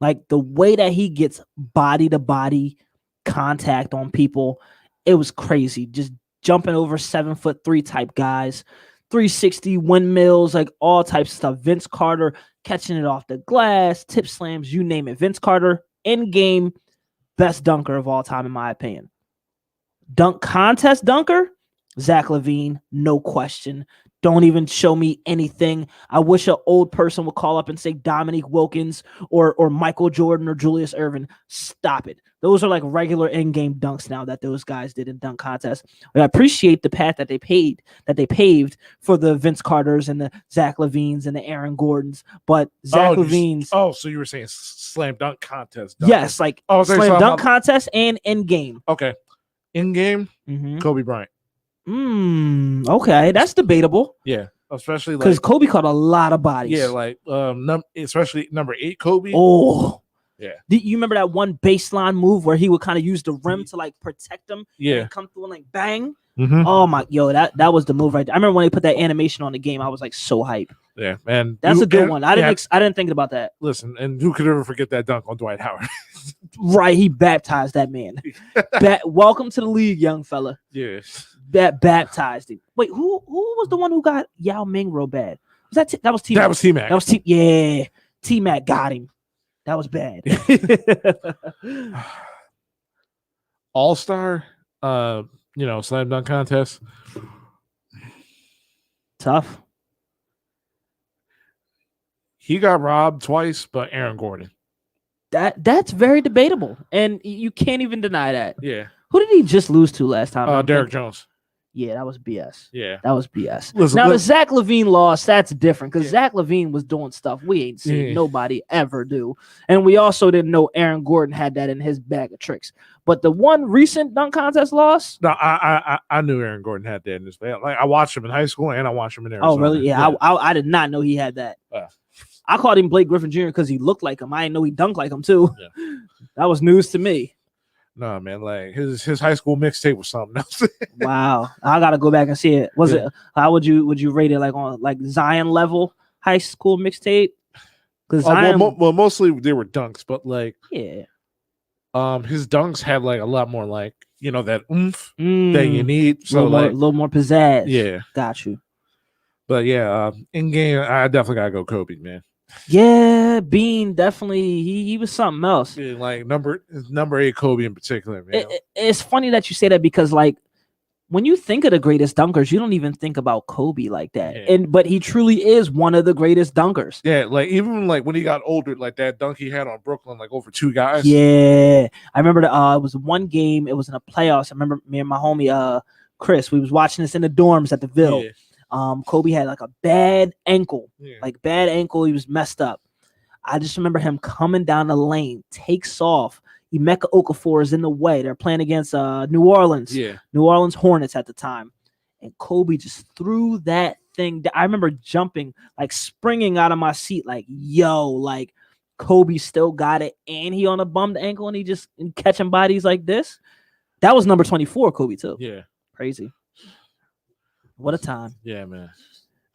Like the way that he gets body-to-body contact on people, it was crazy. Just jumping over 7'3" type guys, 360 windmills, like all types of stuff. Vince Carter catching it off the glass, tip slams, you name it. Vince Carter, in game, best dunker of all time, in my opinion. Dunk contest dunker, Zach LaVine, no question. Don't even show me anything. I wish an old person would call up and say Dominique Wilkins or Michael Jordan or Julius Erving. Stop it. Those are like regular in-game dunks now that those guys did in dunk contests. I appreciate the path that they paved for the Vince Carters and the Zach LaVines and the Aaron Gordons. But Zach LaVine's. So you were saying slam dunk contest? Dunker. Yes, like slam dunk contest and in-game. Okay, in-game, Kobe Bryant. Okay, that's debatable. Yeah, especially because Kobe caught a lot of bodies. Yeah, like especially number 8 Kobe. Oh, yeah. You remember that one baseline move where he would kind of use the rim to like protect him? Yeah, and come through and like bang. Oh my, that was the move right there. I remember when they put that animation on the game, I was like so hype. Yeah, man, that's a good one. I didn't think about that. Listen, and who could ever forget that dunk on Dwight Howard? Right, he baptized that man. Welcome to the league, young fella. Yes. That baptized him. Wait, who was the one who got Yao Ming real bad? Was that was T-Mac? That was T-Mac. That was T-Mac got him. That was bad. All-Star, slam dunk contest. Tough. He got robbed twice, but Aaron Gordon. That's very debatable, and you can't even deny that. Yeah. Who did he just lose to last time? Derrick Jones. Yeah, that was BS. Yeah, that was BS. Listen, the Zach LaVine loss, that's different because Zach LaVine was doing stuff we ain't seen nobody ever do, and we also didn't know Aaron Gordon had that in his bag of tricks. But the one recent dunk contest loss, no, I knew Aaron Gordon had that in his bag. Like I watched him in high school and I watched him in Arizona. Oh, really? Yeah. I did not know he had that. I called him Blake Griffin Jr. because he looked like him. I didn't know he dunked like him too. Yeah. That was news to me. No, man, like his high school mixtape was something else. Wow, I gotta go back and see it. Was it? How would you rate it? Like on like Zion level high school mixtape? Because well, mostly they were dunks, but like his dunks had like a lot more like that oomph that you need. So a little more pizzazz. Yeah, got you. But yeah, in game, I definitely gotta go Kobe, man. Yeah, Bean definitely he was something else. Yeah, like number 8 Kobe in particular, man. It's funny that you say that because like when you think of the greatest dunkers, you don't even think about Kobe like that. Yeah. But he truly is one of the greatest dunkers. Yeah, like even like when he got older, like that dunk he had on Brooklyn, like over 2 guys. Yeah, I remember it was one game. It was in the playoffs. I remember me and my homie Chris. We was watching this in the dorms at the Ville. Yeah. Kobe had like a bad ankle, He was messed up. I just remember him coming down the lane, takes off. Emeka Okafor is in the way. They're playing against New Orleans, New Orleans Hornets at the time, and Kobe just threw that thing. I remember jumping, like springing out of my seat, like yo, like Kobe still got it, and he on a bummed ankle, and he just catching bodies like this. That was number 24, Kobe too. Yeah, crazy. What a time. Yeah, man.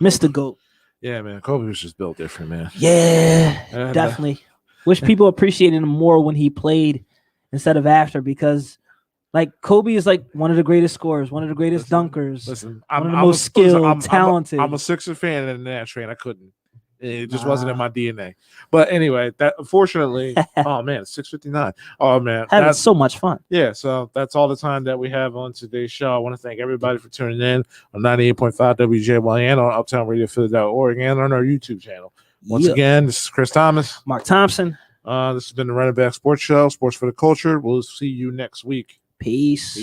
Mr. GOAT. Yeah, man. Kobe was just built different, man. Yeah, definitely. Wish people appreciated him more when he played instead of after because, like, Kobe is like one of the greatest scorers, one of the greatest dunkers. One of the most skilled, talented. I'm a Sixer fan and that train. I couldn't. It just wasn't in my DNA. But anyway, that unfortunately, oh man, it's 6:59. Oh man, having so much fun. Yeah, so that's all the time that we have on today's show. I want to thank everybody for tuning in on 98.5 WJYN on Uptown Radio Philadelphia, Oregon, on our YouTube channel. Once again, this is Chris Thomas, Mark Thompson. This has been the Running Back Sports Show, Sports for the Culture. We'll see you next week. Peace.